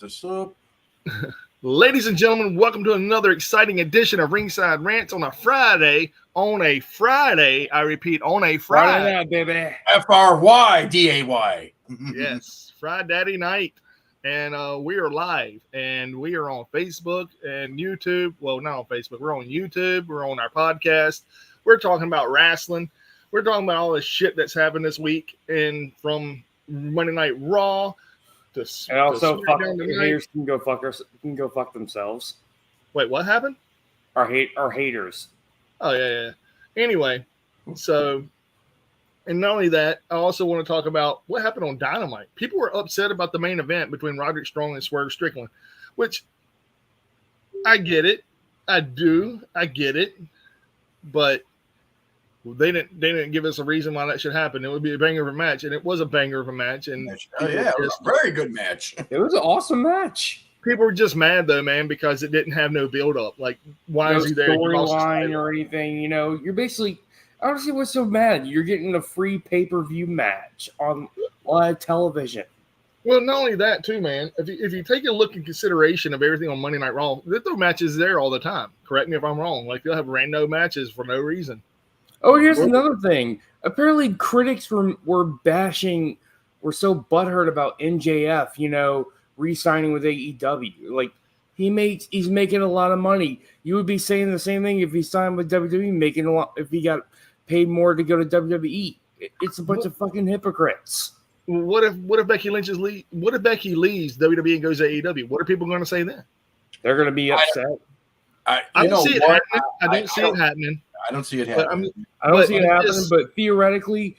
What's up? Ladies and gentlemen, welcome to another exciting edition of Ringside Rants on a Friday. I repeat, on a Friday. Night, baby. F-R-Y-D-A-Y. Yes, Friday night. And we are live. And we are on Facebook and YouTube. Well, not on Facebook. We're on YouTube. We're on our podcast. We're talking about wrestling. We're talking about all the shit that's happened this week. And from Monday Night Raw to And also, haters can go fuck themselves. Wait, what happened? Our haters. Oh yeah. Anyway, so, and not only that, I also want to talk about what happened on Dynamite. People were upset about the main event between Roderick Strong and Swerve Strickland, which I get it. I get it, but they didn't give us a reason why that should happen. It would be a banger of a match, and it was a banger of a match. And it was a very good match. It was an awesome match. People were just mad though, man, because it didn't have no build up. Like, why is he there? Storyline or anything? You know, you're basically. Honestly, what's so mad? You're getting a free pay-per-view match on live television. Well, not only that, too, man. If you take a look in consideration of everything on Monday Night Raw, they throw matches there all the time. Correct me if I'm wrong. Like, they'll have random matches for no reason. Oh, here's another thing. Apparently, critics were so butthurt about NJF, re-signing with AEW. Like, he's making a lot of money. You would be saying the same thing if he signed with WWE, making a lot if he got paid more to go to WWE. It's a bunch of fucking hypocrites. What if Becky Lynch leaves WWE and goes to AEW? What are people going to say then? They're going to be upset. I don't see it happening. I don't see it happening. I don't see it happening. I don't see it happening, but theoretically,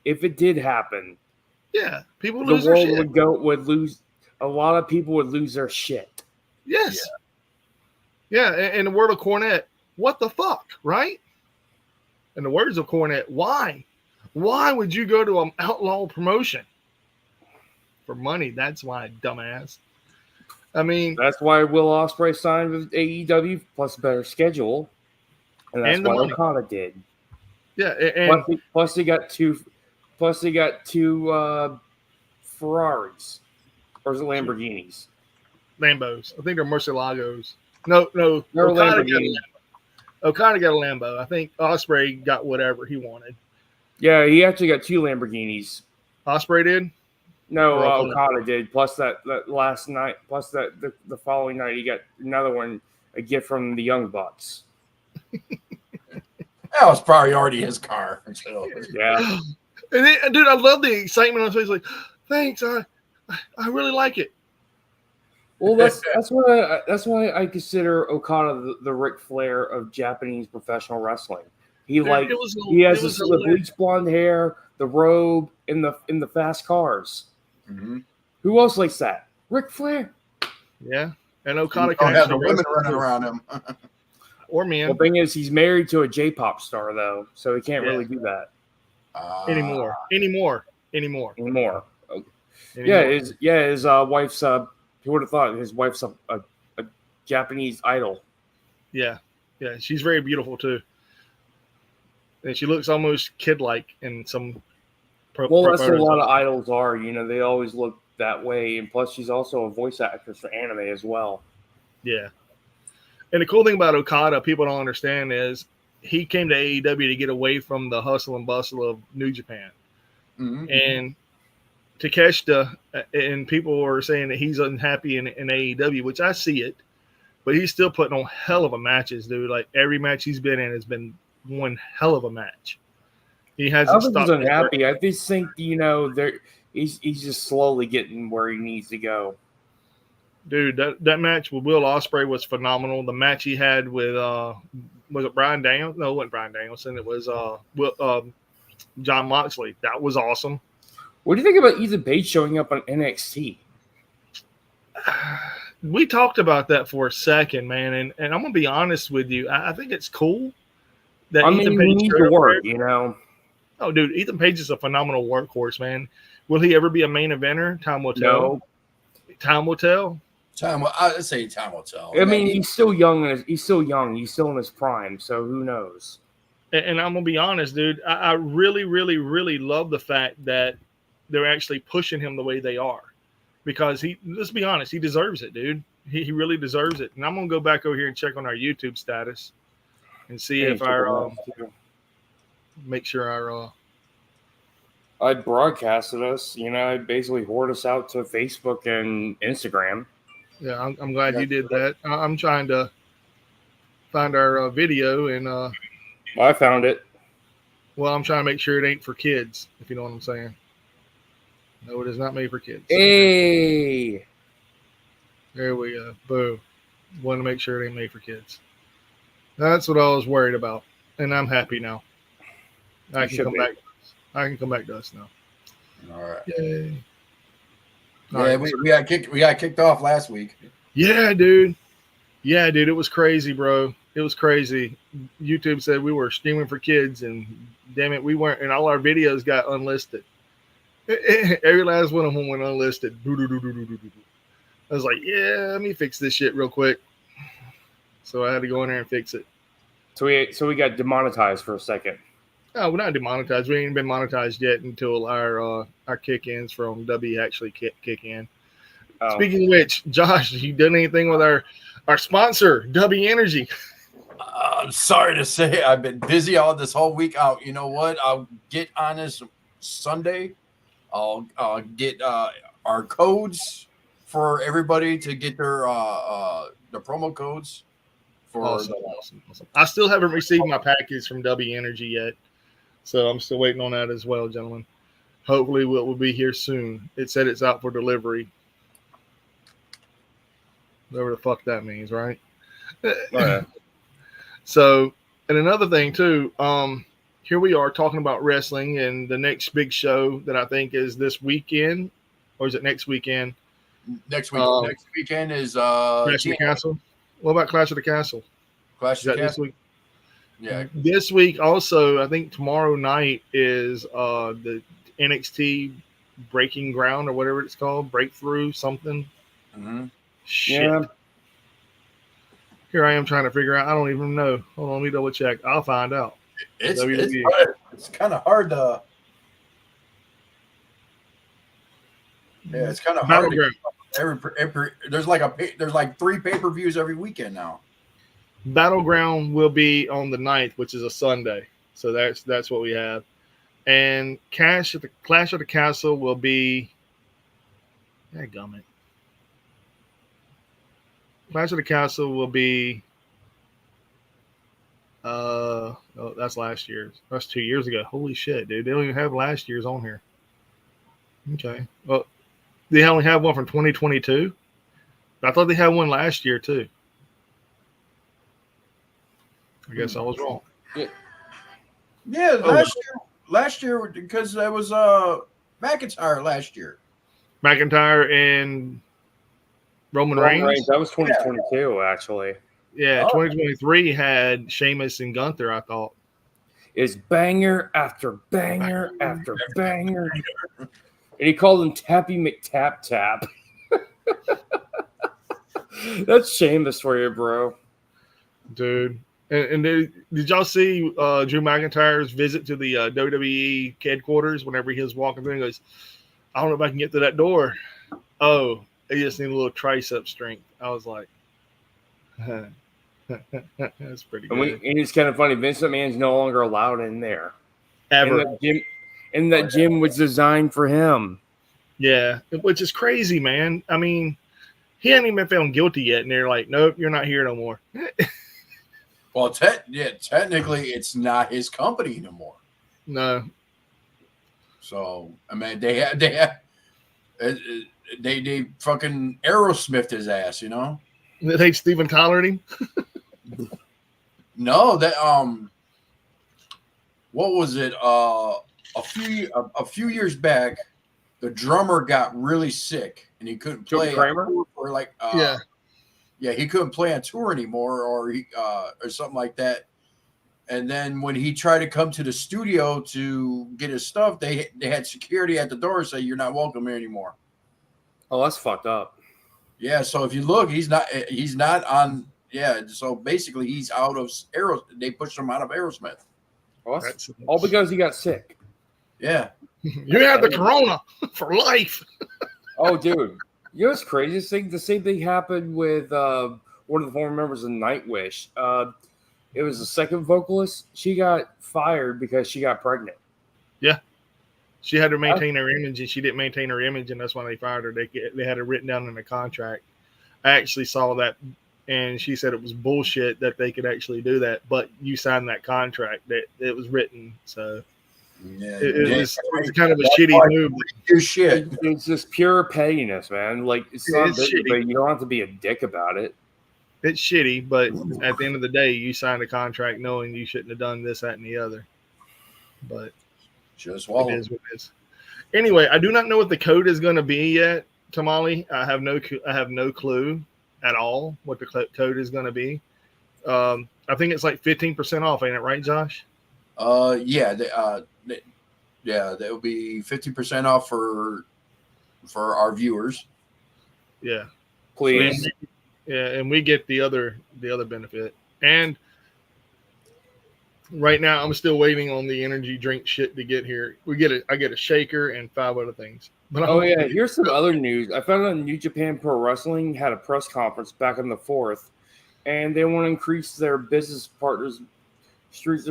if it did happen, yeah, people the lose their world shit. would lose. A lot of people would lose their shit. Yes. Yeah, in the word of Cornette, what the fuck, right? In the words of Cornette, why? Why would you go to an outlaw promotion? For money, that's why, dumbass. I mean, that's why Will Ospreay signed with AEW plus a better schedule, and that's what Okada did. Yeah, and plus they got two Ferraris, or is it Lamborghinis? Lambos. I think they're Murcielagos. No, Okada got a Lambo. I think Ospreay got whatever he wanted. Yeah, he actually got two Lamborghinis. Ospreay did? No, Okada did. Plus that last night, plus that the following night, he got another one, a gift from the Young Bucks. That was probably already his car. So. Yeah. And then, dude, I love the excitement on his face. Like, thanks, I really like it. Well, that's why I consider Okada the Ric Flair of Japanese professional wrestling. He has the bleach blonde hair, the robe, in the fast cars. Mm-hmm. Who else likes that? Ric Flair. Yeah, and Okada don't have the women running around him. Or men. The thing is, he's married to a J-pop star though, so he can't really do that anymore. Okay. Yeah, his wife's. Who would have thought his wife's a Japanese idol? Yeah, she's very beautiful too, and she looks almost kid-like in some. That's what a lot of idols are. They always look that way, and plus, she's also a voice actress for anime as well. Yeah, and the cool thing about Okada, people don't understand, is he came to AEW to get away from the hustle and bustle of New Japan, and Takeshita, and people are saying that he's unhappy in AEW, which I see it, but he's still putting on hell of a matches, dude. Like, every match he's been in has been one hell of a match. He hasn't stopped. He's unhappy. I just think he's just slowly getting where he needs to go. Dude, that match with Will Ospreay was phenomenal. The match he had with was it Bryan Danielson? No, it wasn't Bryan Danielson. It was Jon Moxley. That was awesome. What do you think about Ethan Page showing up on NXT? We talked about that for a second, man, and I'm gonna be honest with you. I think it's cool that Ethan Page needs to work, Oh, dude, Ethan Page is a phenomenal workhorse, man. Will he ever be a main eventer? Time will tell. No. Time will tell. I'd say time will tell. I mean, he's still young. He's still young. He's still in his prime. So who knows? And I'm gonna be honest, dude. I really, really, really love the fact that they're actually pushing him the way they are, because let's be honest, he deserves it, dude. He really deserves it. And I'm gonna go back over here and check on our YouTube status and see if our make sure our I broadcasted us. I basically hoard us out to Facebook and Instagram. Yeah, I'm glad you did that. I'm trying to find our video, and I found it. well, I'm trying to make sure it ain't for kids, if you know what I'm saying. No, it is not made for kids. Hey, there we go. Boom. Want to make sure it ain't made for kids. That's what I was worried about, and I'm happy now. I can come back. I can come back to us now. All right. Yay. Yeah, we got kicked off last week. Yeah, dude. Yeah, dude. It was crazy, bro. It was crazy. YouTube said we were streaming for kids, and damn it, we weren't. And all our videos got unlisted. Every last one of them went unlisted. I was like, yeah, let me fix this shit real quick. So I had to go in there and fix it. So we got demonetized for a second. Oh, we're not demonetized. We ain't been monetized yet until our kick-ins from W actually kick in. Oh. Speaking of which, Josh, you done anything with our sponsor, W Energy? I'm sorry to say I've been busy all this whole week out. You know what? I'll get on this Sunday. I'll get our codes for everybody to get their the promo codes. For awesome. I still haven't received my package from W Energy yet, so I'm still waiting on that as well, gentlemen. Hopefully, it will be here soon. It said it's out for delivery. Whatever the fuck that means, right? Right. So, and another thing too, here we are talking about wrestling, and the next big show that I think is this weekend, or is it next weekend? Next week. Next weekend is Clash of the Castle. What about Clash of the Castle? Clash of the Castle. This week? Yeah. This week also, I think tomorrow night is the NXT Breaking Ground or whatever it's called, Breakthrough something. Mm-hmm. Shit. Yeah. Here I am trying to figure out. I don't even know. Hold on, let me double check. I'll find out. It's kind of hard to. Yeah, it's kind of hard. There's like 3 pay-per-views every weekend now. Battleground will be on the 9th, which is a Sunday. So that's what we have. And Clash of the Castle will be. Dadgummit. Clash of the Castle will be. Oh, that's last year's. That's 2 years ago. Holy shit, dude! They don't even have last year's on here. Okay. Well, they only have one from 2022. I thought they had one last year too. I guess I was wrong. Yeah, last year because that was McIntyre last year. McIntyre and Roman Reigns. That was 2022, actually. Yeah, 2023 had Sheamus and Gunther, I thought. Is banger after banger after banger. And he called him Tappy McTap Tap. That's Sheamus for you, bro. Dude. And did y'all see Drew McIntyre's visit to the WWE headquarters whenever he was walking through and goes, I don't know if I can get to that door. Oh, they just need a little tricep strength. I was like, that's pretty good. And it's kind of funny. Vince McMahon's no longer allowed in there. Ever. And that gym was designed for him. Yeah, which is crazy, man. I mean, he hadn't even been found guilty yet, and they're like, nope, you're not here no more. Well, technically, it's not his company anymore. No. So, I mean, they fucking Aerosmith his ass, you know? They Steven Tyler him? No, that what was it? A few years back, the drummer got really sick and he couldn't play for like he couldn't play on tour anymore or something like that. And then when he tried to come to the studio to get his stuff, they had security at the door say you're not welcome here anymore. Oh, that's fucked up. Yeah, so if you look, he's not on. Yeah, so basically he's out of They pushed him out of Aerosmith. Oh, that's all because he got sick. Yeah, you had the corona for life. Oh, dude, You know what's crazy? The same thing happened with one of the former members of Nightwish. It was the second vocalist. She got fired because she got pregnant. Yeah. She had to maintain her image, and she didn't maintain her image, and that's why they fired her. They had it written down in the contract. I actually saw that, and she said it was bullshit that they could actually do that, but you signed that contract. That it was written, so it was kind of a shitty move. Shit. It's just pure pettiness, man. Like it's not shitty, but you don't have to be a dick about it. It's shitty, but at the end of the day, you signed a contract knowing you shouldn't have done this, that, and the other. But just wallow. It is what it is. Anyway, I do not know what the code is going to be yet, Tamale. I have no clue at all what the code is going to be. I think it's like 15% off, ain't it right, Josh? Yeah, that will be 50% off for our viewers. Yeah, please. And we get the other benefit. And right now, I'm still waiting on the energy drink shit to get here. I get a shaker and 5 other things. But here's some other news. I found out New Japan Pro Wrestling had a press conference back on the 4th, and they want to increase their business partners' strength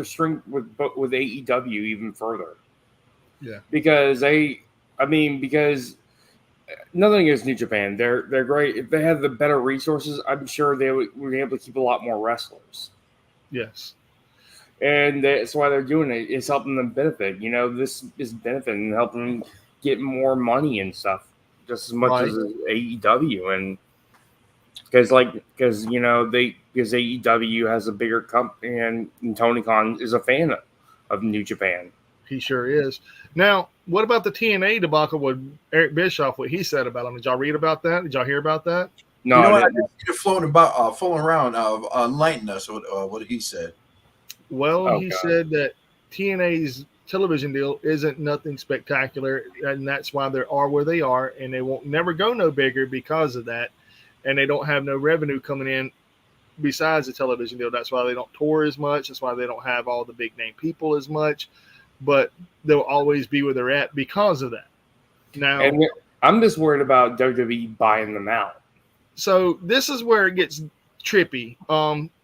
with AEW even further. Yeah, because nothing against New Japan. They're great. If they had the better resources, I'm sure they would be able to keep a lot more wrestlers. Yes. And that's why they're doing it. It's helping them benefit. You know, this is benefiting, helping them get more money and stuff, just as much as AEW. And because AEW has a bigger company, and Tony Khan is a fan of New Japan. He sure is. Now, what about the TNA debacle with Eric Bischoff? What he said about him? Did y'all read about that? Did y'all hear about that? No, I didn't see it floating around. Enlighten us what he said. Well, he said that TNA's television deal isn't nothing spectacular, and that's why they are where they are, and they won't never go no bigger because of that, and they don't have no revenue coming in besides the television deal. That's why they don't tour as much. That's why they don't have all the big name people as much, but they'll always be where they're at because of that. Now, and I'm just worried about WWE buying them out. So this is where it gets trippy.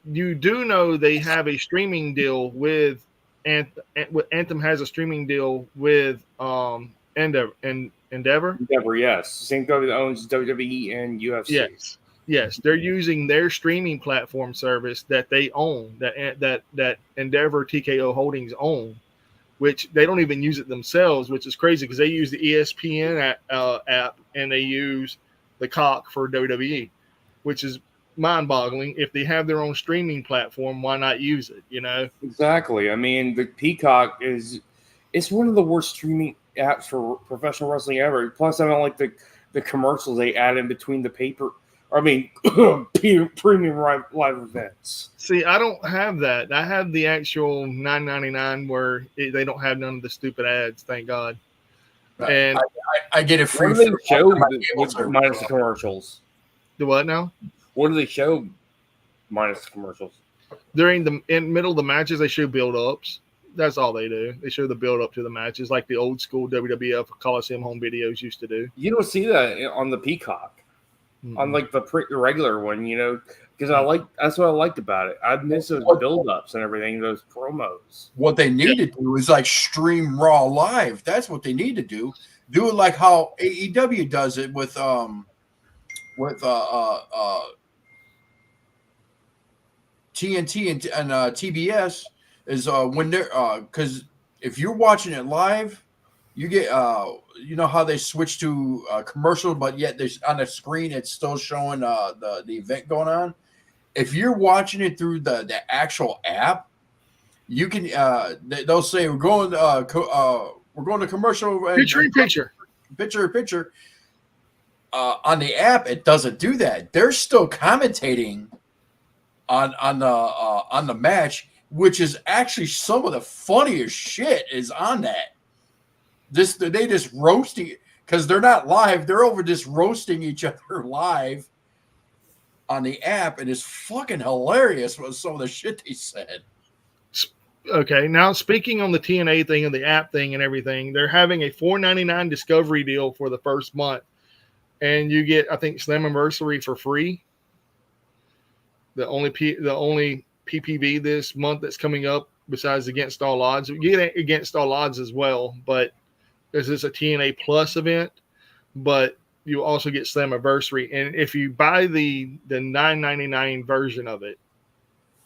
You do know they have a streaming deal with Anthem has a streaming deal with Endeavor. Endeavor, yes. Same company that owns WWE and UFC. Yes. They're using their streaming platform service that they own, that Endeavor TKO Holdings own, which they don't even use it themselves, which is crazy because they use the ESPN app and they use the cock for WWE, which is mind-boggling. If they have their own streaming platform, why not use it? You know, exactly. I mean, the Peacock it's one of the worst streaming apps for professional wrestling ever. Plus, I don't like the commercials they add in between the premium live events. See, I don't have that. I have the actual $9.99 where they don't have none of the stupid ads. Thank God. And I get it free. What do they show minus the commercials? The what now? What do they show minus the commercials? During in middle of the matches, they show build-ups. That's all they do. They show the build-up to the matches like the old school WWF Coliseum home videos used to do. You don't see that on the Peacock. Mm-hmm. On like the regular one, you know, because that's what I liked about it. I miss those build-ups and everything, those promos. What they need to do is like stream Raw live. That's what they need to do. Do it like how AEW does it with TNT and TBS is when they're because if you're watching it live, you get you know how they switch to commercial, but yet there's on the screen it's still showing the event going on. If you're watching it through the actual app, you can they'll say we're going to commercial. Picture. On the app, it doesn't do that. They're still commentating on the match, which is actually some of the funniest shit is on that. They just roasting because they're not live. They're over just roasting each other live on the app, and it's fucking hilarious with some of the shit they said. Okay, now speaking on the TNA thing and the app thing and everything, they're having a $4.99 discovery deal for the first month. and you get, I think, Slammiversary for free. The only PPV this month that's coming up besides Against All Odds. You get Against All Odds as well, but this is a TNA Plus event, but you also get Slammiversary. And if you buy the $9.99 version of it,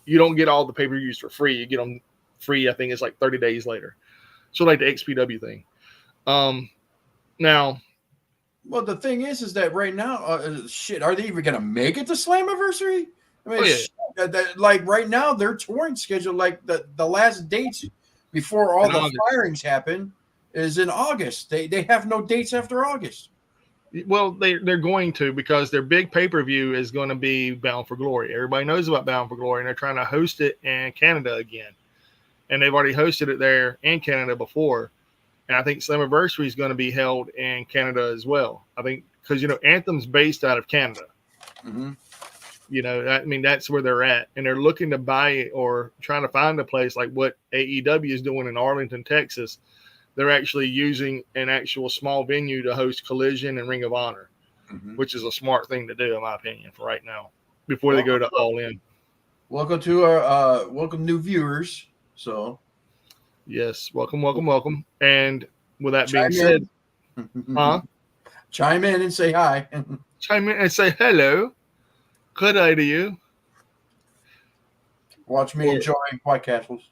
you don't get all the pay-per-views for free. You get them free, I think it's like 30 days later. So like the XPW thing. Now, well, the thing is that right now, are they even gonna make it to Slammiversary? I mean, like right now, their touring schedule, like the last dates before all the firings happen, is in August. They have no dates after August. Well, they're going to, because their big pay-per-view is going to be Bound for Glory. Everybody knows about Bound for Glory, and they're trying to host it in Canada again. And they've already hosted it there in Canada before. And I think Slammiversary is going to be held in Canada as well. I think because, Anthem's based out of Canada. Mm-hmm. I mean, that's where they're at. And they're looking to buy it or trying to find a place like what AEW is doing in Arlington, Texas. They're actually using an actual small venue to host Collision and Ring of Honor, which is a smart thing to do, in my opinion, for right now, before they go to All In. Welcome to our welcome new viewers. So, yes, welcome. And with that being said, chime in and say hi. Chime in and say hello. Good day to you. Watch me enjoying White Castles.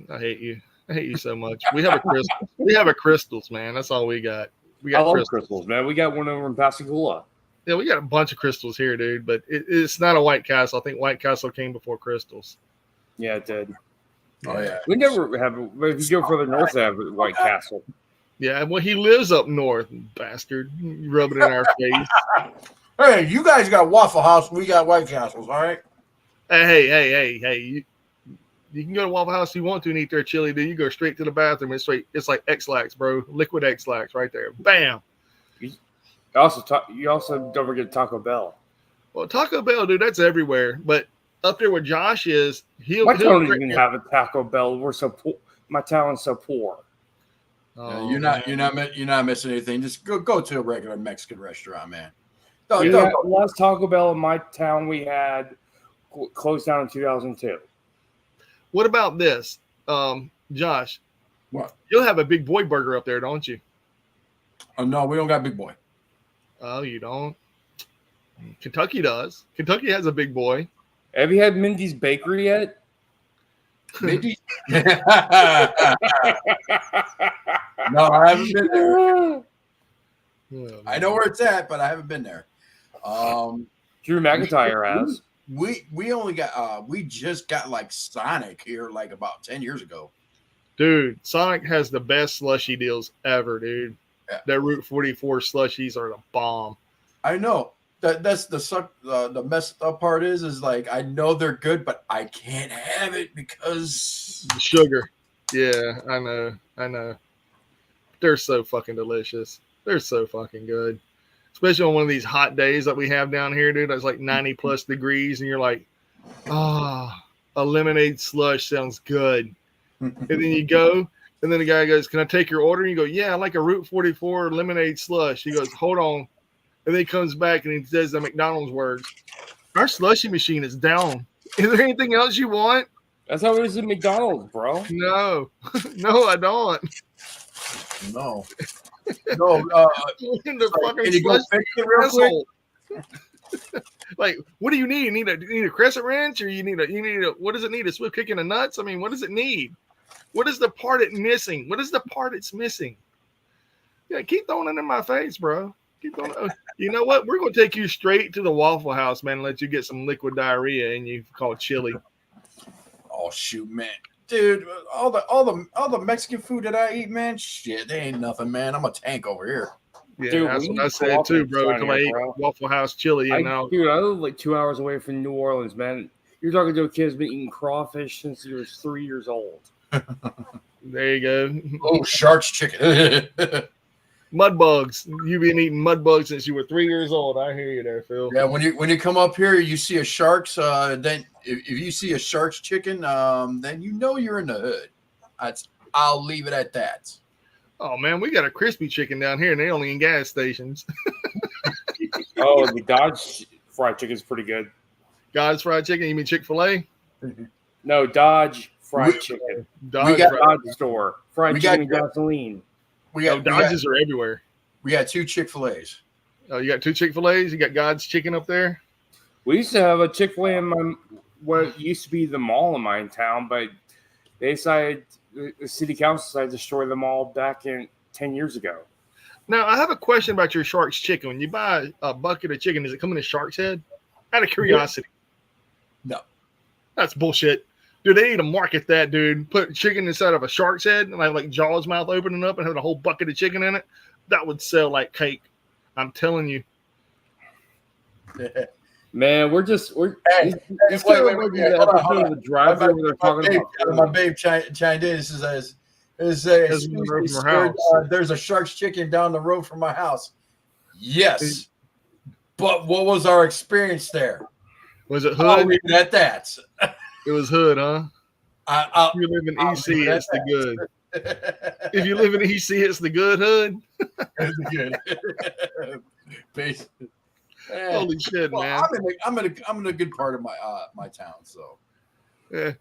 I hate you. I hate you so much. We have a crystal. We have a crystals, man. That's all we got. I love crystals, man. We got one over in Pascagoula. Yeah, we got a bunch of crystals here, dude. But it's not a White Castle. I think White Castle came before crystals. Yeah, it did. Oh yeah. We never have. If you go further north, they have White Castle. Yeah, well, he lives up north, bastard. Rub it in our face. Hey, you guys got Waffle House. We got White Castles. All right. Hey. You can go to Waffle House if you want to and eat their chili, dude. You go straight to the bathroom. It's like X-Lax, bro. Liquid X-Lax right there. Bam. You also don't forget Taco Bell. Well, Taco Bell, dude, that's everywhere. But up there where Josh is, my town doesn't even have a Taco Bell. We're so poor. My town's so poor. Oh, you're not missing anything. Just go to a regular Mexican restaurant, man. Last Taco Bell in my town we had closed down in 2002. What about this, Josh? What? You'll have a Big Boy burger up there, don't you? Oh, no, we don't got Big Boy. Oh, you don't? Kentucky does. Kentucky has a Big Boy. Have you had Mindy's Bakery yet? Mindy's? No, I haven't been there. I know where it's at, but I haven't been there. Drew McIntyre has. We only got we just got like Sonic here like about 10 years ago. Dude, Sonic has the best slushy deals ever, dude. Yeah. Their Route 44 slushies are the bomb. I know. That's the messed up part is like I know they're good, but I can't have it because the sugar. Yeah, I know. They're so fucking delicious. They're so fucking good. Especially on one of these hot days that we have down here, dude. That's like 90 plus degrees, and you're like, a lemonade slush sounds good. And then you go, and then the guy goes, "Can I take your order?" And you go, "Yeah, I like a Route 44 lemonade slush." He goes, "Hold on." And then he comes back and he says the McDonald's words. "Our slushy machine is down. Is there anything else you want?" That's how it is at McDonald's, bro. No, no, I don't. No. Can you go fix it real quick? Like, what do you need? You need a crescent wrench, or you need a what does it need? A swift kick in the nuts? I mean, what does it need? What is the part it's missing? What is the part it's missing? Yeah, keep throwing it in my face, bro. Keep throwing it. You know what? We're gonna take you straight to the Waffle House, man, and let you get some liquid diarrhea and you called chili. Oh shoot, man. Dude, all the Mexican food that I eat, man, shit, they ain't nothing, man. I'm a tank over here. Yeah, dude, that's what I said too, bro. Until I ate Waffle House chili, dude, I live like 2 hours away from New Orleans, man. You're talking to a kid who's been eating crawfish since he was 3 years old. There you go. Oh, Shark's chicken. Mud bugs. You've been eating mud bugs since you were 3 years old. I hear you there, Phil. Yeah, when you come up here, you see a Shark's. Then if you see a Shark's chicken, then you know you're in the hood. I'll leave it at that. Oh man, we got a crispy chicken down here, and they only in gas stations. Oh, the Dodge fried chicken is pretty good. God's fried chicken? You mean Chick-fil-A? No, Dodge fried chicken. Dodge store. Fried chicken and gasoline. Dodges are everywhere. We got 2 Chick-fil-A's. Oh, you got 2 Chick-fil-A's? You got God's chicken up there? We used to have a Chick-fil-A in what used to be the mall in my town, but they decided, the city council decided to destroy them all back in 10 years ago. Now, I have a question about your Shark's chicken. When you buy a bucket of chicken, does it come in a Shark's head? Out of curiosity. No. That's bullshit. Dude, they need to market that, dude. Put chicken inside of a shark's head, and like Jaws' mouth opening up and having a whole bucket of chicken in it. That would sell like cake. I'm telling you. Man, we're wait, the drive-thru where they're talking about. My babe chimed in. There's a Shark's chicken down the road from my house. Yes, but what was our experience there? Was it hood? I'll leave it at that. It was hood, huh? If you live in EC, it's the good. If you live in EC, it's the good hood. It's the good. Holy shit, man! I'm in a good part of my town, so. Yeah.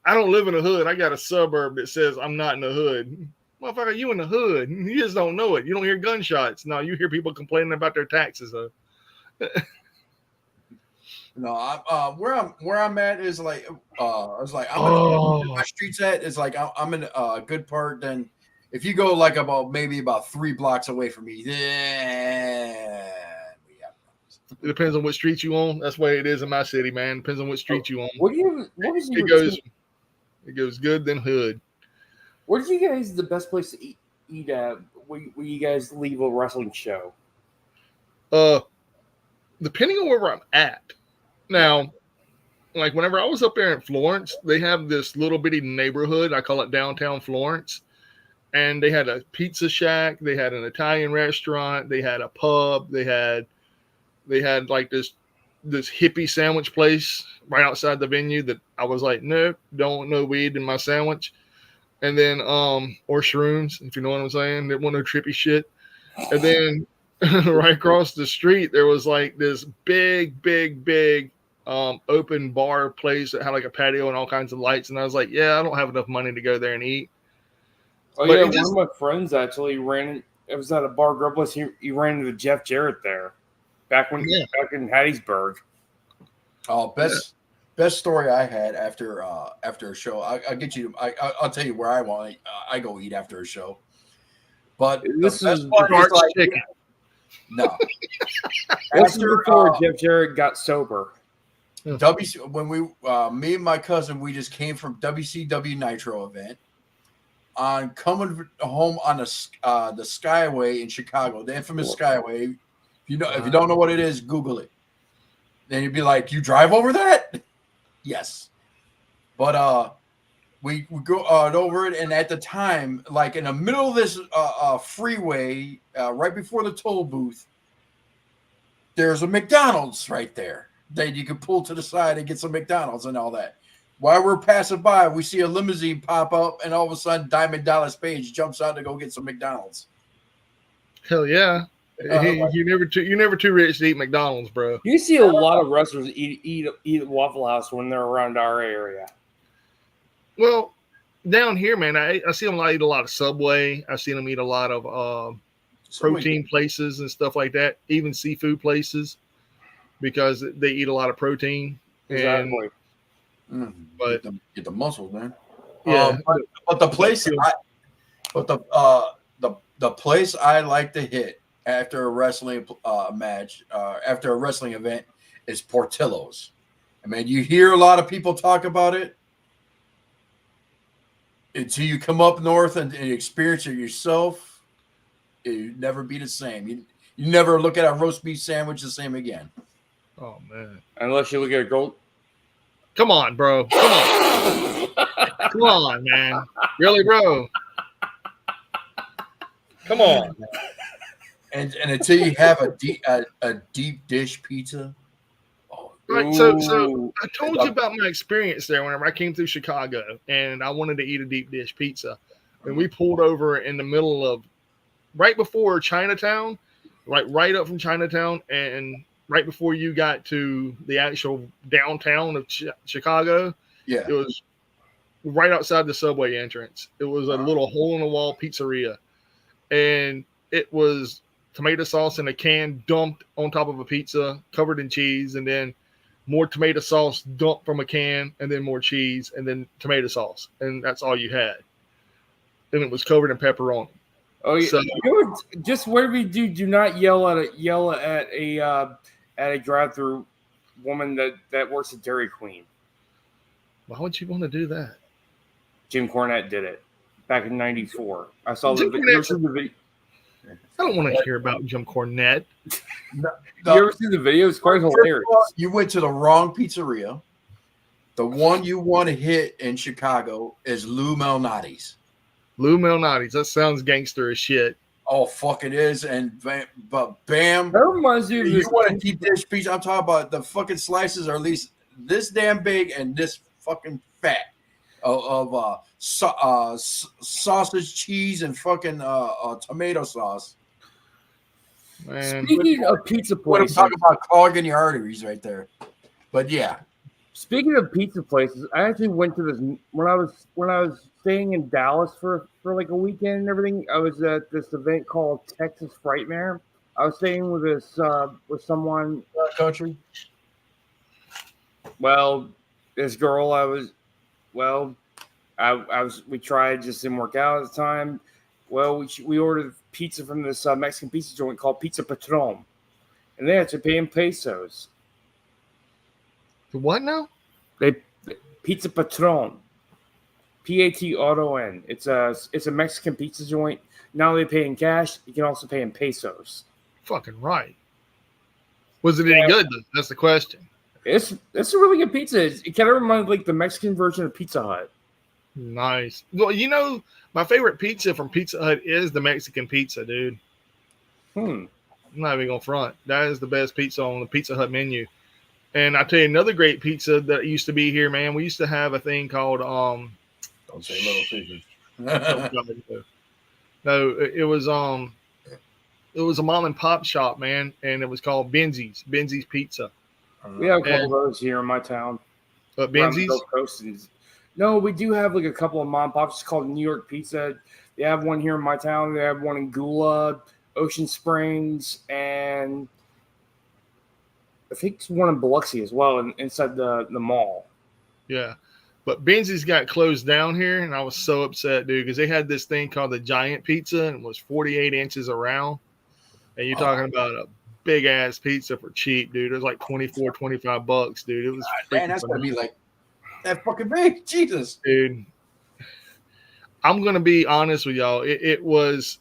I don't live in a hood. I got a suburb that says I'm not in the hood. Motherfucker, you in the hood? You just don't know it. You don't hear gunshots. No, you hear people complaining about their taxes, though. No, where I'm at is like I was like my street's at is like I'm in a good part. Then if you go like maybe about 3 blocks away from me, then we have problems. It depends on what street you on. That's the way it is in my city, man. Depends on what street you on. It goes good then hood. What is you guys the best place to eat at when you guys leave a wrestling show? Depending on where I'm at. Now, like whenever I was up there in Florence, they have this little bitty neighborhood. I call it downtown Florence. And they had a pizza shack. They had an Italian restaurant. They had a pub. They had like this hippie sandwich place right outside the venue that I was like, no, don't no weed in my sandwich. And then, or shrooms, if you know what I'm saying. They want no trippy shit. And then right across the street, there was like this big open bar place that had like a patio and all kinds of lights. And I was like, yeah, I don't have enough money to go there and eat. Oh, but yeah, one of my friends actually it was at a bar grub place. He ran into Jeff Jarrett there back in Hattiesburg. Oh, best story I had after a show. I'll get you. I'll tell you where I go eat after a show. But this is like, chicken. No. This is before Jeff Jarrett got sober. When me and my cousin, we just came from WCW Nitro event. On coming home on the Skyway in Chicago, the infamous Skyway. If you don't know what it is, Google it. Then you'd be like, "You drive over that?" Yes, but we go over it, and at the time, like in the middle of this freeway, right before the toll booth, there's a McDonald's right there that you can pull to the side and get some McDonald's and all that. While we're passing by, we see a limousine pop up, and all of a sudden, Diamond Dallas Page jumps out to go get some McDonald's. Hell yeah! You're never too rich to eat McDonald's, bro. You see a lot of wrestlers eat at Waffle House when they're around our area. Well, down here, man, I see them eat a lot of Subway. I've seen them eat a lot of protein places and stuff like that, even seafood places, because they eat a lot of protein. Exactly. But get the muscles, man. Yeah. But the place, the place I like to hit after a wrestling match, after a wrestling event, is Portillo's. I mean, you hear a lot of people talk about it until you come up north and experience it yourself. It'd never be the same. You never look at a roast beef sandwich the same again. Oh man! Unless you look at a gold. Come on, bro. Come on. Come on, man. Really, bro? Come on. And until you have a deep dish pizza. Oh, right. So I told you about my experience there whenever I came through Chicago and I wanted to eat a deep dish pizza. And we pulled over in the middle of right before Chinatown. right up from Chinatown, and right before you got to the actual downtown of Chicago. Yeah, it was right outside the subway entrance. It was a little hole-in-the-wall pizzeria, and it was tomato sauce in a can dumped on top of a pizza, covered in cheese, and then more tomato sauce dumped from a can, and then more cheese, and then tomato sauce, and that's all you had. And it was covered in pepperoni. Oh yeah, so, just whatever you do not yell at a drive-through woman that works at Dairy Queen. Why would you want to do that? Jim Cornette did it back in '94. I saw the video. I don't want to hear about Jim Cornette. You ever see the video? It's quite hilarious. You went to the wrong pizzeria. The one you want to hit in Chicago is Lou Malnati's. Lou Malnati's. That sounds gangster as shit. Oh, fuck it is. But bam. That reminds you of you want a deep dish pizza. I'm talking about the fucking slices are at least this damn big and this fucking fat of sausage, cheese, and fucking tomato sauce. Man. Speaking of pizza places, what I'm talking about, clogging your arteries right there. But yeah. Speaking of pizza places, I actually went to this when I was staying in Dallas for like a weekend and everything. I was at this event called Texas Frightmare. I was staying with with someone country. Well, this girl we tried, just didn't work out at the time. Well, we ordered pizza from this Mexican pizza joint called Pizza Patron, and they had to pay in pesos. What now? Pizza Patron, PATRON. It's a Mexican pizza joint. Not only pay in cash, you can also pay in pesos. Fucking right. Was it any good? That's the question. It's a really good pizza. It kind of reminds like the Mexican version of Pizza Hut. Nice. Well, my favorite pizza from Pizza Hut is the Mexican pizza, dude. I'm not even gonna front. That is the best pizza on the Pizza Hut menu. And I tell you another great pizza that used to be here, man. We used to have a thing called don't say Little Caesars. No, it was a mom and pop shop, man, and it was called Benzi's Pizza. We have a couple of those here in my town. Benzi's? No, we do have like a couple of mom and pops. It's called New York Pizza. They have one here in my town. They have one in Gula, Ocean Springs, and I think it's one in Biloxi as well, inside the mall. Yeah. But Benzi's got closed down here, and I was so upset, dude, because they had this thing called the Giant Pizza, and it was 48 inches around. And you're talking about a big-ass pizza for cheap, dude. It was like $25, dude. It was man, that's going to be like that fucking big. Jesus. Dude. I'm going to be honest with y'all. It was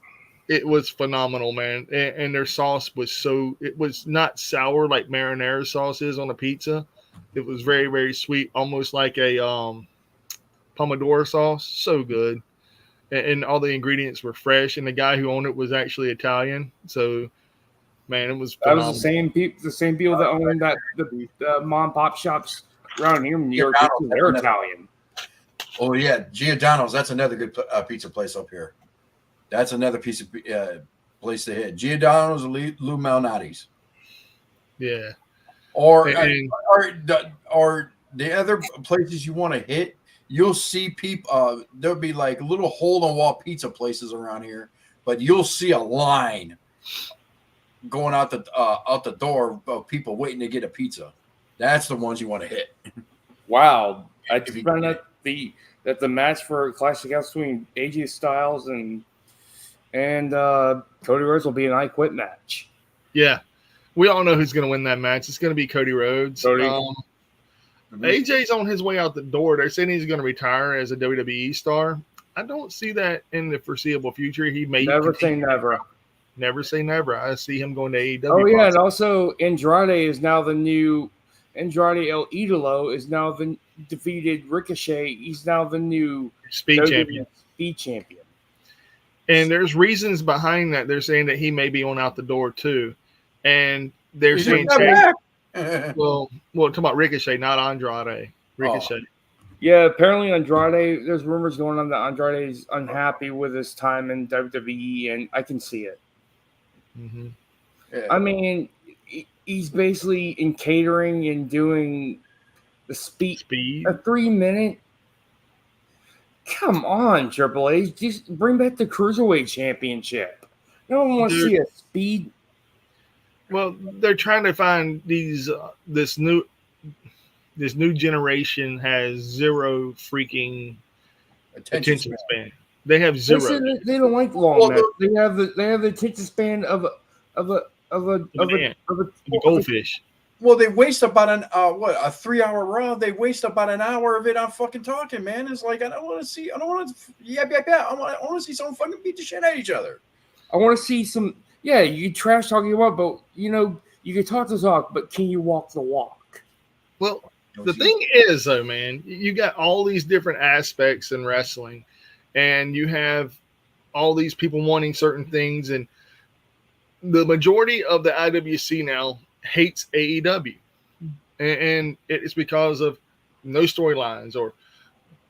phenomenal, man. And their sauce was it was not sour like marinara sauce is on a pizza. It was very, very sweet, almost like a pomodoro sauce. So good. And all the ingredients were fresh. And the guy who owned it was actually Italian. So, man, it was phenomenal. That was the same people that owned the mom and pop shops around here in New York. They're Italian. Oh, yeah. Giordano's. That's another good pizza place up here. That's another piece of place to hit. Giordano's, Lou Malnati's. Yeah. Or the other places you want to hit, you'll see people. There'll be like little hole-in-the-wall pizza places around here, but you'll see a line going out the door of people waiting to get a pizza. That's the ones you want to hit. Wow. I just found out that the match for Classic House between AJ Styles and Cody Rhodes will be an I Quit match. Yeah. We all know who's going to win that match. It's going to be Cody Rhodes. AJ's on his way out the door. They're saying he's going to retire as a WWE star. I don't see that in the foreseeable future. He may never say never. Never say never. I see him going to AEW. Oh, yeah. And also, Andrade is now the new Andrade El Idolo is now the defeated Ricochet. He's now the new Speed champion. And there's reasons behind that. They're saying that he may be on out the door too. And they're saying well, talking about Ricochet, not Andrade. Ricochet. Oh. Yeah, apparently Andrade, there's rumors going on that Andrade is unhappy with his time in WWE, and I can see it. Mm-hmm. Yeah. I mean, he's basically in catering and doing the speed. A 3-minute. Come on, Triple H, just bring back the Cruiserweight Championship. No one wants to see a speed. Well, they're trying to find this new generation has zero freaking attention span. They have zero. They don't like long matches. They have the attention span of a goldfish. Well, they waste about a 3-hour Raw. They waste about an hour of it on fucking talking, man. It's like I don't want to see. I don't want to. Yeah. I want to see someone fucking beat the shit out of each other. I want to see some. Yeah, you trash talking about, but you can talk the talk, but can you walk the walk? Well, the thing is, though, man, you got all these different aspects in wrestling, and you have all these people wanting certain things, and the majority of the IWC now hates AEW, and it's because of no storylines, or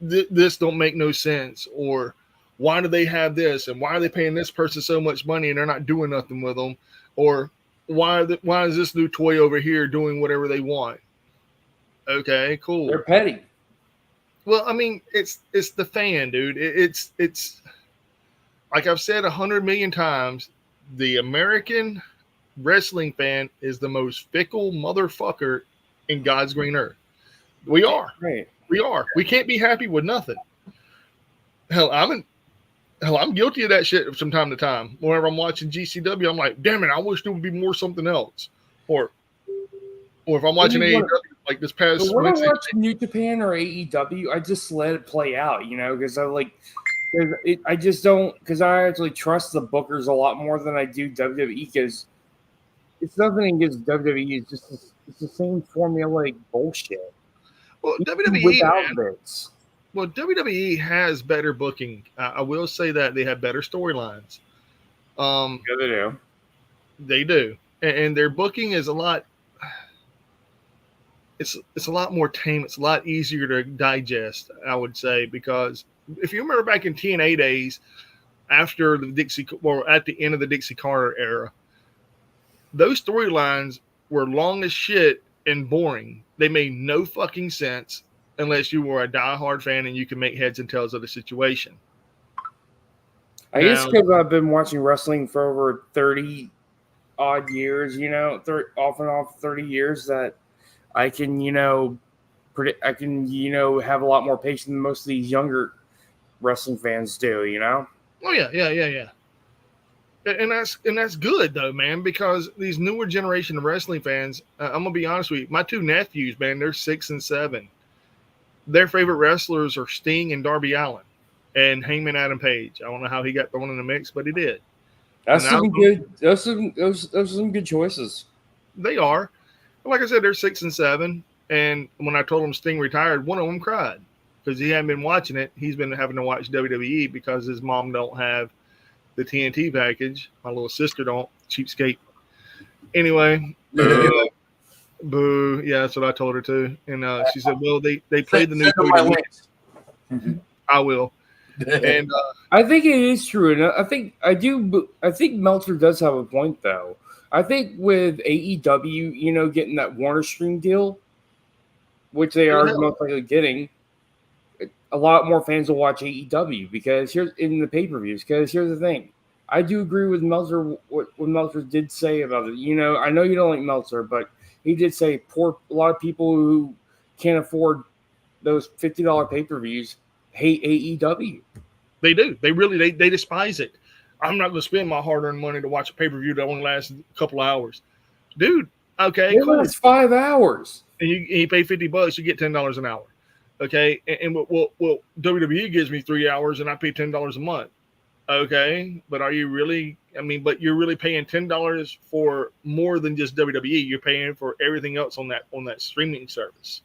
this don't make no sense, or why do they have this, and why are they paying this person so much money and they're not doing nothing with them, or why is this new toy over here doing whatever they want? Okay, cool. They're petty. Well, I mean, it's the fan, dude. It's like I've said 100 million times, the American wrestling fan is the most fickle motherfucker in God's green earth. We are. Right. We are. We can't be happy with nothing. Hell, I'm guilty of that shit from time to time. Whenever I'm watching GCW, I'm like, damn it, I wish there would be more something else. Or if I'm watching AEW, like this past when I watch New Japan or AEW, I just let it play out, because I just don't, because I actually trust the bookers a lot more than I do WWE, because it's nothing against WWE. It's the same formulaic bullshit. Well, WWE without this. Well, WWE has better booking. I will say that they have better storylines. Yeah, they do. They do, and their booking is a lot. It's a lot more tame. It's a lot easier to digest, I would say, because if you remember back in TNA days, after at the end of the Dixie Carter era, those storylines were long as shit and boring. They made no fucking sense unless you were a diehard fan and you could make heads and tails of the situation. I guess because I've been watching wrestling for over 30 odd years, off and off 30 years, that I can, predict. I can, have a lot more patience than most of these younger wrestling fans do. Oh yeah. And that's good though, man, because these newer generation of wrestling fans, I'm gonna be honest with you, my two nephews, man, they're 6 and 7. Their favorite wrestlers are Sting and Darby Allin, and Hangman Adam Page. I don't know how he got thrown in the mix, but he did. That's some good. Those are some good choices. They are. Like I said, they're 6 and 7. And when I told them Sting retired, one of them cried because he hadn't been watching it. He's been having to watch WWE because his mom don't have the TNT package. My little sister don't. Cheapskate. Anyway, boo. Yeah, that's what I told her too. And she said, "Well, they played the new WWE." I will. And I think it is true, and I think Meltzer does have a point though. I think with AEW, getting that Warner Stream deal, which they are most likely getting, a lot more fans will watch AEW because here's in the pay-per-views. Because here's the thing, I do agree with Meltzer. What Meltzer did say about it. I know you don't like Meltzer, but he did say a lot of people who can't afford those $50 pay-per-views hate AEW. They do. They really they despise it. I'm not going to spend my hard-earned money to watch a pay-per-view that only lasts a couple of hours. Dude, okay, it cool. Lasts 5 hours. And you pay $50, you get $10 an hour. Okay? And WWE gives me 3 hours and I pay $10 a month. Okay? But are you really but you're really paying $10 for more than just WWE. You're paying for everything else on that streaming service.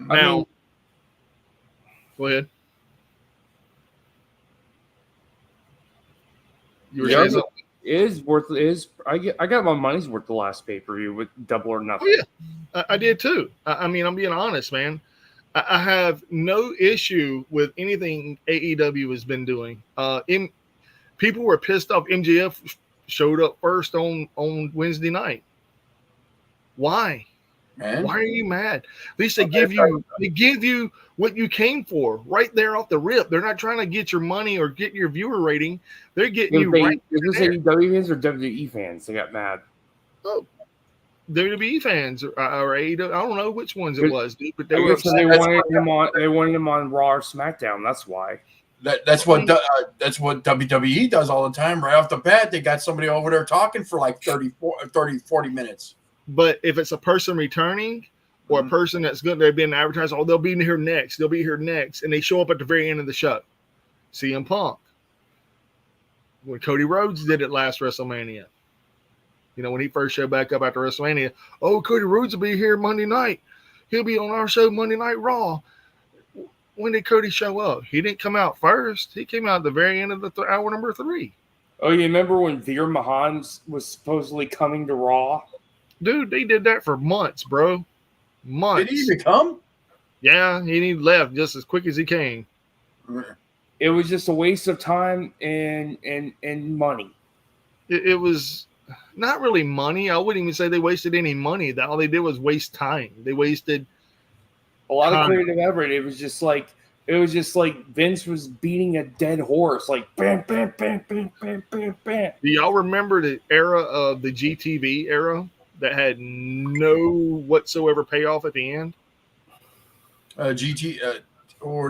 Now, go ahead. You were saying something? I got my money's worth the last pay-per-view with Double or Nothing. Oh, yeah. I did too. I'm being honest, man. I have no issue with anything AEW has been doing. People were pissed off. MJF showed up first on Wednesday night. Why? Man. Why are you mad? At least they give you what you came for right there off the rip. They're not trying to get your money or get your viewer rating. They're getting you right. Is this AEW fans or WWE fans? They got mad. Oh, WWE fans or AEW. I don't know which ones it was, dude, but they were upset. They wanted him on Raw or SmackDown. That's why. That's what WWE does all the time. Right off the bat, they got somebody over there talking for like 30, 40 minutes. But if it's a person returning or a person that's going to be advertised, they'll be here next. They'll be here next. And they show up at the very end of the show. CM Punk. When Cody Rhodes did it last WrestleMania. You know, when he first showed back up after WrestleMania. Oh, Cody Rhodes will be here Monday night. He'll be on our show Monday Night Raw. When did Cody show up? He didn't come out first. He came out at the very end of the hour number 3. Oh, you remember when Veer Mahan was supposedly coming to Raw? Dude, they did that for months, bro. Months. Did he even come? Yeah, he left just as quick as he came. It was just a waste of time and money. It was not really money. I wouldn't even say they wasted any money. All they did was waste time. They wasted a lot of creative effort. It was just like Vince was beating a dead horse, like bam, bam, bam, bam, bam, bam, bam. Do y'all remember the era of the GTV era that had no whatsoever payoff at the end? Or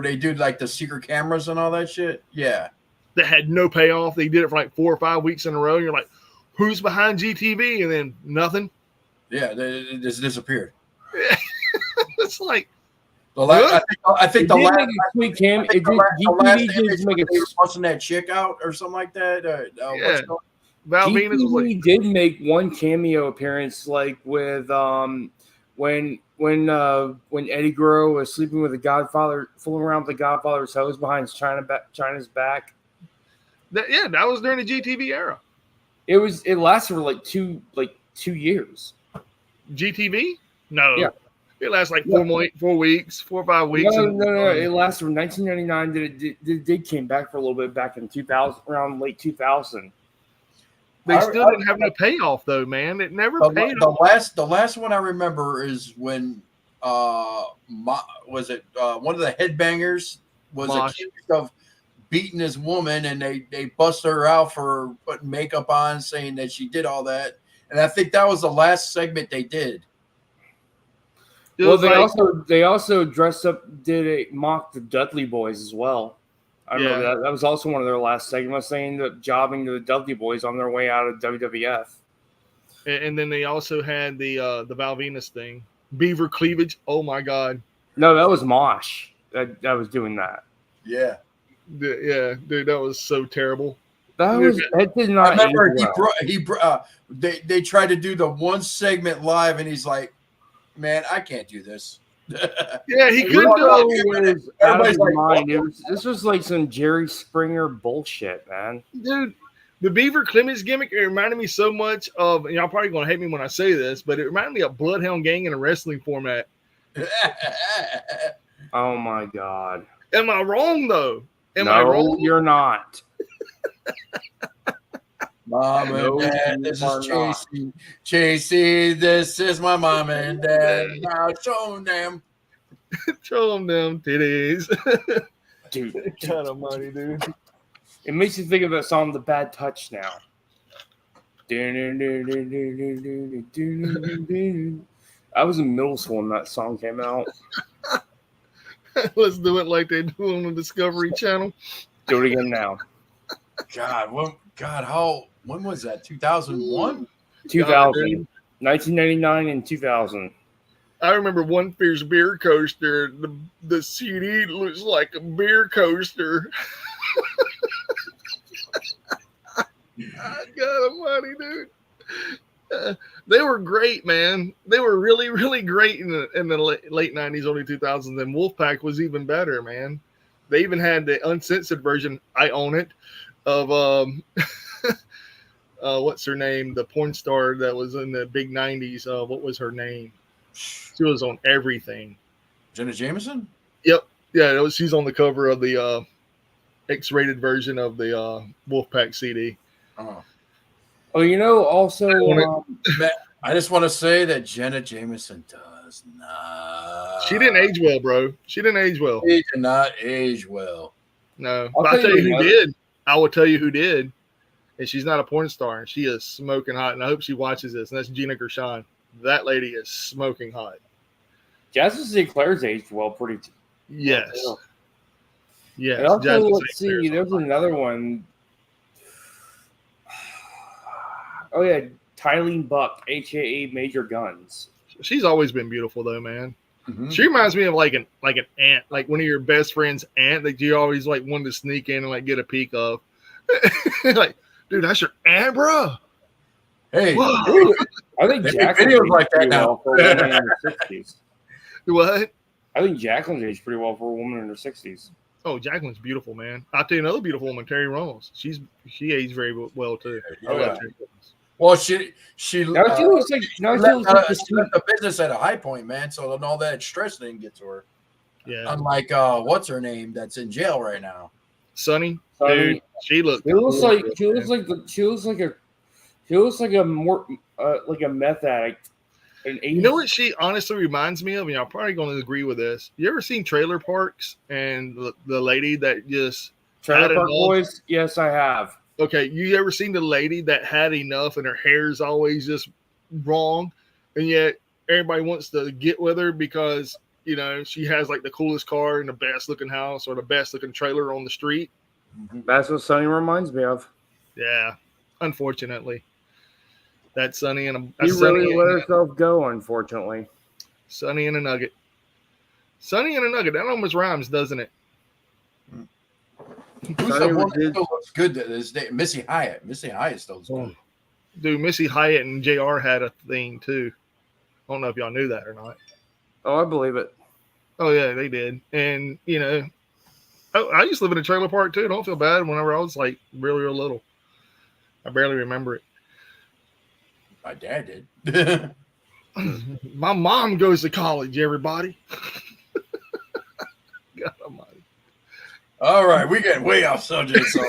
they did like the secret cameras and all that shit. Yeah, that had no payoff. They did it for like 4 or 5 weeks in a row. You're like, who's behind GTV? And then nothing. Yeah, they just disappeared. It's like. I think the last tweet cam. Busting that chick out or something like that. Yeah. Val Venus was like, did make one cameo appearance, like with when Eddie Guerrero was sleeping with the Godfather, fooling around with the Godfather's hose behind China's back. That was during the GTV era. It lasted for like 2 years. GTV? No. Yeah. It lasted like 4 weeks, 4 or 5 weeks. No. It lasted from 1999. It came back for a little bit back in 2000, around late 2000. They still didn't have no payoff though, man. It never paid off. The last one I remember is when one of the headbangers was accused of beating his woman, and they busted her out for putting makeup on, saying that she did all that. And I think that was the last segment they did. Well, they also dressed up, mock the Dudley Boys as well. I remember that. That was also one of their last segments. They ended up jobbing to the Dudley Boys on their way out of WWF. And then they also had the Val Venus thing, beaver cleavage. Oh my God! No, that was Mosh that was doing that. Yeah, dude, that was so terrible. That did not. I remember they tried to do the one segment live, and he's like, "Man, I can't do this." Yeah, he couldn't do it. Everybody's like, this was like some Jerry Springer bullshit, man. Dude, the Beaver Clemens gimmick, it reminded me so much of, y'all probably going to hate me when I say this, but it reminded me of Bloodhound Gang in a wrestling format. Oh, my God. Am I wrong, though? Am I wrong? You're not. Mom and Dad, this is Chasey. Chasey, this is my mom and dad. Now show them. Show them titties. Dude. Kind of money, dude. It makes you think of that song, The Bad Touch, now. I was in middle school when that song came out. Let's do it like they do on the Discovery Channel. Do it again now. When was that? 2001? 2000. 1999 and 2000. I remember One Fierce Beer Coaster. The CD looks like a beer coaster. God almighty, dude. They were great, man. They were really, really great in the late 90s, early 2000s. And Wolfpack was even better, man. They even had the uncensored version, I own it, of what's her name? The porn star that was in the big 90s. What was her name? She was on everything. Jenna Jameson? Yep. Yeah, she's on the cover of the X-rated version of the Wolfpack CD. Oh. Oh, also, I just want to say that Jenna Jameson does not. She didn't age well, bro. She did not age well. No, I'll tell you who did. I will tell you who did. And she's not a porn star. And she is smoking hot. And I hope she watches this. And that's Gina Gershon. That lady is smoking hot. Jasmine Sinclair's aged well, pretty. Yes. Well. Yes. And also, let's see. There's another one. Oh yeah, Tylene Buck, aka Major Guns. She's always been beautiful, though, man. Mm-hmm. She reminds me of like an aunt, like one of your best friend's aunt that you always like wanted to sneak in and like get a peek of. Like, dude, that's your aunt, bro. Hey, I think Jacqueline's videos like that now. For a woman in her 60s. What? I think Jacqueline's aged pretty well for a woman in her 60s. Oh, Jacqueline's beautiful, man. I'll tell you another beautiful woman, Terry Reynolds. She aged very well too. Yeah. Well, she left the business at a high point, man. So all that stress didn't get to her. Yeah. Unlike what's her name that's in jail right now, Sunny. Dude, she looks like a meth addict. You know what she honestly reminds me of? I'm probably going to agree with this. You ever seen Trailer Parks and the lady that just Trailer Park Boys? Yes, I have. Okay, you ever seen the lady that had enough and her hair's always just wrong, and yet everybody wants to get with her because she has like the coolest car and the best looking house or the best looking trailer on the street? That's what Sunny reminds me of. Yeah, unfortunately, that's Sunny and She really let herself go. Unfortunately, Sunny and a Nugget. Sunny and a Nugget. That almost rhymes, doesn't it? Who's the one that still looks good to this day? Missy Hyatt. Missy Hyatt still looks good. Dude, Missy Hyatt and JR had a thing too. I don't know if y'all knew that or not. Oh, I believe it. Oh yeah, they did. And I used to live in a trailer park too. Don't feel bad whenever I was like really, real little. I barely remember it. My dad did. My mom goes to college, everybody. God almighty. All right, we get way off subject. So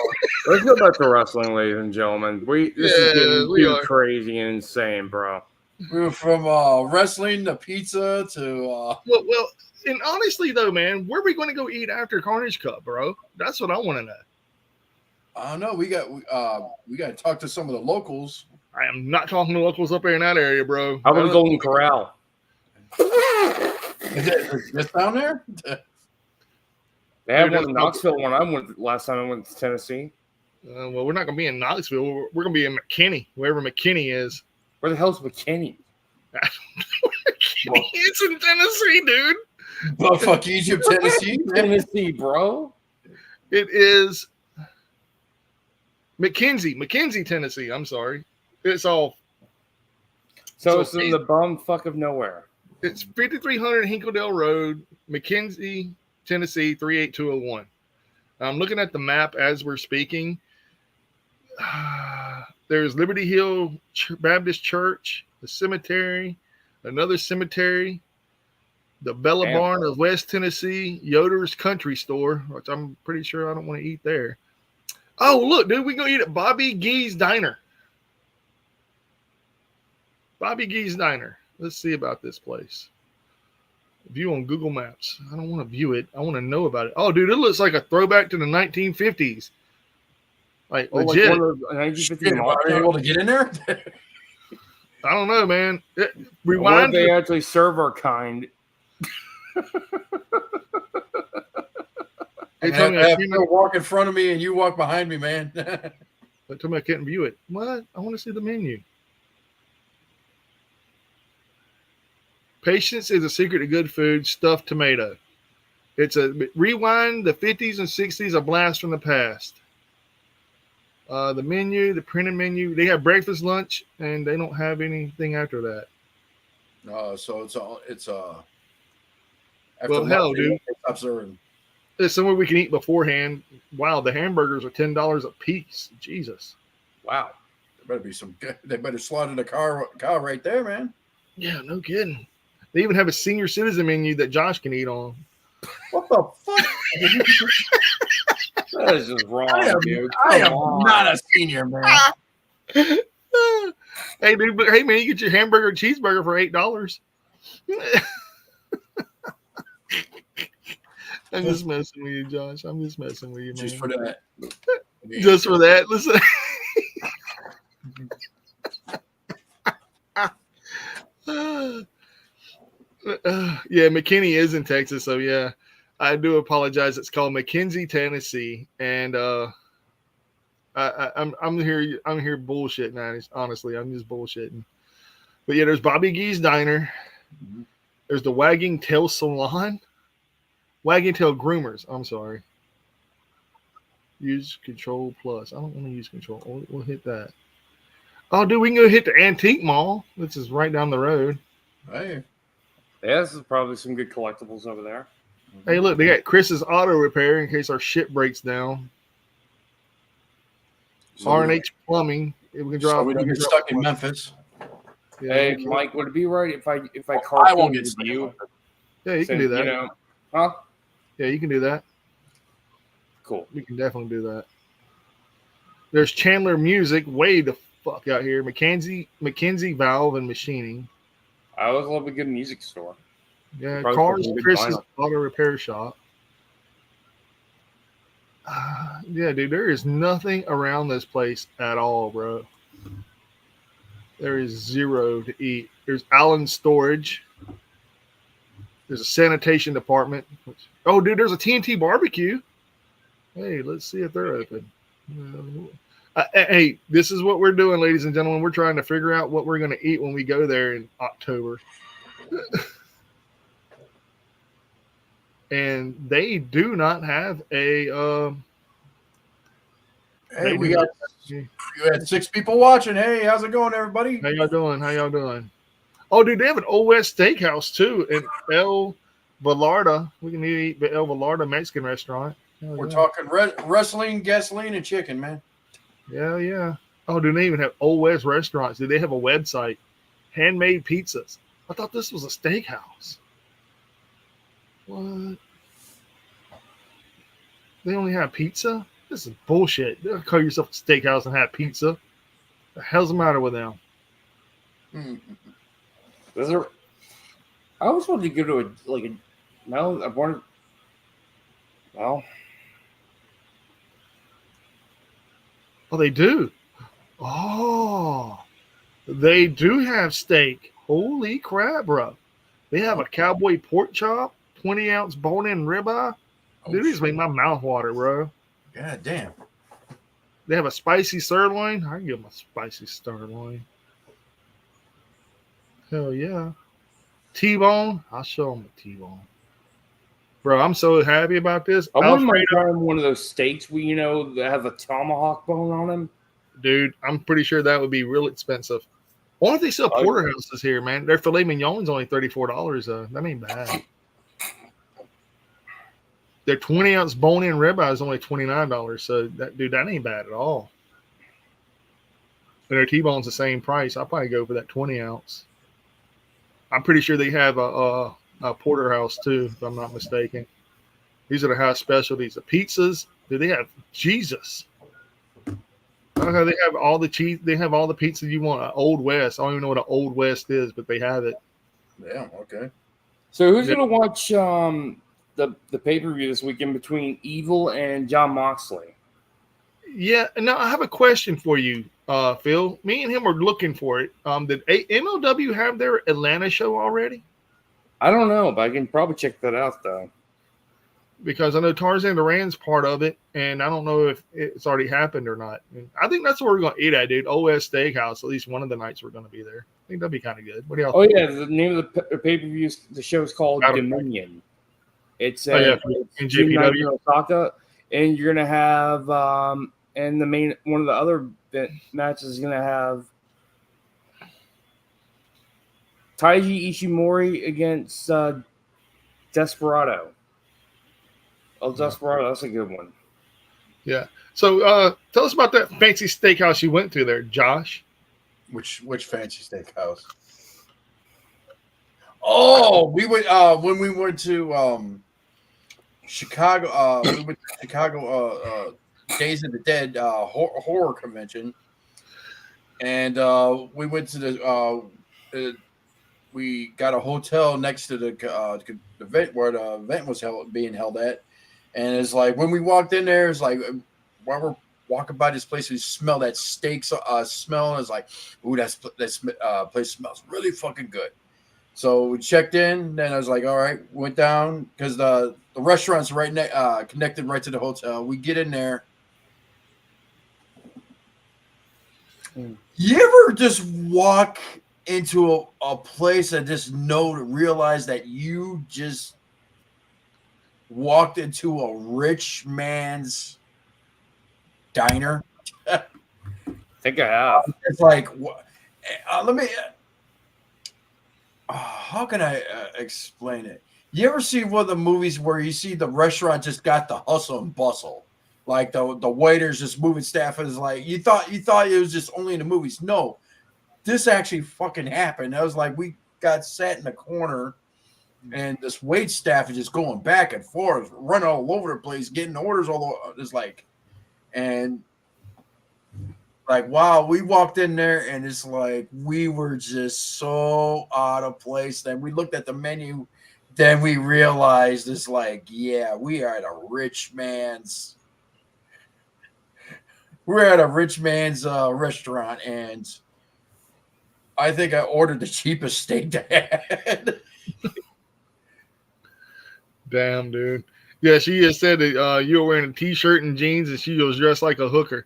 let's go back to wrestling, ladies and gentlemen. This is getting too crazy and insane, bro. We're from wrestling to pizza to well, and honestly though, man, where are we going to go eat after Carnage Cup, bro? That's what I want to know. I don't know. We got to talk to some of the locals. I am not talking to locals up there in that area, bro. How about Golden Corral? Is it just down there? They had one in Knoxville when I went last time I went to Tennessee. Well, we're not going to be in Knoxville. We're going to be in McKinney, wherever McKinney is. Where the hell's McKinney? It's in Tennessee, dude. Buttfuck Egypt, Tennessee. Tennessee, bro. It is McKenzie, Tennessee. I'm sorry. It's all. So it's in the bumfuck of nowhere. It's 5300 Hinkledale Road, McKenzie, Tennessee, 38201. I'm looking at the map as we're speaking. There's Liberty Hill Baptist Church, the cemetery, another cemetery, the Bella Barn of West Tennessee, Yoder's Country Store, which I'm pretty sure I don't want to eat there. Oh, look, dude, we go eat at Bobby Gee's Diner. Bobby Gee's Diner. Let's see about this place. View on Google Maps. I don't want to view it. I want to know about it. Oh, dude, it looks like a throwback to the 1950s. Like, legit. Like are you able to get in there? I don't know, man. Rewind. They actually serve our kind. They told me I can't walk in front of me and you walk behind me, man. They told me I couldn't view it. What? I want to see the menu. Patience is a secret to good food. Stuffed tomato. It's a rewind. The 50s and 60s, a blast from the past. The menu, the printed menu. They have breakfast, lunch, and they don't have anything after that. So it's well, hell, dude. Stop serving. There's somewhere we can eat beforehand. Wow, the hamburgers are $10 a piece. Jesus. Wow. They better slaughter the cow right there, man. Yeah, no kidding. They even have a senior citizen menu that Josh can eat on. What the fuck? That is just wrong, dude. I am not a senior, man. Hey, dude, but hey, man, you get your hamburger and cheeseburger for $8. I'm just messing with you, Josh. I'm just messing with you, man. Just for that. Just for that. Listen. Yeah, McKinney is in Texas, so yeah, I do apologize. It's called McKenzie, Tennessee, and I'm here bullshitting. Honestly, I'm just bullshitting. But yeah, there's Bobby Gee's Diner. Mm-hmm. There's the Wagging Tail Salon, Wagging Tail Groomers. I'm sorry. Use Control Plus. I don't want to use Control. We'll hit that. Oh, dude, we can go hit the Antique Mall. This is right down the road. Hey. Yeah, this is probably some good collectibles over there. Hey, look, they got Chris's Auto Repair in case our shit breaks down. So R&H Plumbing. We can drop. So we don't get stuck in Memphis. Yeah, hey, Mike, would it be right if I I won't get stuck you? Yeah, you can do that. You know, huh? Yeah, you can do that. Cool. You can definitely do that. There's Chandler Music, way the fuck out here. McKenzie Valve and Machining. I always love a good music store. Yeah, Cars, Chris's Auto Repair Shop. Yeah, dude, there is nothing around this place at all, bro. There is zero to eat. There's Allen Storage. There's a sanitation department. Oh, dude, there's a TNT barbecue. Hey, let's see if they're open. Hey, this is what we're doing, ladies and gentlemen. We're trying to figure out what we're going to eat when we go there in October. And they do not have a. Hey, you had 6 people watching. Hey, how's it going, everybody? How y'all doing? Oh, dude, they have an Old West Steakhouse too in El Velarda. We can eat the El Velarda Mexican restaurant. We're talking wrestling, gasoline, and chicken, man. Yeah. Oh, do they even have Old West restaurants? Do they have a website? Handmade pizzas. I thought this was a steakhouse. What? They only have pizza? This is bullshit. They'll call yourself a steakhouse and have pizza. The hell's the matter with them? I always wanted to go to Oh, they do. Oh, they do have steak. Holy crap, bro. They have a cowboy pork chop, 20-ounce bone-in ribeye. Dude, these make my mouth water, bro. God damn. They have a spicy sirloin. I can give them a spicy sirloin. Hell yeah. T-bone. I'll show them a T-bone. Bro, I'm so happy about this. I wouldn't mind trying one of those steaks that have a tomahawk bone on them. Dude, I'm pretty sure that would be real expensive. Why don't they sell porterhouses here, man? Their filet mignon's only $34. That ain't bad. Their 20-ounce bone-in ribeye is only $29. So, that ain't bad at all. And their T-bone's the same price. I'll probably go for that 20-ounce. I'm pretty sure they have a porterhouse too, if I'm not mistaken. These are the house specialties. The pizzas, do they have Jesus? Okay, they have all the cheese. They have all the pizza you want. Old West. I don't even know what an Old West is, but they have it. Yeah. Okay. So who's gonna watch the pay-per-view this weekend between Evil and John Moxley? Yeah. Now I have a question for you, Phil. Me and him are looking for it. Did MLW have their Atlanta show already? I don't know, but I can probably check that out though. Because I know Tarzan Duran's part of it, and I don't know if it's already happened or not. And I think that's where we're going to eat at, dude. OS Steakhouse. At least one of the nights we're going to be there. I think that'd be kind of good. What do y'all think? Yeah, the name of the pay-per-view, the show is called Dominion. It's NJPW Osaka, and you're going to have and the main one of the other matches is going to have Taiji Ishimori against Desperado. El Desperado, that's a good one. Yeah. So tell us about that fancy steakhouse you went to there, Josh. Which fancy steakhouse? Oh, we went when we went to Chicago. We went to Chicago Days of the Dead horror convention. And we went to we got a hotel next to the event where the event was being held at. And it's like when we walked in there, it's like while we're walking by this place, we smell that steak smell. And it's like, ooh, that place smells really fucking good. So we checked in. Then I was like, all right, went down because the restaurant's right connected right to the hotel. We get in there. You ever just walk into a place and just realize that you just walked into a rich man's diner? I think I have. It's like, let me. How can I explain it? You ever see one of the movies where you see the restaurant just got the hustle and bustle? Like the waiters just moving staff is like you thought it was just only in the movies. No, this actually fucking happened. I was like, we got sat in the corner, and this wait staff is just going back and forth, running all over the place, getting orders all over. It's like, and like wow, we walked in there, and it's like we were just so out of place. Then we looked at the menu, then we realized it's like, yeah, we are at a rich man's. We're at a rich man's restaurant, and I think I ordered the cheapest steak they had. Damn, dude. Yeah, she just said that you were wearing a t-shirt and jeans, and she was dressed like a hooker.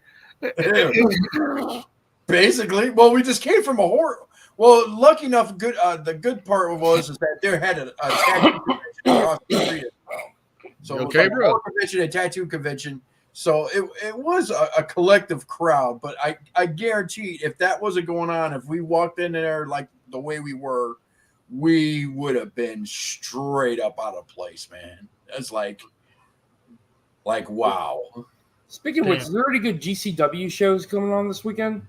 Basically, well, we just came from a horror. Well, lucky enough, the good part was is that there had a tattoo convention across the street as well. So it was like a horror convention, a tattoo convention. So it was a collective crowd, but I guarantee if that wasn't going on, if we walked in there like the way we were, we would have been straight up out of place, man. It's like wow. Speaking of which, is there any good GCW shows coming on this weekend?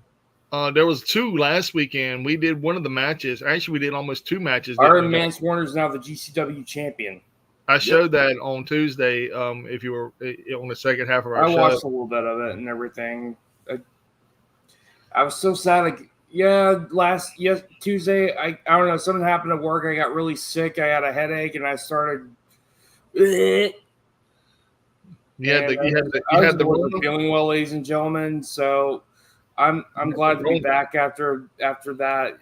There was 2 last weekend. We did one of the matches. Actually, we did almost 2 matches. Iron Mance Warner is now the GCW champion. I showed that on Tuesday. If you were on the second half of our show, I watched a little bit of it and everything. I was so sad. Tuesday. I don't know. Something happened at work. I got really sick. I had a headache, and I started. You had the feeling well, ladies and gentlemen. So I'm glad to be back after that.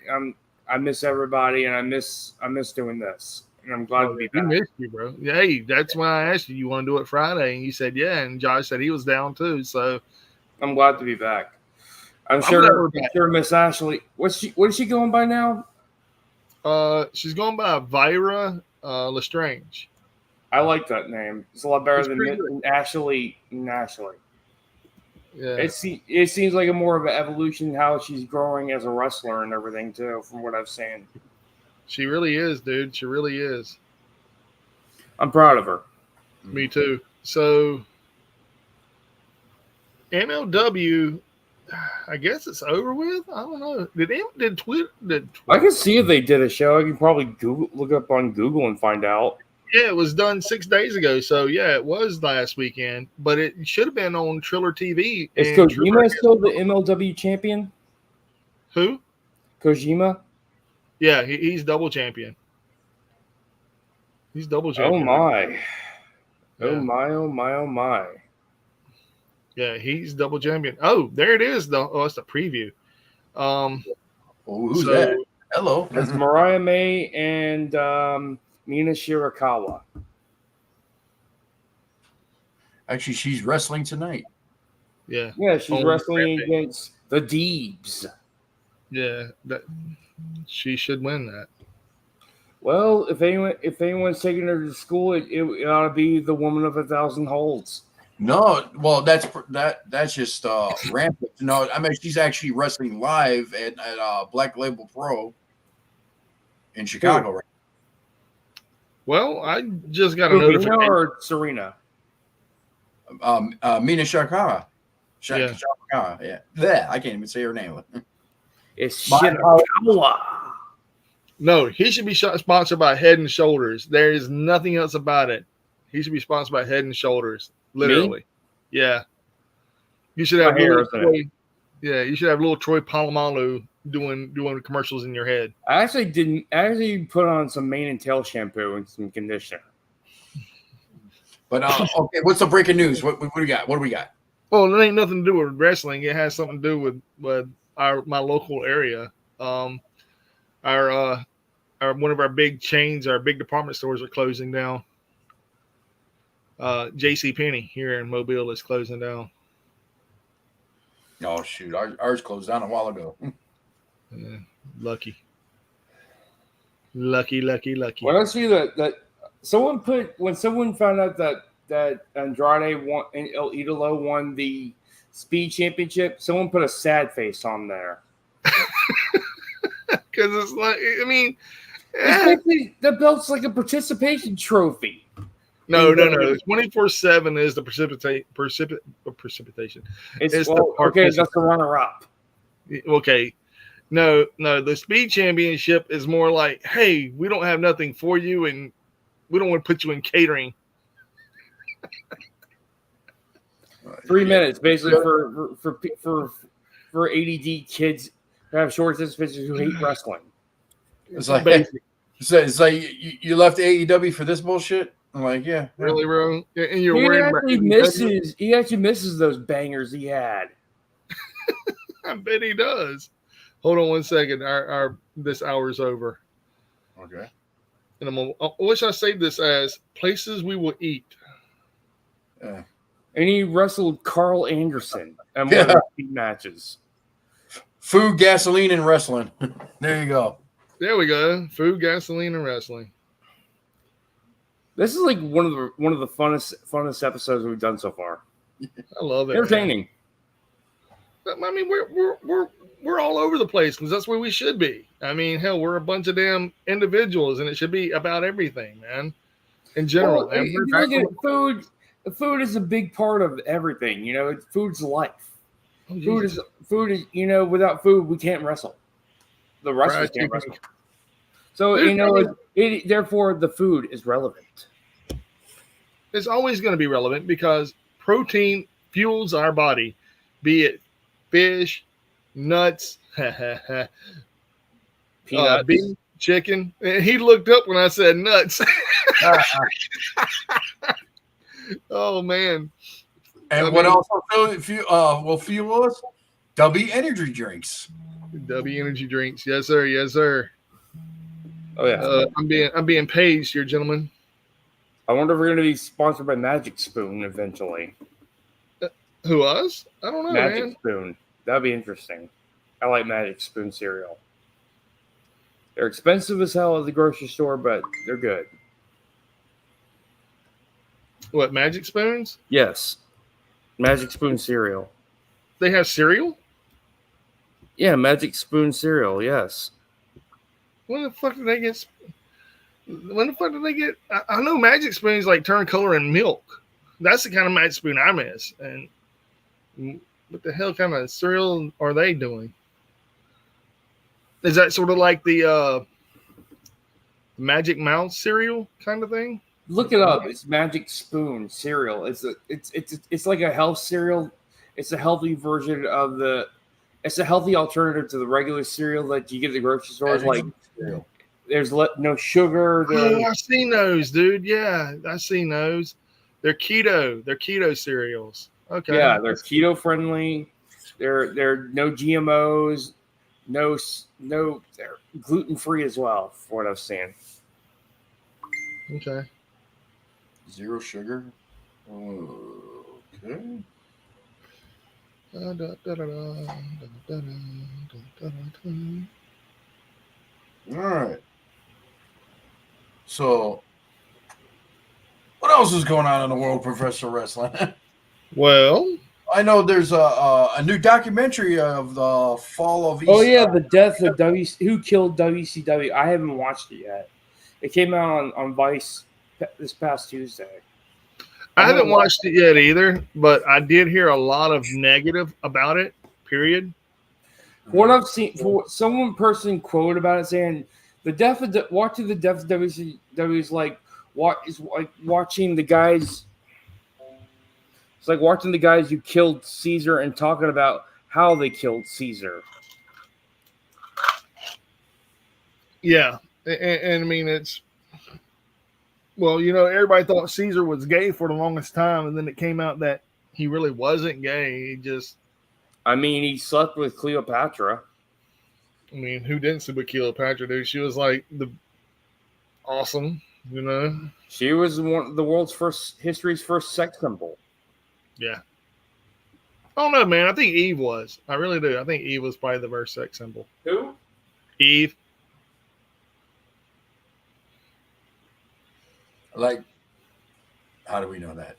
I miss everybody, and I miss doing this. And I'm glad to be back. I missed you, bro. Hey, that's why I asked you. You want to do it Friday? And you said yeah. And Josh said he was down too. So I'm glad to be back. I'm sure Miss Ashley. What is she going by now? She's going by Vira Lestrange. I like that name. It's a lot better than Ashley. Yeah. It seems like a more of an evolution how she's growing as a wrestler and everything too, from what I've seen. She really is, dude. She really is. I'm proud of her. Me too. So, MLW, I guess it's over with. I don't know. Did Twitter? I can see if they did a show. I can probably look up on Google and find out. Yeah, it was done 6 days ago. So, yeah, it was last weekend. But it should have been on Triller TV. Is Kojima still the MLW champion? Who? Kojima? Yeah, he's double champion. He's double champion. Oh, my. Yeah. Oh, my. Yeah, he's double champion. Oh, there it is, though. Oh, it's the preview. Who's that? Hello. That's Mariah May and Mina Shirakawa. Actually, she's wrestling tonight. Yeah. Yeah, she's wrestling against the Deebs. Yeah, she should win that. Well, if anyone's taking her to school, it ought to be the woman of 1,000 holds. No, well, that's just rampant. No, I mean she's actually wrestling live at Black Label Pro in Chicago. Right? Well, I just got a notification. Or Serena. Mina Shirakawa. Yeah. I can't even say her name. It's Shirakawa. No, he should be sponsored by Head and Shoulders. There is nothing else about it. He should be sponsored by Head and Shoulders. Literally. Me? Yeah. You should have Yeah, you should have little Troy Polamalu doing commercials in your head. I actually put on some mane and tail shampoo and some conditioner. But okay, what's the breaking news? What do we got? What do we got? Well, it ain't nothing to do with wrestling. It has something to do with my local area. Our one of our big chains, our big department stores are closing down. JCPenney here in Mobile is closing down. Oh shoot, ours closed down a while ago. Yeah, lucky. Well, let's see that when someone found out that Andrade won and El Idolo won the speed championship, someone put a sad face on there. Because it's like, I mean, the belt's like a participation trophy. No. 24/7 is the precipitation. It's okay. That's the runner-up. Okay. No. The speed championship is more like, hey, we don't have nothing for you, and we don't want to put you in catering. 3 minutes, basically, for ADD kids who have short distance who hate wrestling. It's like you left AEW for this bullshit. I'm like, yeah, really, bro. And you're he actually misses those bangers he had. I bet he does. Hold on one second. Our this hour's over. Okay. And what should I say this as? Places we will eat. And he wrestled Carl Anderson at one of the matches. Food, gasoline, and wrestling. There you go. There we go. Food, gasoline, and wrestling. This is like one of the funnest episodes we've done so far. I love it. Entertaining. Man. I mean, we're all over the place because that's where we should be. I mean, hell, we're a bunch of damn individuals, and it should be about everything, man. In general, well, if you look at food is a big part of everything. You know, food's life. Oh, food is. You know, without food, we can't wrestle. The wrestlers can't wrestle. So therefore, the food is relevant. It's always going to be relevant because protein fuels our body, be it fish, nuts, peanuts, beef, chicken. And he looked up when I said nuts. Oh man! And what else will fuel us? W energy drinks. W energy drinks, yes sir, yes sir. Oh yeah, I'm being paged here, gentlemen. I wonder if we're going to be sponsored by Magic Spoon eventually. Who us? I don't know. Magic Spoon. That'd be interesting. I like Magic Spoon cereal. They're expensive as hell at the grocery store, but they're good. What, Magic Spoons? Yes. Magic Spoon cereal. They have cereal? Yeah, Magic Spoon cereal, yes. When the fuck did they get? I know Magic Spoons like turn color in milk. That's the kind of Magic Spoon I miss. And what the hell kind of cereal are they doing? Is that sort of like the Magic Mouse cereal kind of thing? Look it up. It's Magic Spoon cereal. It's like a health cereal. It's a healthy version of it's a healthy alternative to the regular cereal that you get at the grocery stores. Like there's no sugar. Oh, I've seen those, dude. Yeah, I've seen those. They're keto. They're keto cereals. Okay. Yeah, they're keto friendly. They're no GMOs. No, they're gluten free as well, for what I've seen. Okay. Zero sugar. Okay. All right. So, what else is going on in the world of professional wrestling? Well, I know there's a new documentary of the fall of. Oh yeah, the death of who killed WCW. I haven't watched it yet. It came out on Vice this past Tuesday. I haven't watched it yet either, but I did hear a lot of negative about it. Period. What I've seen, some person quoted about it saying, watching the death of WCW is like watching the guys. It's like watching the guys who killed Caesar and talking about how they killed Caesar. Yeah, and I mean it's. Well, everybody thought Caesar was gay for the longest time, and then it came out that he really wasn't gay. He just. I mean, he slept with Cleopatra. I mean, who didn't sleep with Cleopatra, dude? She was like awesome, She was one of the world's history's first sex symbol. Yeah. I don't know, man. I think Eve was. I really do. I think Eve was probably the first sex symbol. Who? Eve. Like, how do we know that?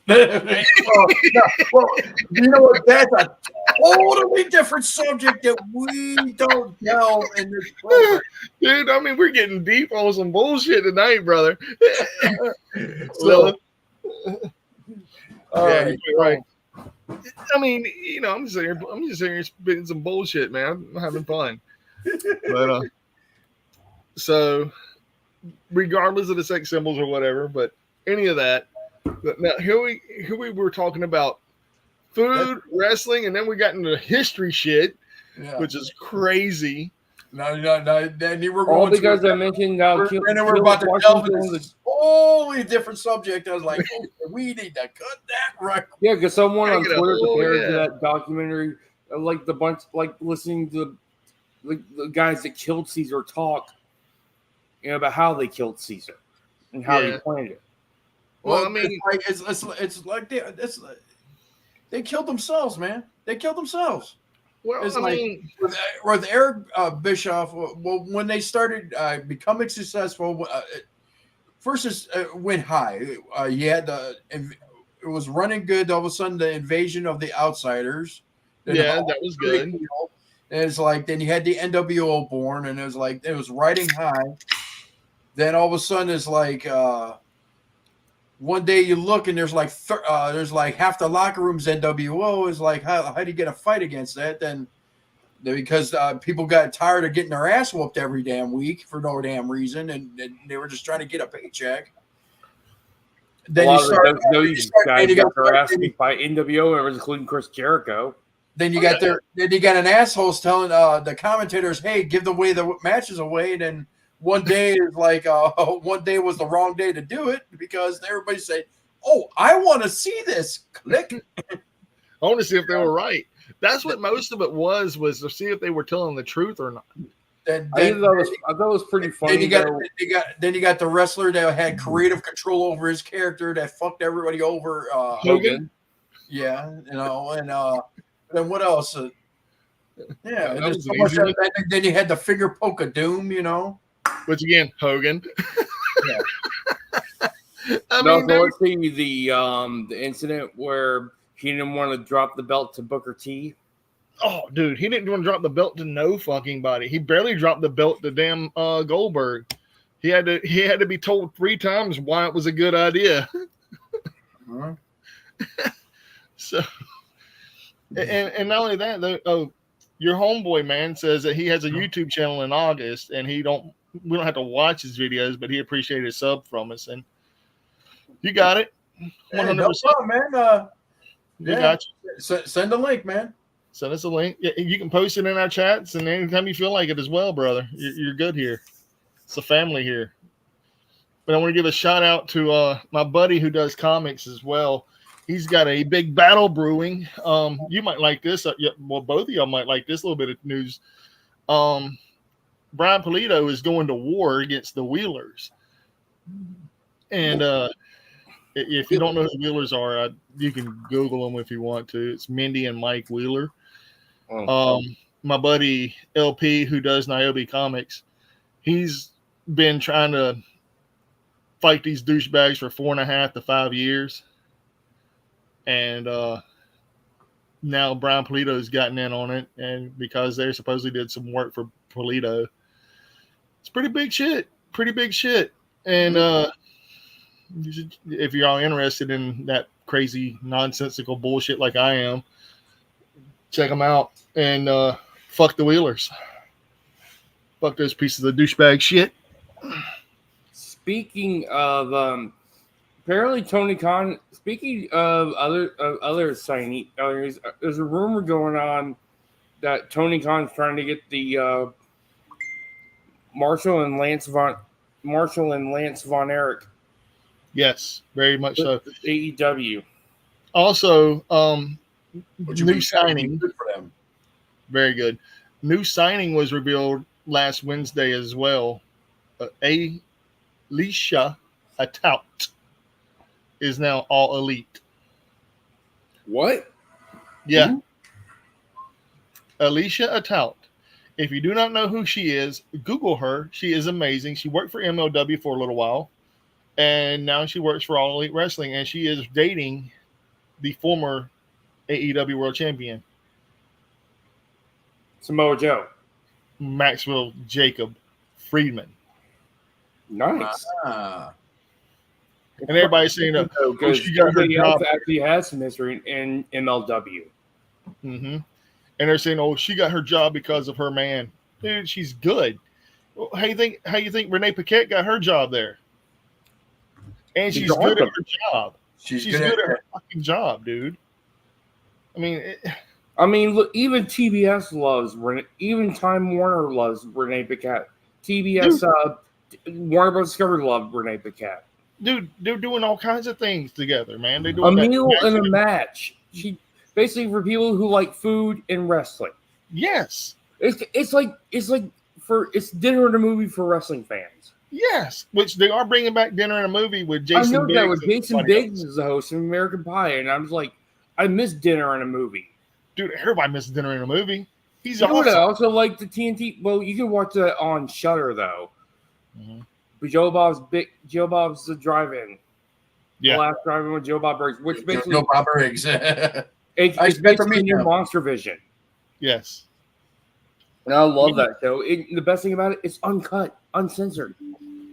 well, you know what? That's a totally different subject that we don't delve in this program. Dude, I mean, we're getting deep on some bullshit tonight, brother. So, yeah, you're right. I mean, I'm just sitting here spitting some bullshit, man. I'm having fun. But so regardless of the sex symbols or whatever, but any of that. Now here we were talking about food, wrestling, and then we got into history shit, which is crazy. No. Then you were going all because I mentioned how we're about to delve into this totally different subject. I was like, we need to cut that right. Yeah, because someone on Twitter compared to that documentary, like listening to the guys that killed Caesar talk, about how they killed Caesar and how they planned it. Well, I mean, it's like they killed themselves, man. They killed themselves. Well, it's with Eric Bischoff. Well, when they started becoming successful, first it went high. You had it was running good. All of a sudden, the invasion of the outsiders. That was good. And it's like then you had the NWO born, and it was riding high. Then all of a sudden, it's like one day you look and there's like half the locker room's NWO. Is like how do you get a fight against that? Then because people got tired of getting their ass whooped every damn week for no damn reason, and they were just trying to get a paycheck. Then guys got their ass beat by NWO members, including Chris Jericho. Then you got an assholes telling the commentators, "Hey, give the matches away." Then one day is like one day was the wrong day to do it because everybody said, "Oh, I want to see this." Click. I want to see if they were right. That's what most of it was to see if they were telling the truth or not. I thought it was pretty funny. Then you got the wrestler that had creative control over his character that fucked everybody over. Hogan. Yeah, and then what else? Then you had the finger poke of doom, Which again, Hogan. Yeah. Let's see the incident where he didn't want to drop the belt to Booker T. Oh, dude, he didn't want to drop the belt to no fucking body. He barely dropped the belt to damn Goldberg. He had to be told 3 times why it was a good idea. Uh-huh. So, and not only that, your homeboy man says that he has a YouTube channel in August, and we don't have to watch his videos, but he appreciated a sub from us, and you got it. 100%, no problem, man. We got you. Send a link, man. Send us a link. Yeah, you can post it in our chats, and anytime you feel like it as well, brother. You're good here. It's a family here. But I want to give a shout out to my buddy who does comics as well. He's got a big battle brewing. You might like this. Well, both of y'all might like this little bit of news. Brian Pulido is going to war against the Wheelers. And if you don't know who the Wheelers are, you can Google them if you want to. It's Mindy and Mike Wheeler. My buddy LP, who does Niobe Comics, he's been trying to fight these douchebags for 4.5 to 5 years. And now Brian Pulido's gotten in on it, and because they supposedly did some work for Pulido. It's pretty big shit. And if you're all interested in that crazy nonsensical bullshit like I am, check them out. And fuck the Wheelers. Fuck those pieces of douchebag shit. Speaking of apparently Tony Khan. Speaking of other signees, there's a rumor going on that Tony Khan's trying to get the Marshall and Lance Von Erich. Yes, very much so. AEW. Also, new signing. Good for them. Very good. New signing was revealed last Wednesday as well. Alicia Atout is now All Elite. What? Yeah. Ooh. Alicia Atout. If you do not know who she is, Google her. She is amazing. She worked for MLW for a little while, and now she works for All Elite Wrestling, and she is dating the former AEW World Champion. Samoa Joe. Maxwell Jacob Friedman. Nice. And everybody's saying that she got her job. Actually has some history in MLW. Mm-hmm. And they're saying, "Oh, she got her job because of her man." Dude, she's good. How you think Renee Paquette got her job there? And she's good at her job. She's good at her fucking job, dude. I mean, look, even TBS loves Renee. Even Time Warner loves Renee Paquette. TBS, Warner Bros. Discovery loved Renee Paquette. Dude, they're doing all kinds of things together, man. They're doing a meal and a match. She basically for people who like food and wrestling. Yes, it's like dinner and a movie for wrestling fans. Yes, which they are bringing back dinner and a movie with Jason. I know that with Jason Biggs as the host of American Pie, and I was like, I miss dinner and a movie. Dude, everybody misses dinner and a movie. He's awesome. I also like the TNT. Well, you can watch that on Shudder though. Mm-hmm. But Joe Bob's the drive-in. Yeah, the last drive-in with Joe Bob Briggs, which basically Joe Bob Briggs. it's basically your Monster Vision. Yes, and I love that show. The best thing about it, it's uncut, uncensored.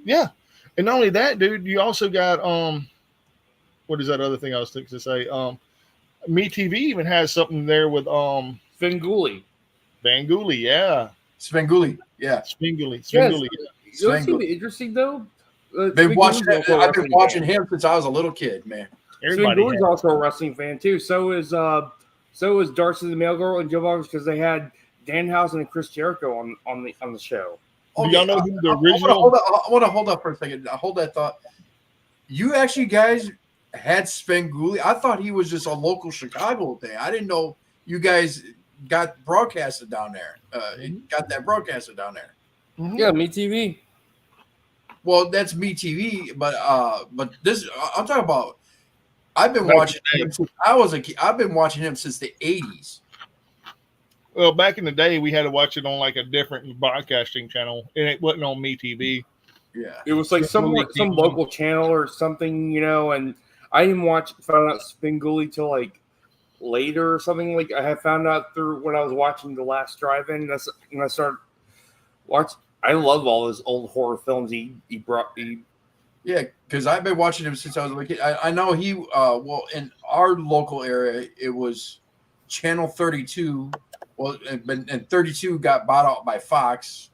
Yeah, and not only that, dude, you also got what is that other thing I was thinking to say? MeTV even has something there with Svengoolie. Svengoolie, yeah. Svengoolie, yeah. Svengoolie. Yes. You know what's interesting though? I've been watching him since I was a little kid, man. Svengoolie's also a wrestling fan too. So is Darcy the Mail Girl and Joe Bob because they had Danhausen and Chris Jericho on the show. Do y'all know who the original? I want to hold up for a second. Hold that thought. You actually guys had Svengoolie. I thought he was just a local Chicago thing. I didn't know you guys got broadcasted down there. Got that broadcasted down there. Mm-hmm. Yeah, MeTV. Well, that's MeTV, but this I'm talking about. I've been watching him since I was a kid. I've been watching him since the 80s. Well, back in the day, we had to watch it on like a different broadcasting channel, and it wasn't on MeTV. Yeah, it was like some local channel or something, you know. And I didn't found out Svengoolie till like later or something. Like I had found out through when I was watching The Last Drive-In. That's when I started watching. I love all those old horror films he brought. Yeah, because I've been watching him since I was a kid. I know he well in our local area it was Channel 32. Well, and 32 got bought out by Fox.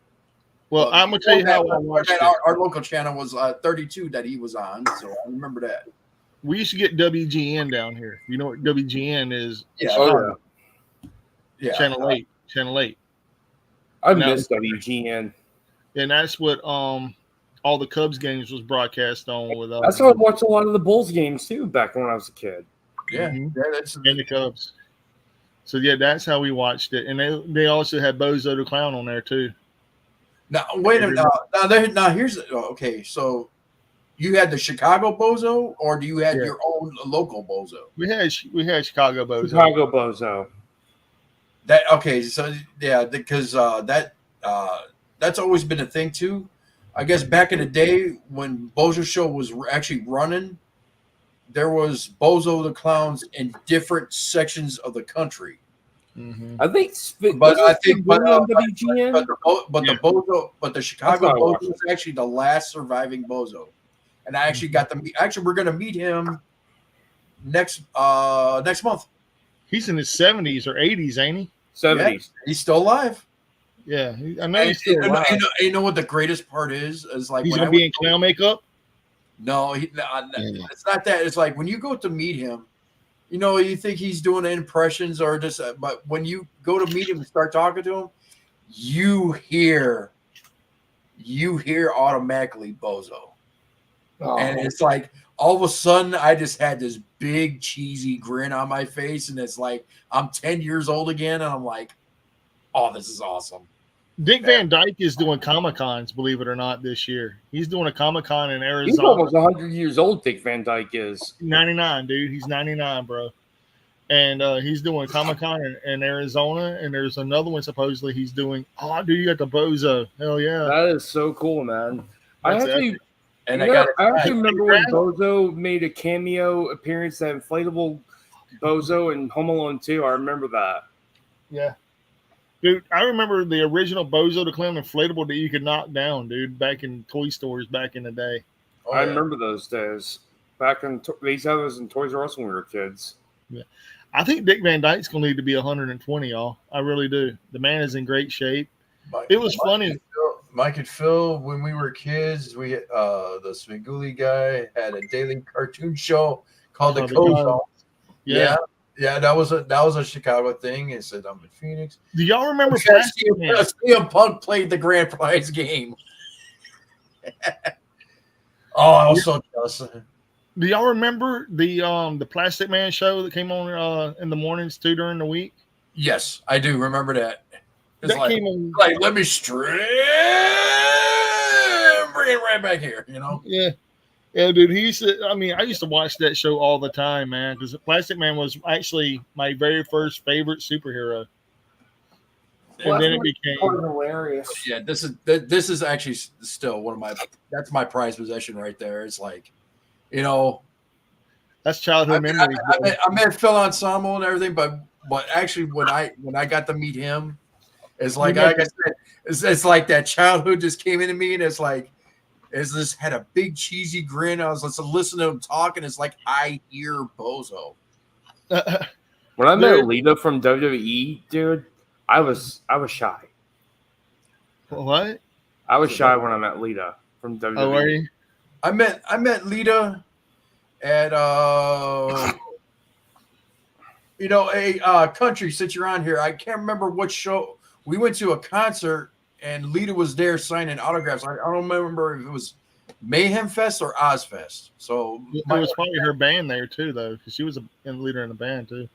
Well, I'm gonna tell you how I watched it. Our local channel was 32 that he was on, so I remember that. We used to get WGN down here. You know what WGN is? Yeah. Yeah. Channel 8. Channel 8. I miss WGN. And that's what all the Cubs games was broadcast on with. That's how I watched a lot of the Bulls games too back when I was a kid. Yeah, that's and the Cubs. So yeah, that's how we watched it, and they also had Bozo the Clown on there too. Now wait a minute. Now here's okay. So you had the Chicago Bozo, or do you have your own local Bozo? We had Chicago Bozo. Chicago Bozo. That okay. So yeah, because that's always been a thing too. I guess back in the day when Bozo Show was actually running, there was Bozo the Clowns in different sections of the country. Mm-hmm. I think, the Chicago Bozo is actually the last surviving Bozo, and I actually got to meet. Actually, we're going to meet him next month. He's in his 70s or 80s, ain't he? 70s. Yeah, he's still alive. Yeah, I know he's still alive. You know what the greatest part is like he's gonna be in clown makeup. No, it's not that. It's like when you go to meet him, you think he's doing impressions or just, but when you go to meet him and start talking to him, you hear automatically Bozo. Oh. And it's like all of a sudden I just had this big cheesy grin on my face, and it's like I'm 10 years old again, and I'm like, oh, this is awesome. Dick Van Dyke is doing Comic-Cons, believe it or not, this year. He's doing a Comic-Con in Arizona. He's almost 100 years old, Dick Van Dyke is. 99, dude. He's 99, bro. And he's doing Comic-Con in Arizona, and there's another one supposedly he's doing. Oh, dude, you got the Bozo. Hell yeah. That is so cool, man. That's I actually remember when Bozo made a cameo appearance, that inflatable Bozo in Home Alone 2. I remember that. Yeah. Dude, I remember the original Bozo the Clown inflatable that you could knock down, dude, back in toy stores back in the day. Oh, I remember those days. Back in they used to have those in Toys R Us when we were kids. Yeah. I think Dick Van Dyke's going to need to be 120, y'all. I really do. The man is in great shape. It was funny. Mike and Phil, when we were kids, we the Sviguli guy had a daily cartoon show called The Coach. Yeah. Yeah, that was a Chicago thing. It said I'm in Phoenix. Do y'all remember CM Punk played the grand prize game? Oh, I was so jealous. Do y'all remember the Plastic Man show that came on in the mornings too during the week? Yes, I do remember that. It's that came on, like let me bring it right back here, Yeah. Yeah, dude, I used to watch that show all the time, man, because Plastic Man was actually my very first favorite superhero. And then it became hilarious. Yeah, this is actually still that's my prized possession right there. It's like, that's childhood memories. I met Phil Ensemble and everything, but actually when I got to meet him, it's like I said, it's like that childhood just came into me, and it's like. This had a big cheesy grin. I was listening to him talk, and it's like I hear Bozo. When I met Lita from WWE, dude, I was shy. What? I was shy when I met Lita from WWE. Oh, were you? I met Lita at a country. Since you're on here, I can't remember what show we went to. A concert. And Lita was there signing autographs. I don't remember if it was Mayhem Fest or Ozfest. So it was probably her band there too, though, because she was a leader in the band too.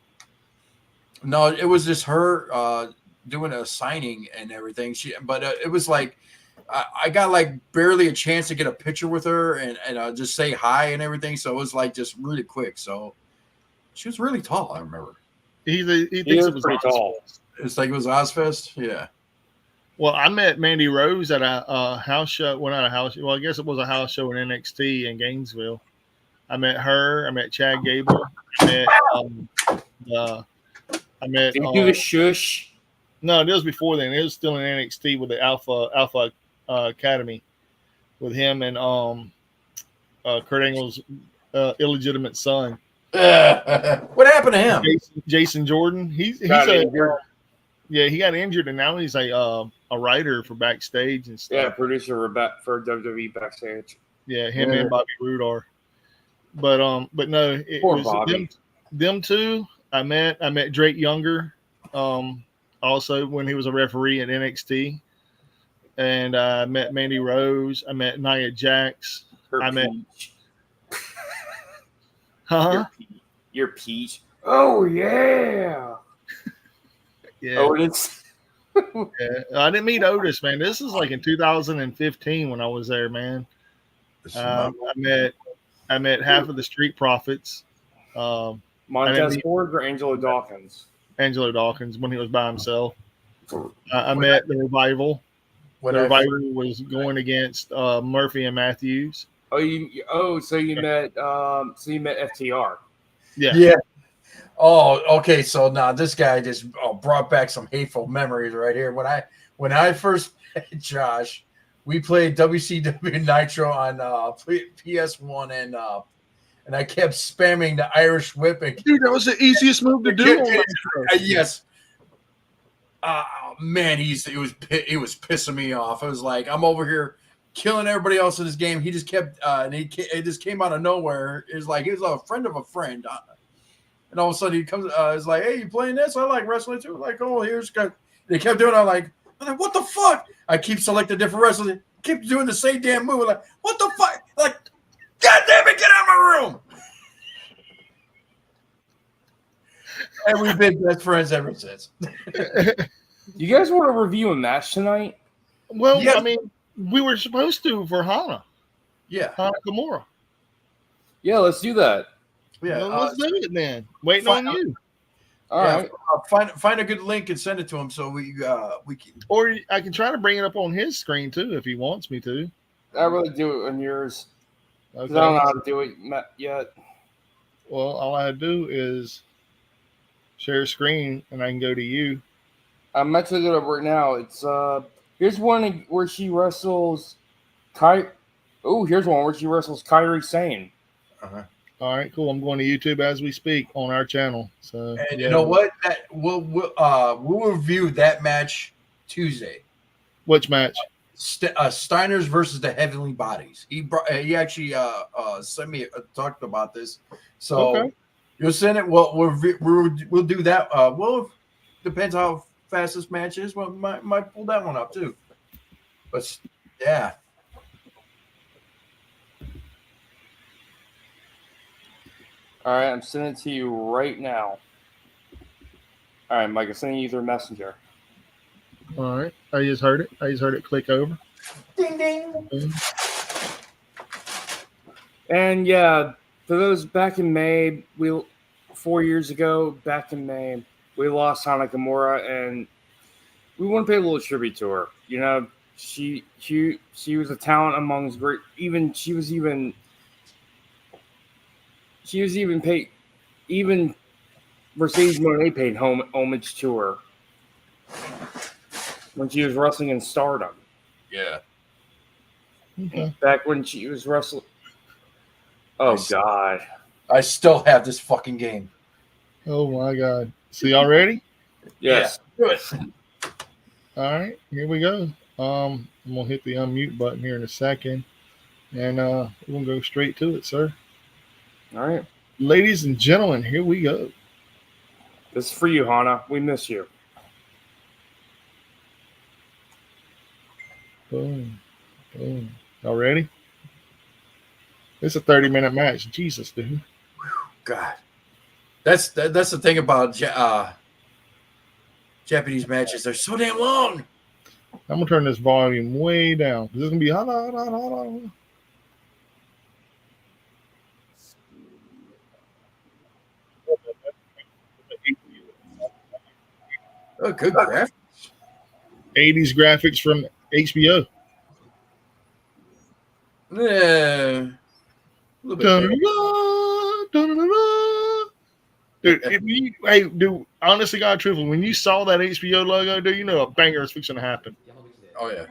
No, it was just her doing a signing and everything. But it was like I got like barely a chance to get a picture with her and just say hi and everything. So it was like just really quick. So she was really tall. I remember. He thinks it was pretty tall. It's like it was Ozfest. Yeah. Well, I met Mandy Rose at a house show. Well, not a house. Well, I guess it was a house show in NXT in Gainesville. I met her. I met Chad Gable. I met. Did you do the shush? No, it was before then. It was still in NXT with the Alpha Academy, with him and Kurt Angle's illegitimate son. What happened to him? Jason Jordan. He's yeah, he got injured, and now he's a writer for Backstage and stuff. Yeah, producer for WWE Backstage. Yeah, him and Bobby Roode are. But no, it Poor was Bobby. Them two. I met Drake Younger, also when he was a referee at NXT, and I met Mandy Rose. I met Nia Jax. Your Peach. Oh yeah. Yeah. Otis. Yeah. I didn't meet Otis, man. This is like in 2015 when I was there, man. I met half of the Street Profits. Montez Ford or Angelo Dawkins? Angelo Dawkins when he was by himself. I met the Revival. The Revival was going against Murphy and Matthews. So you met FTR. Yeah. Yeah. Oh, okay. So now this guy just brought back some hateful memories right here. When I first met Josh, we played WCW Nitro on PS1, and I kept spamming the Irish Whip. Dude, that was the easiest move to do. Yes. Man, it was pissing me off. I was like, I'm over here killing everybody else in this game. He just kept, it just came out of nowhere. It was like he was a friend of a friend. And all of a sudden he comes, is like, "Hey, you playing this? I like wrestling too." Like, "Oh, here's." They kept doing it. I'm like, "What the fuck?" I keep selecting different wrestlers. Keep doing the same damn move. Like, "What the fuck?" Like, "God damn it, get out of my room!" And we've been best friends ever since. You guys want to review a match tonight? Well, yes. I mean, we were supposed to for Hanna. Yeah. Hanna Kimura. Yeah, let's do that. Yeah, well, let's do it then. Waiting on you. All right. Find a good link and send it to him so we can. Or I can try to bring it up on his screen too if he wants me to. I really do it on yours. Okay. I don't know how to do it yet. Well, all I do is share screen and I can go to you. I'm actually going to right now. It's here's one where she wrestles here's one where she wrestles Kairi Sane. Uh-huh. All right, cool. I'm going to YouTube as we speak on our channel. So, and you know what? We'll review that match Tuesday. Which match? Steiner's versus the Heavenly Bodies. He actually sent me talked about this. So okay. You'll send it. Well, we'll do that. Well, depends how fast this match is. Well, might pull that one up too. But yeah. All right, I'm sending it to you right now. All right, Mike, I'm sending you through Messenger. All right, I just heard it. Click over. Ding ding. And yeah, for those back in May, 4 years ago, back in May, we lost Hanna Kimura, and we want to pay a little tribute to her. You know, she was a talent amongst great. She was even paid. Even Mercedes Moné paid homage to her when she was wrestling in Stardom. Yeah. Okay. Back when she was wrestling. Oh, God. I still have this fucking game. Oh, my God. So y'all ready? Yes. Yeah. All right. Here we go. I'm going to hit the unmute button here in a second. And we're going to go straight to it, sir. All right. Ladies and gentlemen, here we go. This is for you, Hanna. We miss you. Boom. Boom. Y'all ready? It's a 30-minute match. Jesus, dude. God. That's the thing about Japanese matches. They're so damn long. I'm going to turn this volume way down. This is going to be Hanna. Oh, good graphics. 80s graphics from HBO. Yeah. Dude, honestly, God, truthfully, when you saw that HBO logo, dude, you know a banger is fixing to happen. Oh, yeah.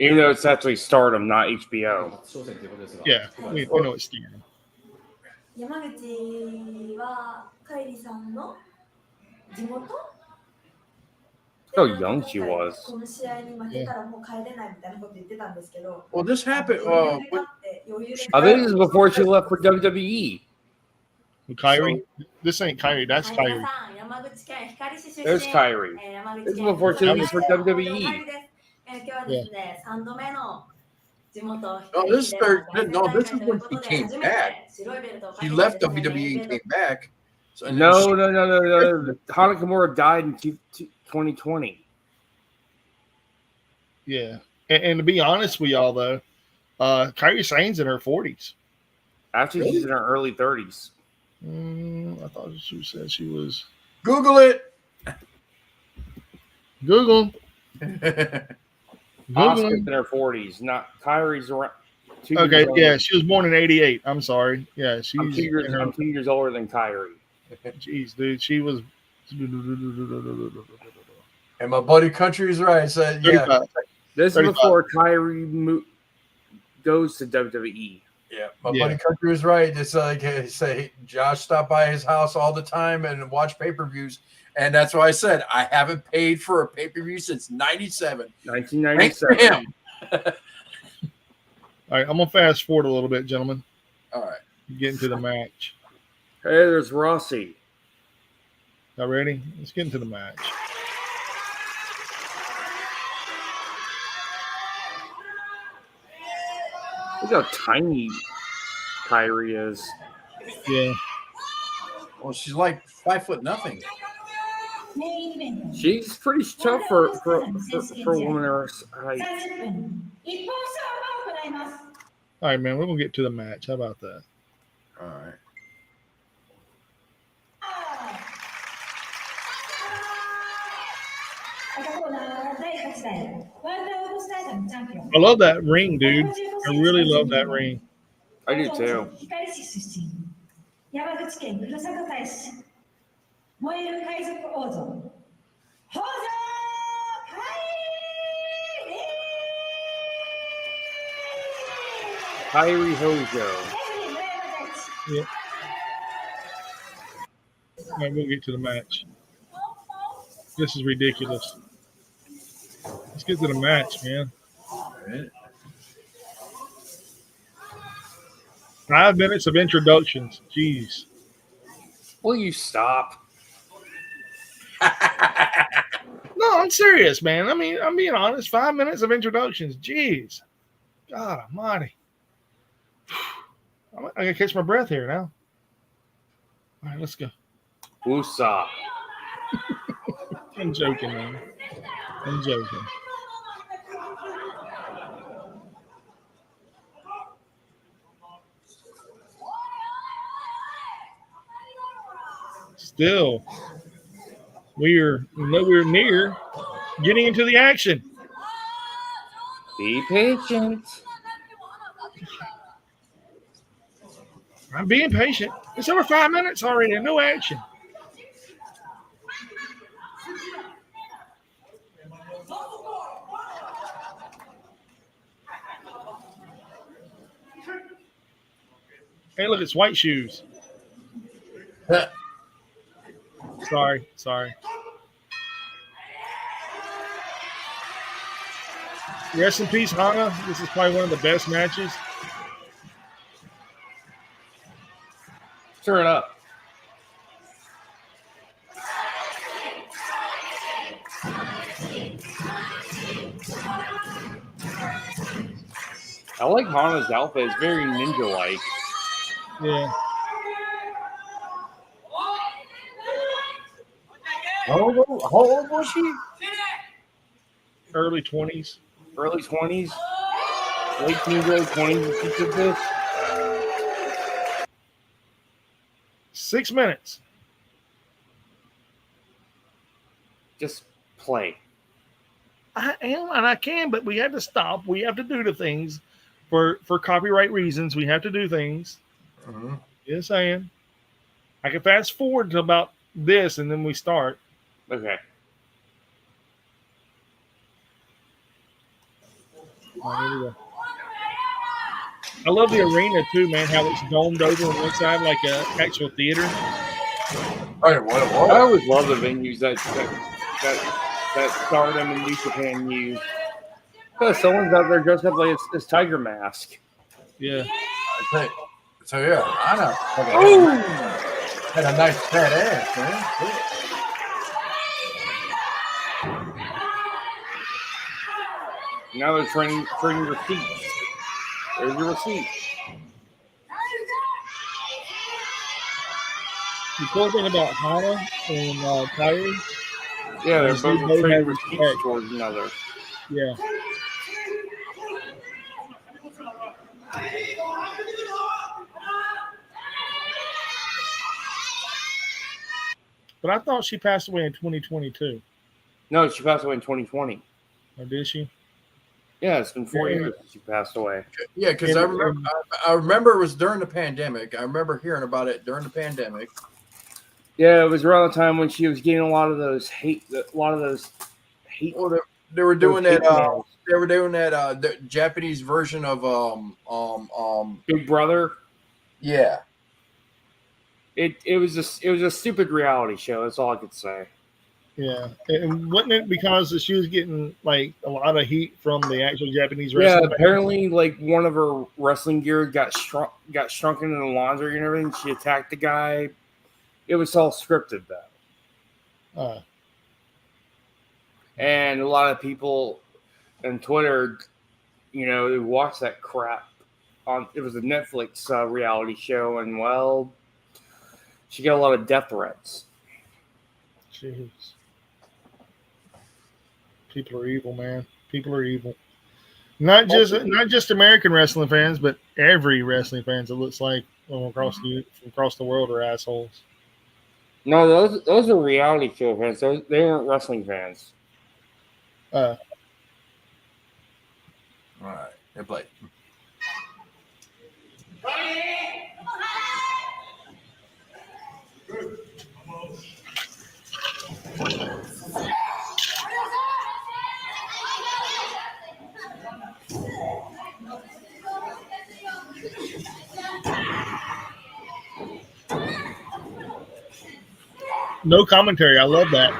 Even though it's actually Stardom, not HBO. Yeah, we know it's Stardom. How young she was. Yeah. Well, this happened. I think this is before she left for WWE. Kairi? This ain't Kairi. That's Kairi. There's Kairi. This is before she left for WWE. No, this is when she came back. She left WWE and came back. So, no. Hanna Kimura died in 2020. Yeah. And to be honest with y'all, though, Kairi Sane's in her 40s. Actually, she's in her early 30s. I thought she said she was. Google it. Google. Asuka's in her 40s. Not Kairi's around. Okay, yeah, she was born in '88. I'm sorry. Yeah, she's. I'm 2 years older than Kairi. Jeez, dude, she was. And my buddy Country's right. Said, yeah. 35. This is before Kairi goes to WWE. Yeah, my buddy Country was right. It's like say Josh stopped by his house all the time and watched pay-per-views, and that's why I said I haven't paid for a pay-per-view since 1997. All right, I'm gonna fast forward a little bit, gentlemen. All right, Get into the match. Hey, there's Rossi. Y'all ready? Let's get into the match. Look how tiny Kyrie is. Yeah. Well, she's like 5'0". She's pretty tough for a woman her height. All right, man. We're gonna get to the match. How about that? All right. I love that ring, dude. I really love that ring. I do too. Kyrie Hojo. Yeah. All right, we'll get to the match. This is ridiculous. Let's get to the match, man. All right. 5 minutes of introductions. Jeez. Will you stop? No, I'm serious, man. I mean, I'm being honest. 5 minutes of introductions. Jeez. God almighty. I gotta catch my breath here now. All right, let's go. Woosah. I'm joking, man. I'm joking. Still, we're nowhere near getting into the action. Be patient. I'm being patient. It's over 5 minutes already and no action. Hey, look, it's white shoes. Sorry. Rest in peace, Hanna. This is probably one of the best matches. Turn it up. I like Hanna's outfit. It's very ninja-like. Yeah. How old was she? Early 20s. Early 20s? Late teens, early 20s when she did this? 6 minutes. Just play. I am and I can, but we have to stop. We have to do the things for copyright reasons. We have to do things. Mm-hmm. Just saying. I can fast forward to about this and then we start. Okay. All right, here we go. I love the arena too, man. How it's domed over on one side like an actual theater. Right, what? I always love the venues that Stardom and New Japan use. Because someone's out there dressed up like this tiger mask. Yeah. So yeah, Hanna had a nice fat ass, man. Now they're trading receipts. There's your receipt. The cool thing about Hanna and Kyrie. Yeah, they're both trading receipts towards each other. Yeah. But I thought she passed away in 2022. No, she passed away in 2020. Or did she? Yeah, it's been 4 years since she passed away. Yeah, because I remember it was during the pandemic. I remember hearing about it during the pandemic. Yeah, it was around the time when she was getting a lot of those hate. Well, they were doing that. They were doing that the Japanese version of Big Brother. Yeah. It was a stupid reality show. That's all I could say. Yeah, and wasn't it because she was getting like a lot of heat from the actual Japanese wrestling? Yeah, apparently, like one of her wrestling gear got shrunken in the laundry and everything. She attacked the guy. It was all scripted, though. And a lot of people on Twitter, they watch that crap. It was a Netflix reality show, and well, she got a lot of death threats. Jeez. People are evil, man. People are evil. Not just American wrestling fans, but every wrestling fans. It looks like across the world are assholes. No, those are reality show fans. They weren't wrestling fans. All right, they played. No commentary. I love that.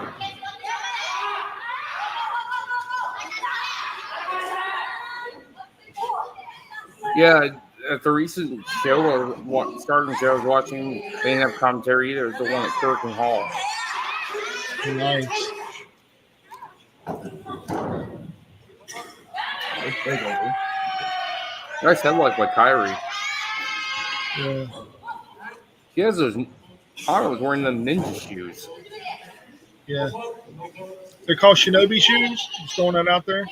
Yeah, at the recent show or starting show I was watching, they didn't have commentary either. It was the one at Kirk Hall. Nice. Nice headlock by Kyrie. Yeah. He has those. Hanna was wearing them ninja shoes. Yeah. They're called Shinobi shoes. Just throwing that out there.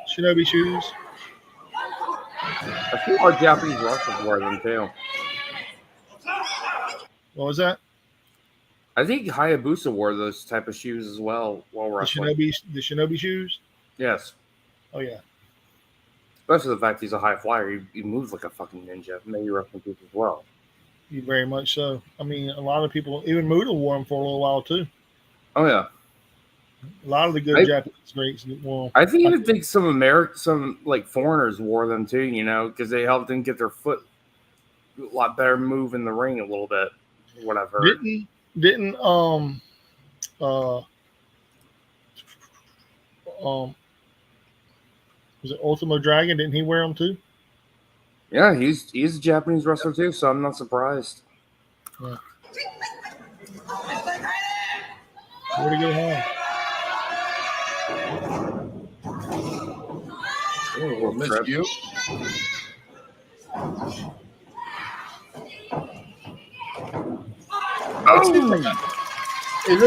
Shinobi shoes. I think our Japanese wrestlers wear them too. What was that? I think Hayabusa wore those type of shoes as well while wrestling. The Shinobi shoes? Yes. Oh, yeah. Especially the fact he's a high flyer. He moves like a fucking ninja. Maybe wrestling people as well. Very much so. I mean, a lot of people, even Muda wore them for a little while too. Oh, yeah. A lot of the good Japanese greats wore them. I think some like foreigners wore them too, because they helped them get their foot a lot better move in the ring a little bit. What I've heard. Didn't was it Ultimo Dragon? Didn't he wear them too? Yeah, he's a Japanese wrestler too, so I'm not surprised. Yeah. Where'd he go home? Oh, missed you. Is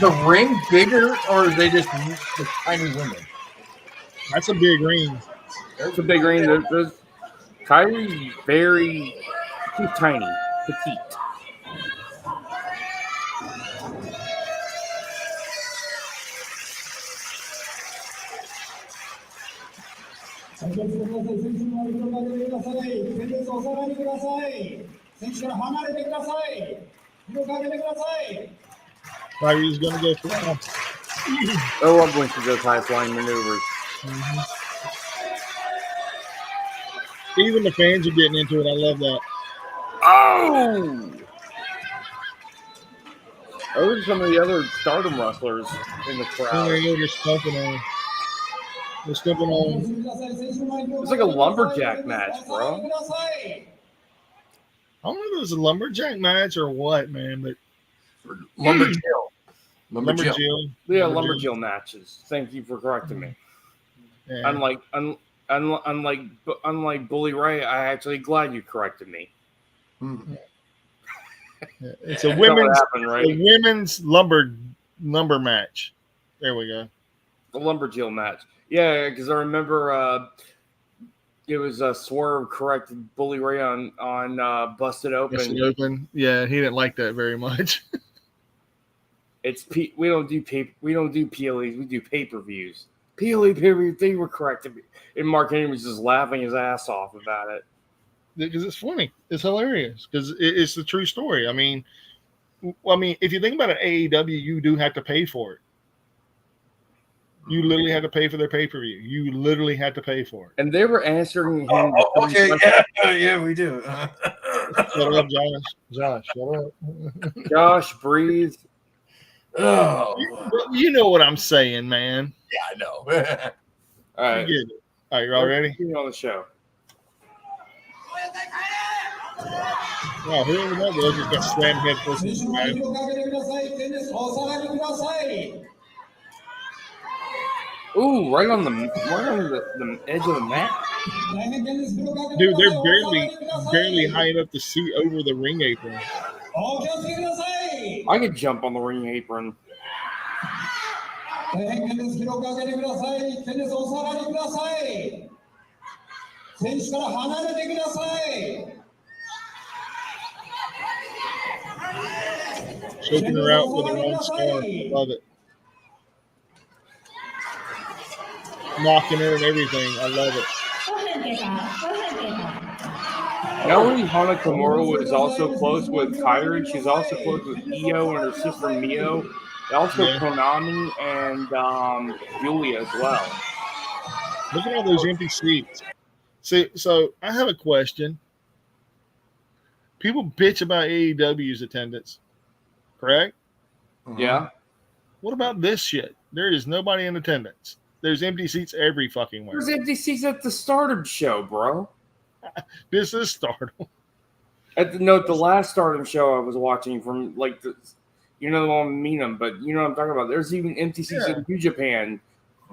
the ring bigger, or are they just the tiny women? That's a big ring. It's a big ring. There's Kyrie's too tiny, petite. Kyrie's gonna go for I love when she does high flying maneuvers. Mm-hmm. Even the fans are getting into it. I love that. Oh! Those are some of the other Stardom wrestlers in the crowd. They're stumping on. It's like a lumberjack match, bro. I don't know if it was a lumberjack match or what, man, but Lumberjill. Yeah, lumberjill matches. Thank you for correcting me. Yeah. Unlike Bully Ray, I actually glad you corrected me. Mm-hmm. Yeah, it's a women's lumber match. There we go. The lumberjill match. Yeah, because I remember it was Swerve corrected Bully Ray on Busted Open. Busted Open. Yeah, he didn't like that very much. We don't do PLEs. We do pay-per-views. PLE pay-per-view. They were corrected me, and Mark Henry was just laughing his ass off about it. Because it's funny. It's hilarious. Because it's the true story. I mean, if you think about it, AEW, you do have to pay for it. You literally had to pay for their pay-per-view. You literally had to pay for it. And they were answering him. Okay, yeah, we do. Shut up, Josh. Josh, shut up. Josh, breathe. Oh, you know what I'm saying, man. Yeah, I know. All right. You get it. All right, you all ready? On the show. Wow, whoever that was just got slammed head first in the mat. Ooh, right on the edge of the mat. Dude, they're barely high enough to see over the ring apron. I could jump on the ring apron. Choking her out with her own star. I love it. Knocking her and everything. I love it. Not only Hanna Kimura was also close with Kyrie, she's also close with Io and her sister Mio. Also Konami and Julia as well. Look at all those empty seats. See, so I have a question. People bitch about AEW's attendance, correct? Yeah. What about this shit? There is nobody in attendance. There's empty seats every fucking way. There's empty seats at the Stardom show, bro. This is Stardom. The last Stardom show I was watching from the one in Meenum, but you know what I'm talking about. There's even empty seats in New Japan,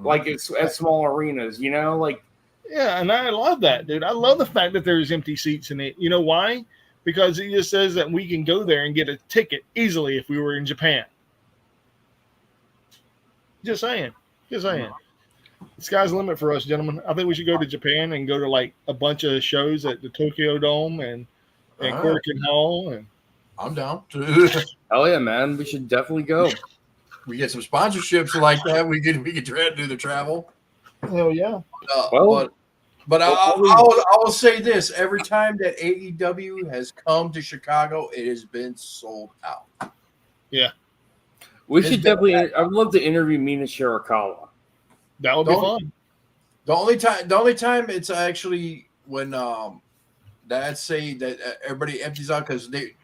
it's at small arenas. Yeah, and I love that, dude. I love the fact that there's empty seats in it. You know why? Because it just says that we can go there and get a ticket easily if we were in Japan. Just saying. The sky's the limit for us, gentlemen. I think we should go to Japan and go to a bunch of shows at the Tokyo Dome and Korakuen Hall. And I'm down. Hell yeah, man! We should definitely go. We get some sponsorships like that. We could try to do the travel. Hell yeah. But I will say this: every time that AEW has come to Chicago, it has been sold out. Yeah. We should definitely. I would love to interview Mina Shirakawa. That would be fun. The only time it's actually when dads say that everybody empties out because they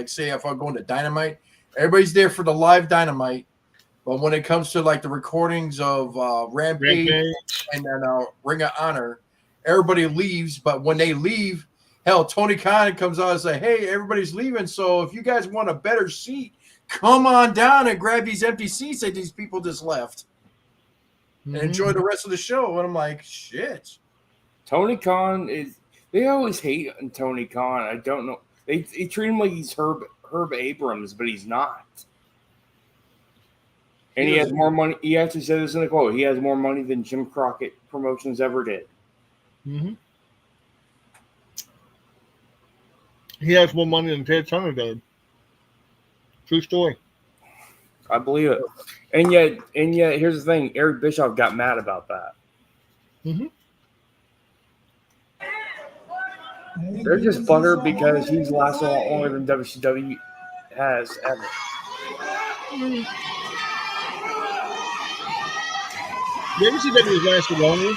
say if I'm going to Dynamite, everybody's there for the live Dynamite, but when it comes to the recordings of Rampage and then Ring of Honor, everybody leaves. But when they leave, hell, Tony Khan comes out and say, "Hey, everybody's leaving, so if you guys want a better seat, come on down and grab these empty seats that these people just left." And enjoy the rest of the show. And I'm like, shit. Tony Khan they always hate on Tony Khan. I don't know. They treat him like he's Herb Abrams, but he's not. And he has more money. He actually said this in the quote. He has more money than Jim Crockett Promotions ever did. Mm-hmm. He has more money than Ted Turner did. True story. I believe it. And yet, here's the thing: Eric Bischoff got mad about that. Mm-hmm. They're just buttered because he's lasted a lot longer than WCW has ever. WCW has lasted longer.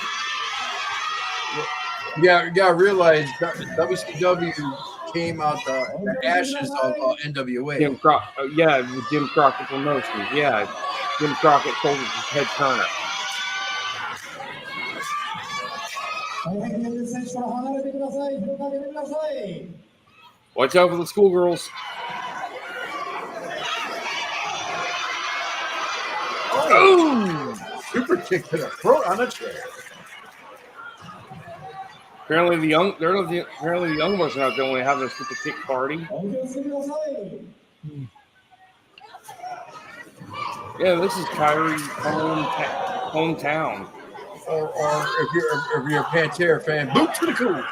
Yeah, you gotta realize WCW came out the ashes of NWA. Jim Crockett Promotions. Yeah, Jim Crockett sold it to Ted Turner. Watch out for the schoolgirls. Oh, super kick to the throat on a chair. Apparently the young ones are not the only having a super kick party. Yeah, this is Kyrie's hometown. Or if you're a Pantera fan, boot to the cool.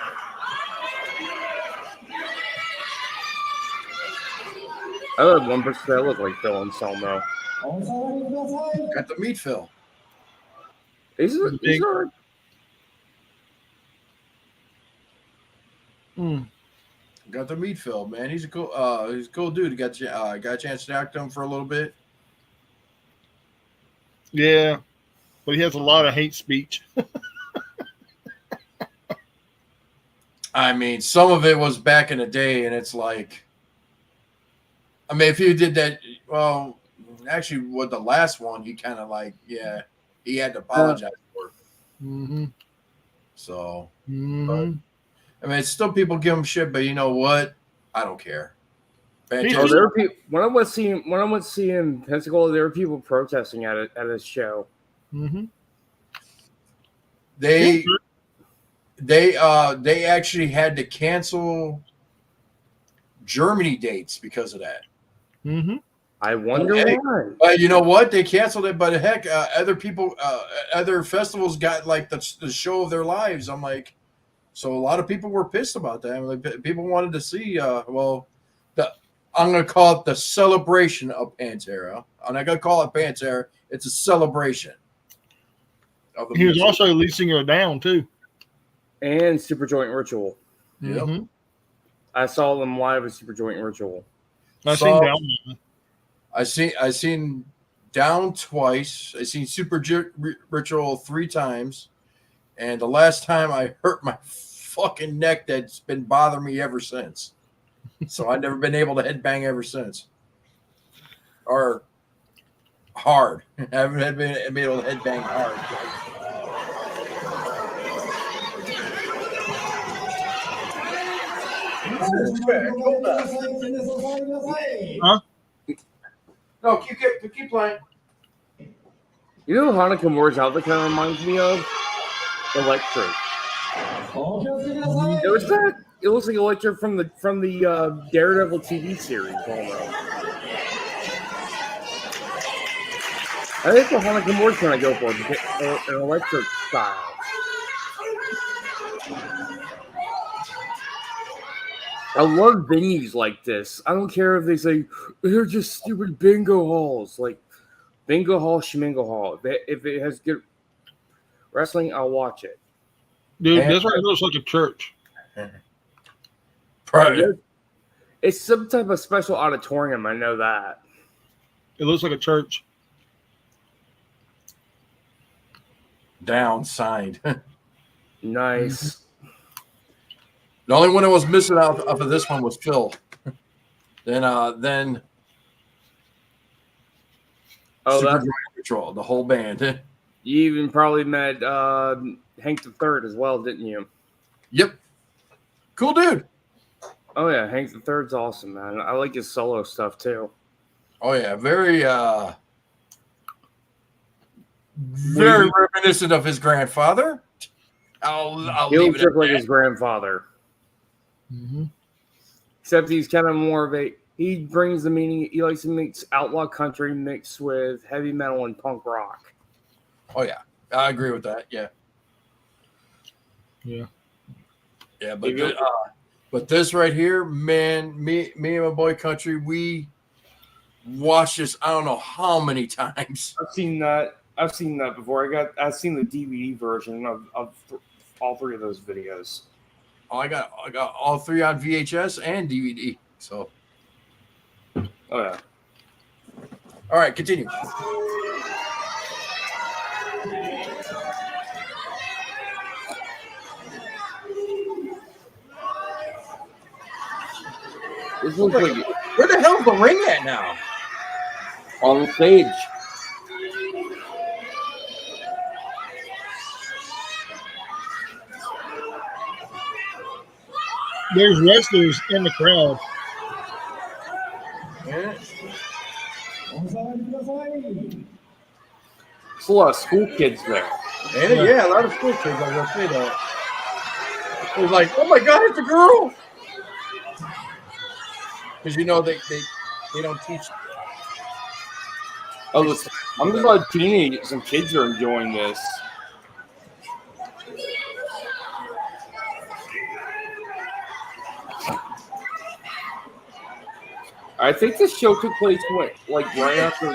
I love one person that look like Phil Anselmo. Got the meat, Phil. He's all right. Got the meat, Phil, man. He's a cool dude. Got a chance to act to him for a little bit. Yeah, but he has a lot of hate speech. I mean, some of it was back in the day, and it's like, I mean, if you did that, well, actually, with the last one, he kind of he had to apologize for it. Mm-hmm. So, I mean, it's still people give him shit, but you know what? I don't care. There were people, when I went to see him in Pensacola, there were people protesting at his show. Mm-hmm. They actually had to cancel Germany dates because of that. Mm-hmm. I wonder why. But you know what? They canceled it. But heck, other people, other festivals got like the show of their lives. I'm like, so a lot of people were pissed about that. Like, people wanted to see, I'm going to call it the celebration of Pantera. I'm not going to call it Pantera. It's a celebration. He was also lead singer of Down, too. And Superjoint Ritual. Yep. Mm-hmm. I saw them live at Superjoint Ritual. I seen Down twice. I seen Super Ritual 3 times. And the last time I hurt my fucking neck that's been bothering me ever since. So I've never been able to headbang ever since. Or hard. I haven't been able to headbang hard. Huh? No, keep playing. You know who Hanna Kimura's outfit kind of reminds me of? Electric. It was that. It looks like Electric from the Daredevil TV series. Almost. I think what Hanna Kimura's trying to go for an Electric style. I love venues like this. I don't care if they say they're just stupid bingo halls. Like bingo hall, schmingo hall. If it has good wrestling, I'll watch it. Dude, this right looks like a church. Right. It's some type of special auditorium. I know that. It looks like a church. Down signed. Nice. The only one that was missing out of this one was Phil. Then Super Patrol, the whole band. You even probably met Hank the Third as well, didn't you? Yep. Cool dude. Oh yeah, Hank the Third's awesome, man. I like his solo stuff too. Oh yeah, very reminiscent of his grandfather. I'll he leave it looks like his grandfather. Mm-hmm. Except he's kind of more of a. He brings the meaning. He likes to mix outlaw country mixed with heavy metal and punk rock. Oh yeah, I agree with that. Yeah. Yeah. Yeah, but this right here, man, me and my boy Country, we watched this. I don't know how many times. I've seen that before. I've seen the DVD version of all 3 of those videos. Oh, I got all 3 on VHS and DVD. So. Oh yeah. All right, continue. This looks like where the hell's the ring at now? On the stage. There's wrestlers in the crowd. Yeah. There's a lot of school kids there. Yeah, a lot of school kids. I was gonna say that. It was like, oh my god, it's a girl. Because you know they don't teach. Oh, listen, I'm just about teenagers. Some kids are enjoying this. I think this show took place right after.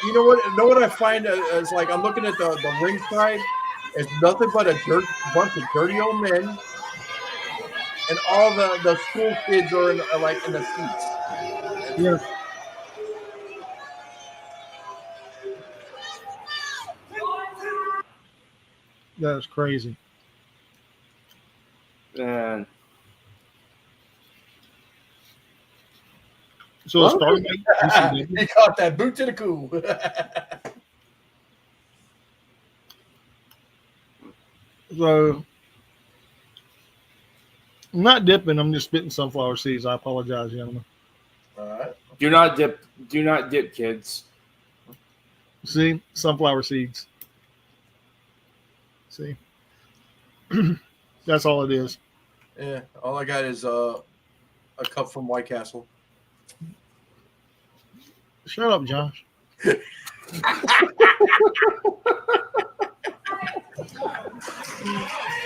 You know what I find is like I'm looking at the ringside. It's nothing but a bunch of dirty old men, and all the school kids are in the seats. Yeah. That is crazy. And so it started. He caught that boot to the coo. So I'm not dipping. I'm just spitting sunflower seeds. I apologize, gentlemen. All right. Do not dip. Do not dip, kids. See, sunflower seeds. See, that's all it is. Yeah, all I got is a cup from White Castle. Shut up, Josh.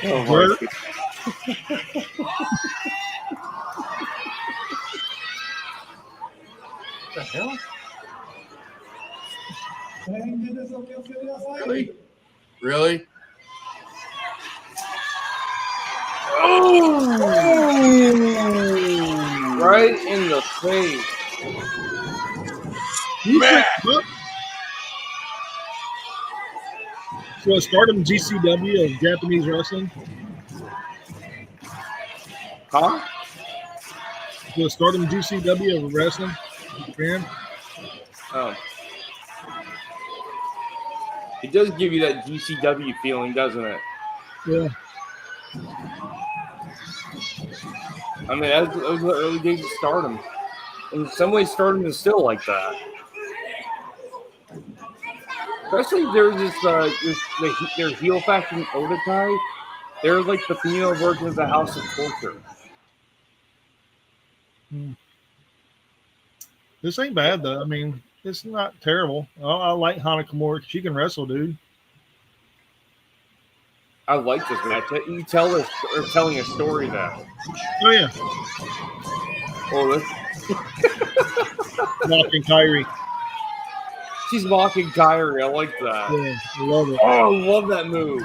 Oh, What the hell? Really? Really? Oh! Right in the face. Man. So, Stardom GCW of Japanese wrestling. Huh? So, Stardom GCW of wrestling. Japan. Oh. It does give you that GCW feeling, doesn't it? Yeah. I mean, that was the early days of Stardom. In some ways, Stardom is still like that. Especially there's this, their heel faction Odakai. They're like the female version of the House of Torture. This ain't bad though. I mean, it's not terrible. I like Hanna Kimura. She can wrestle, dude. I like this match. You tell they're telling a story though. Oh yeah. Oh, Mocking Kyrie. She's mocking Kyrie. I like that. Yeah, I love it. Oh, I love that move.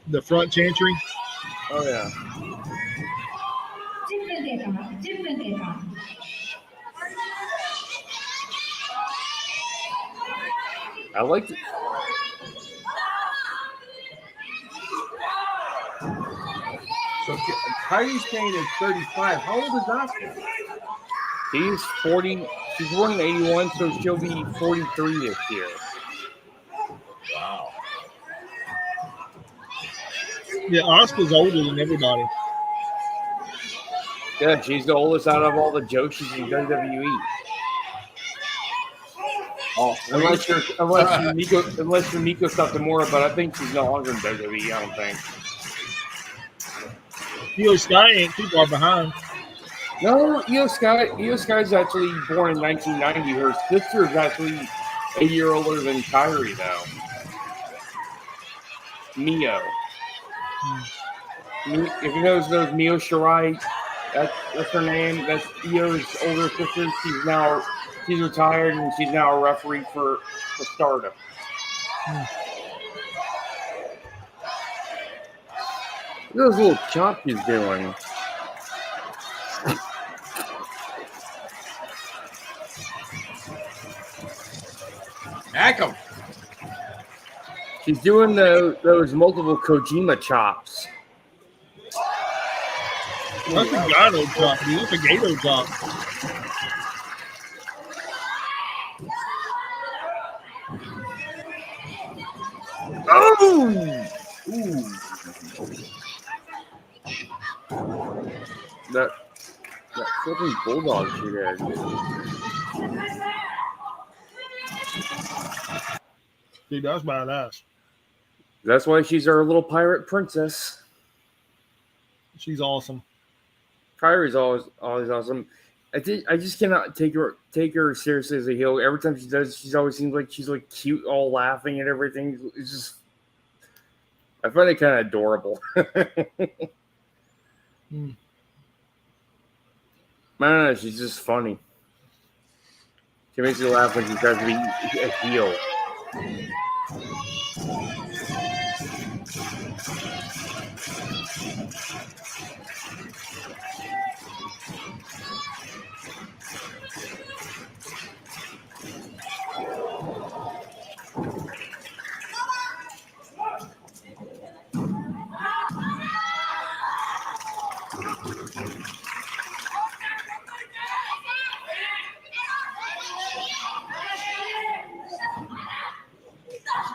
The front chantry. Oh yeah. I like it. So Kyrie's Kane is 35. How old is Asuka? He's 40. She's born in 81, so she'll be 43 this year. Wow. Yeah, Asuka's older than everybody. Yeah, she's the oldest out of all the Joshis in WWE. Oh, unless you're Miko Satomura, but I think she's no longer in WWE. I don't think. Io Sky ain't too far behind. No, Io Sky's actually born in 1990. Her sister is actually a year older than Kyrie, though. Mio. If you know those Mio Shirai, that's her name. That's Io's older sister. She's retired and she's now a referee for Stardom. Look at those little chops he's doing. Hack him. She's doing those multiple Kojima chops. That's a Gato chop, dude. That's a Gato chop. Oh! Ooh. That flipping bulldog she did. Dude, that's badass. That's why she's our little pirate princess. She's awesome. Kyrie's always awesome. I just cannot take her seriously as a heel. Every time she does, she always seems like she's like cute, all laughing and everything. It's just, I find it kind of adorable. Man, she's just funny. She makes you laugh when she tries to be a heel.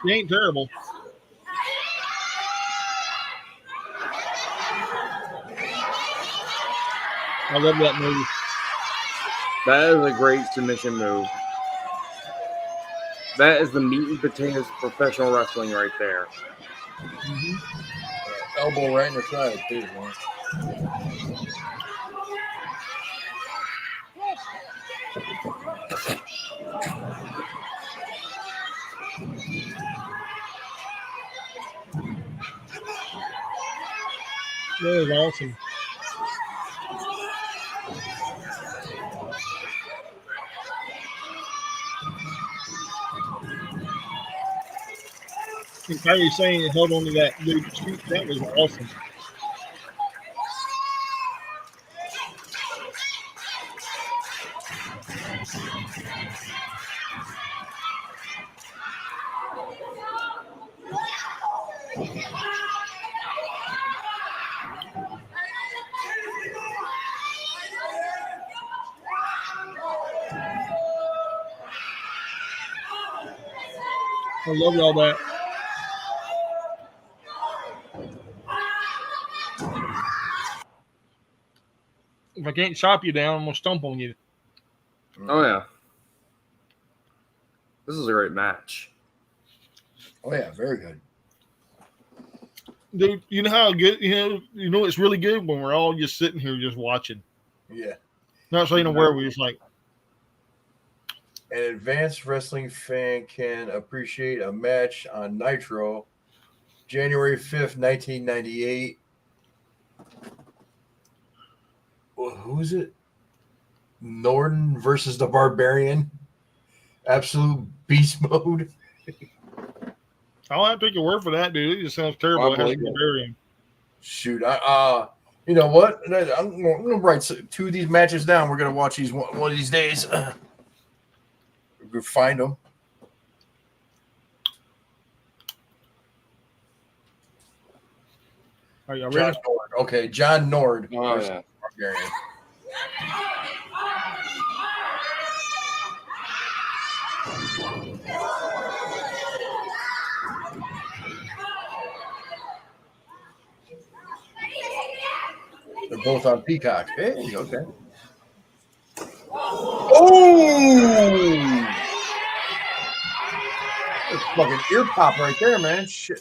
She ain't terrible. I love that move. That is a great submission move. That is the meat and potatoes of professional wrestling right there. Mm-hmm. Elbow right in the side, too, man. That was awesome. And Kyrie Sane held on to that dude's feet. That was awesome. I love all that. If I can't chop you down, I'm going to stomp on you. Oh, yeah. This is a great match. Oh, yeah, very good. Dude, you know how good, you know it's really good when we're all just sitting here just watching. Yeah. Not saying where we just like. An advanced wrestling fan can appreciate a match on Nitro, January 5th, 1998. Well, who's it? Norton versus the Barbarian. Absolute beast mode. I'll have to take your word for that, dude. It just sounds terrible. It has to be Barbarian. Shoot, you know what? I'm gonna write 2 of these matches down. We're gonna watch these one of these days. We'll find them. Are you ready? John Nord. Okay, John Nord. Oh, yeah. Barbarian. They're both on Peacock. Hey, okay. Oh! That's fucking ear pop right there, man. Shit.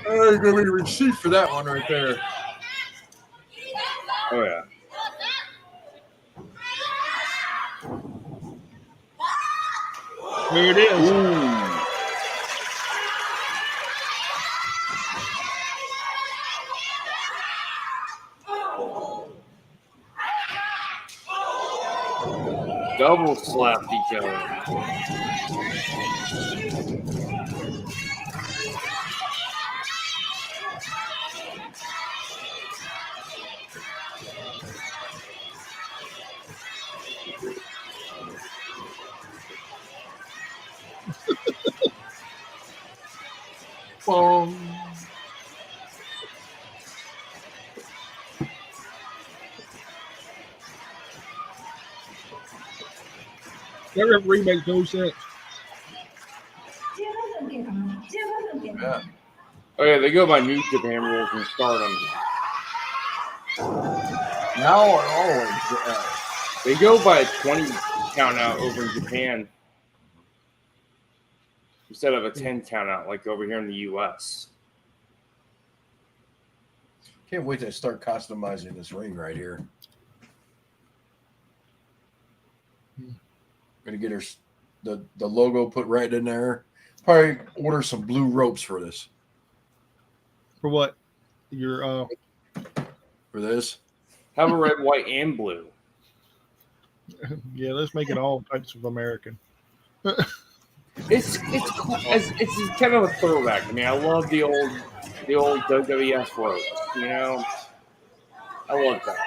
There's gonna be a receipt for that one right there. Oh, yeah. There it is. Ooh. Double slapped each other. Boom. That referee makes no sense. Yeah. Oh, yeah, they go by New Japan rules and Stardom. Now or always? They go by a 20 count out over in Japan instead of a 10 count out like over here in the U.S. Can't wait to start customizing this ring right here. Gonna get her the logo put right in there. Probably order some blue ropes for this. For what? Your For this. Have a red, white, and blue. Yeah, let's make it all types of American. It's kind of a throwback. I mean, I love the old WWF logo. You know, I love that.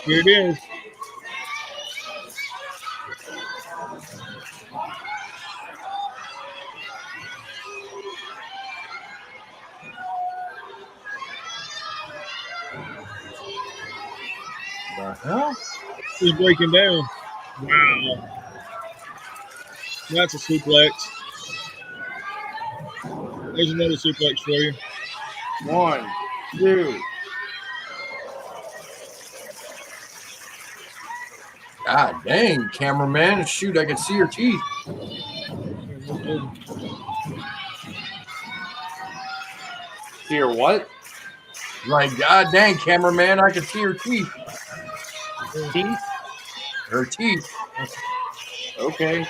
Here it is. The hell? He's breaking down. Wow. That's a suplex. There's another suplex for you. 1, 2. God dang, cameraman. Shoot, I can see your teeth. See your what? Like, God dang, cameraman, I can see her teeth. Teeth? Her teeth. Okay.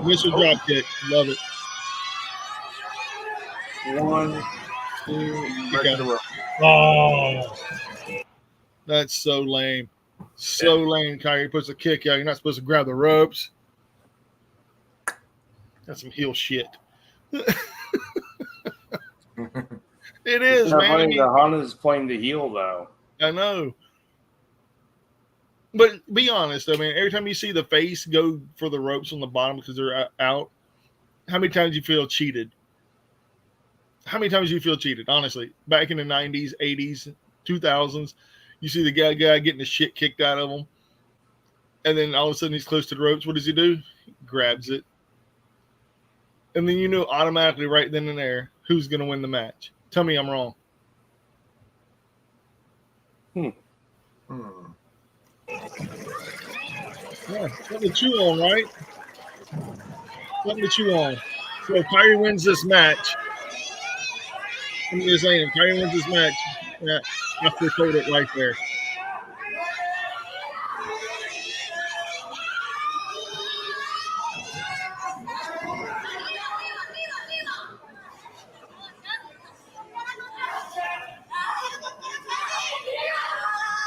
Missile drop kick. Love it. 1, 2. Okay. Oh, that's so lame. So lame. Kyrie puts a kick out. You're not supposed to grab the ropes. That's some heel shit. It is, man. Hanna's playing the heel, though. I know. But be honest, I mean, every time you see the face go for the ropes on the bottom because they're out, how many times do you feel cheated? How many times do you feel cheated? Honestly, back in the 90s, 80s, 2000s, you see the guy getting the shit kicked out of him, and then all of a sudden he's close to the ropes. What does he do? He grabs it. And then you know automatically right then and there who's going to win the match. Tell me I'm wrong. Yeah, something to chew on, right? Something to chew on. So if Kyrie wins this match, I'm just saying, if Kyrie wins this match, yeah, I foretold it right there.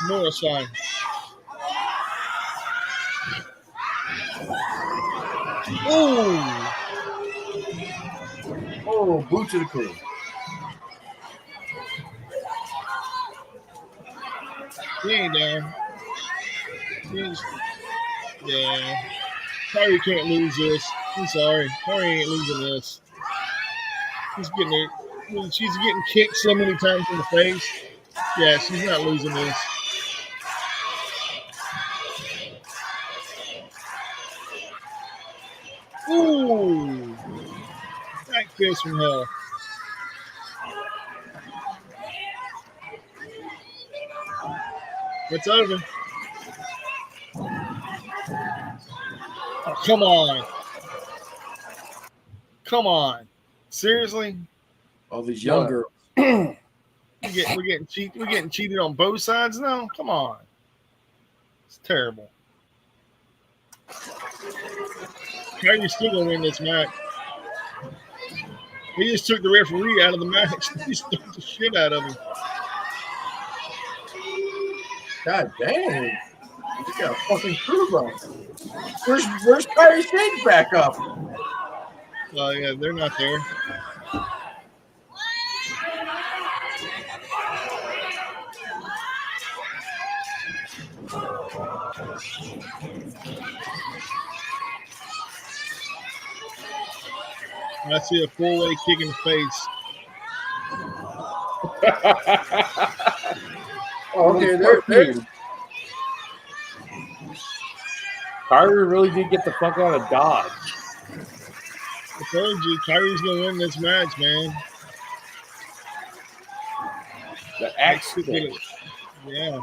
More sign. Oh! Oh, boot to the crew. He ain't down. Yeah. Kyrie can't lose this. I'm sorry. Kyrie ain't losing this. She's getting kicked so many times in the face. Yeah, she's not losing this. Ooh! Back fist from hell. It's over. Oh, come on. Come on. Seriously? All these young girls. We're getting cheated on both sides now? Come on. It's terrible. Kyrie's still gonna win this match. He just took the referee out of the match. He stuck the shit out of him. God dang. You got a fucking crew run. Where's Kyrie Sane's back up? Oh, yeah, they're not there. I see a four-way kick in the face. Okay, there. Kyrie really did get the fuck out of Dodge. I told you, Kyrie's gonna win this match, man. The accident. Yeah.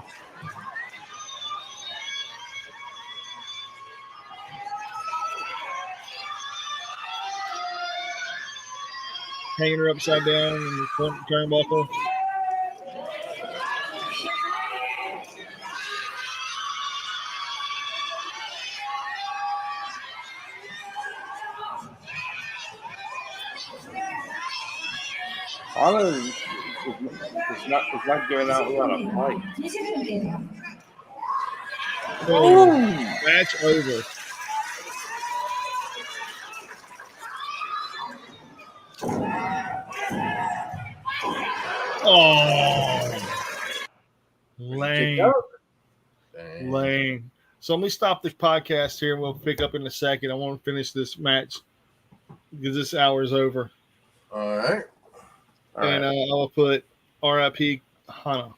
Hanging her upside down in the front turnbuckle. Hanna is not giving out without a fight. Match over. Oh, lame. Lame. So let me stop this podcast here and we'll pick up in a second. I want to finish this match because this hour is over. All right. I will put RIP Hanna.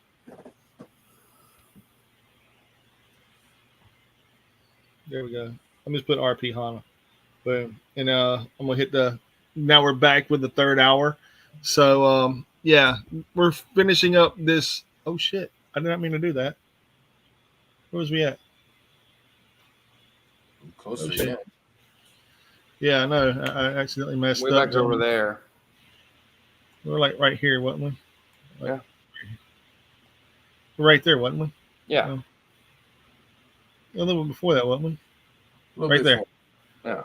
There we go. I'm just putting RP Hanna. Boom. And I'm gonna hit now we're back with the third hour. So yeah, we're finishing up this. Oh shit. I did not mean to do that. Where was we at? Close to the end. Yeah, I know. I accidentally messed up. Way back over there. We're like right here, wasn't we? Yeah. Right there, wasn't we? Yeah. A little bit before that, wasn't we? Right there. Yeah.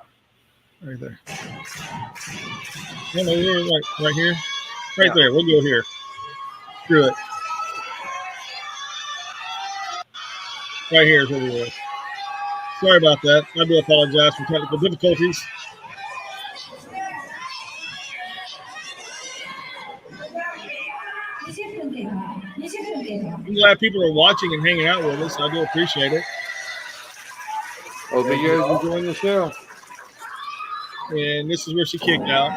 Right there. No, we're right here. Right there. We'll go here. Screw it. Right here is where we were. Sorry about that. I do apologize for technical difficulties. I'm glad people are watching and hanging out with us. I do appreciate it. Hope you guys enjoying the show. And this is where she kicked out.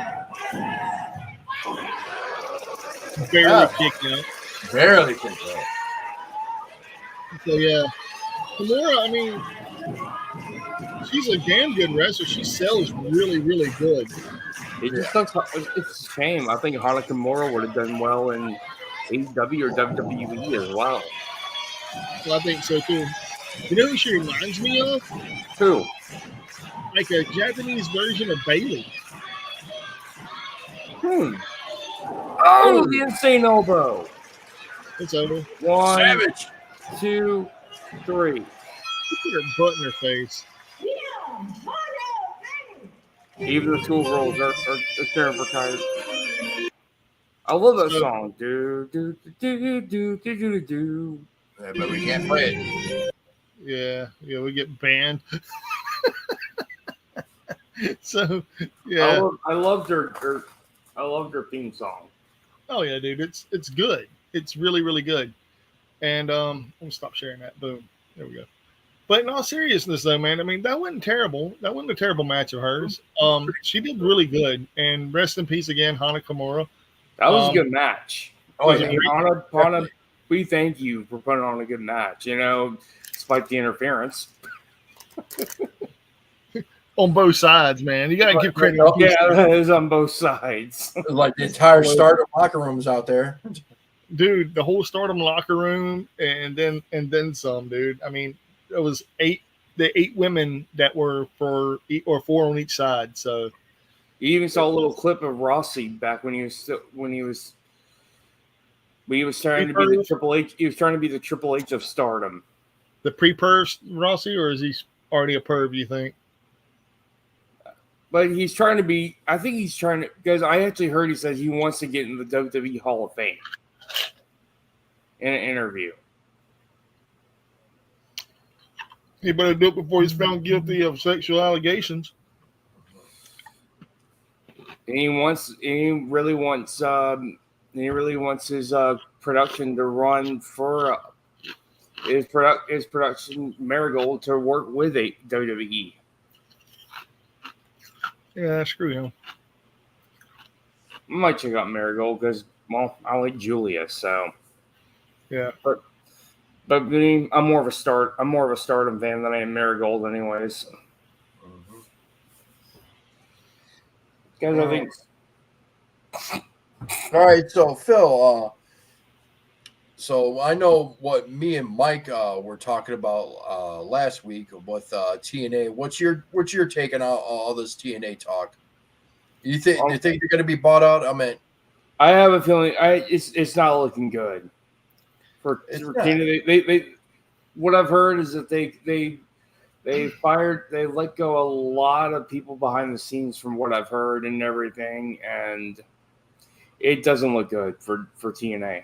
Barely kicked out. Barely kicked out. So yeah, Kimura, I mean, she's a damn good wrestler. She sells really, really good. It's a shame. I think Hanna Kimura would have done well in AEW or WWE as well. Well, I think so too. You know who she reminds me of? Who? Like a Japanese version of Bailey. Oh, the insane elbow. It's over. 1, Savage. 2, 3. Put her butt in her face. Even the schoolgirls are staring for tired. I love that song. Do do do do do do do do. Yeah, but we can't play it. Yeah, we get banned. So yeah, I loved her theme song. Oh yeah, dude, it's good. It's really, really good. And let me stop sharing that. Boom, there we go. But in all seriousness, though, man, I mean that wasn't terrible. That wasn't a terrible match of hers. She did really good. And rest in peace again, Hanna Kimura. That was a good match. Oh yeah, Hanna, we thank you for putting on a good match. You know, despite the interference. On both sides, man. You gotta give credit. Yeah, it is on both sides. Like the entire Stardom locker rooms out there, dude. The whole Stardom locker room, and then some, dude. I mean, it was the eight women that were four on each side. So you even saw a little clip of Rossi back when he was trying to be the Triple H. He was trying to be the Triple H of Stardom. The pre-perv Rossi, or is he already a perv? You think? But he's trying to be. I think he's trying to, because I actually heard he says he wants to get in the WWE Hall of Fame in an interview. He better do it before he's found guilty of sexual allegations. And he really wants his production to run for his production Marigold to work with a WWE. Yeah, screw him. I might check out Marigold because, well, I like Julia, so yeah. But I'm more of a Stardom fan than I am Marigold, anyways. Mm-hmm. Guys, I think. All right, so Phil, so I know what me and Mike were talking about last week with TNA. What's your take on all this TNA talk? Do you think they're going to be bought out? I mean, I have a feeling it's not looking good for TNA. They what I've heard is that they let go a lot of people behind the scenes from what I've heard and everything, and it doesn't look good for TNA.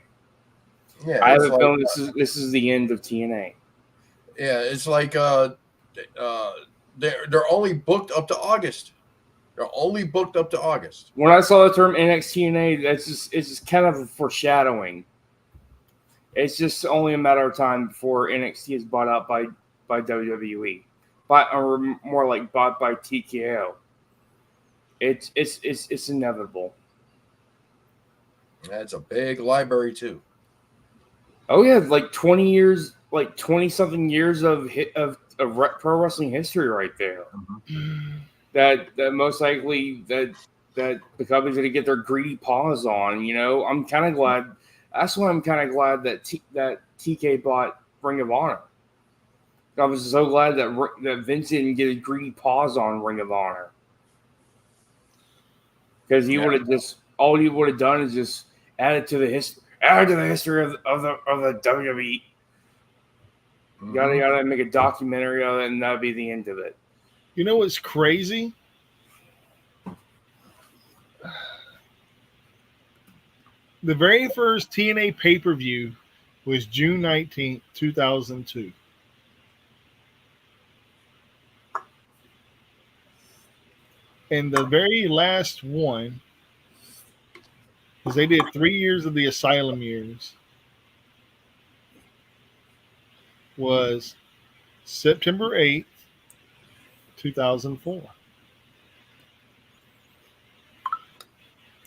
Yeah, I have a feeling this is the end of TNA. Yeah, it's like they're only booked up to August. They're only booked up to August. When I saw the term NXT, it's just kind of a foreshadowing. It's just only a matter of time before NXT is bought out by WWE, or more like bought by TKO. It's inevitable. That's a big library too. Oh yeah, like 20 years, like 20-something years of pro wrestling history right there. Mm-hmm. That most likely that the company's going to get their greedy paws on. You know, I'm kind of glad. That's why I'm kind of glad that TK bought Ring of Honor. I was so glad that Vince didn't get a greedy paws on Ring of Honor, because he would have just all he would have done is just added to the history of the WWE. Mm-hmm. Gotta make a documentary of it, and that'd be the end of it. You know what's crazy? The very first TNA pay-per-view was June 19th, 2002. And the very last one, because they did 3 years of the Asylum years, was September 8th, 2004.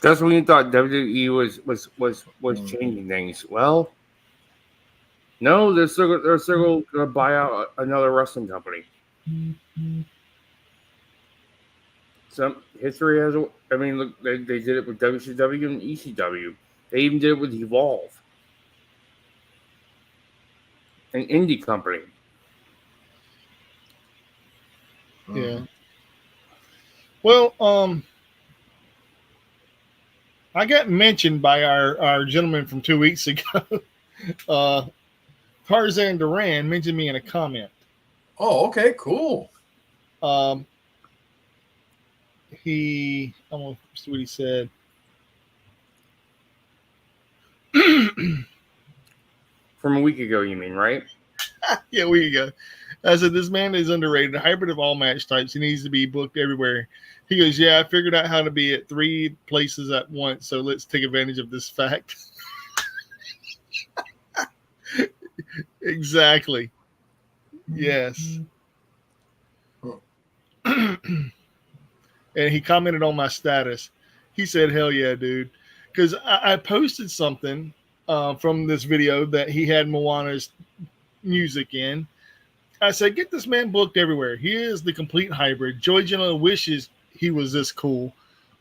That's when you thought WWE was changing things. Well, no, they're still going to buy out another wrestling company. Some history has. I mean, look, they did it with WCW and ECW. They even did it with Evolve, an indie company. Yeah. Well, I got mentioned by our gentleman from 2 weeks ago. Tarzan Duran mentioned me in a comment. Oh, okay, cool. I don't know what he said. From a week ago, you mean, right? Yeah, a week ago. I said, this man is underrated. A hybrid of all match types. He needs to be booked everywhere. He goes, yeah, I figured out how to be at 3 places at once, so let's take advantage of this fact. Exactly. Yes. And he commented on my status. He said, hell yeah, dude. Because I posted something from this video that he had Moana's music in. I said, get this man booked everywhere. He is the complete hybrid. Joey Janela wishes he was this cool.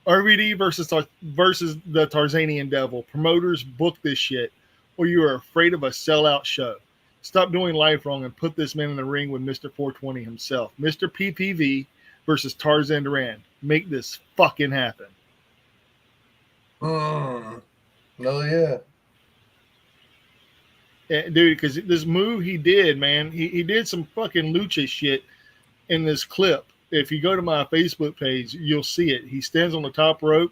RVD versus the Tarzanian Devil. Promoters, book this shit, or you are afraid of a sellout show. Stop doing life wrong and put this man in the ring with Mr. 420 himself. Mr. PPV versus Tarzan Duran. Make this fucking happen. Oh, yeah. Dude, because this move he did, man, he did some fucking lucha shit in this clip. If you go to my Facebook page, you'll see it. He stands on the top rope,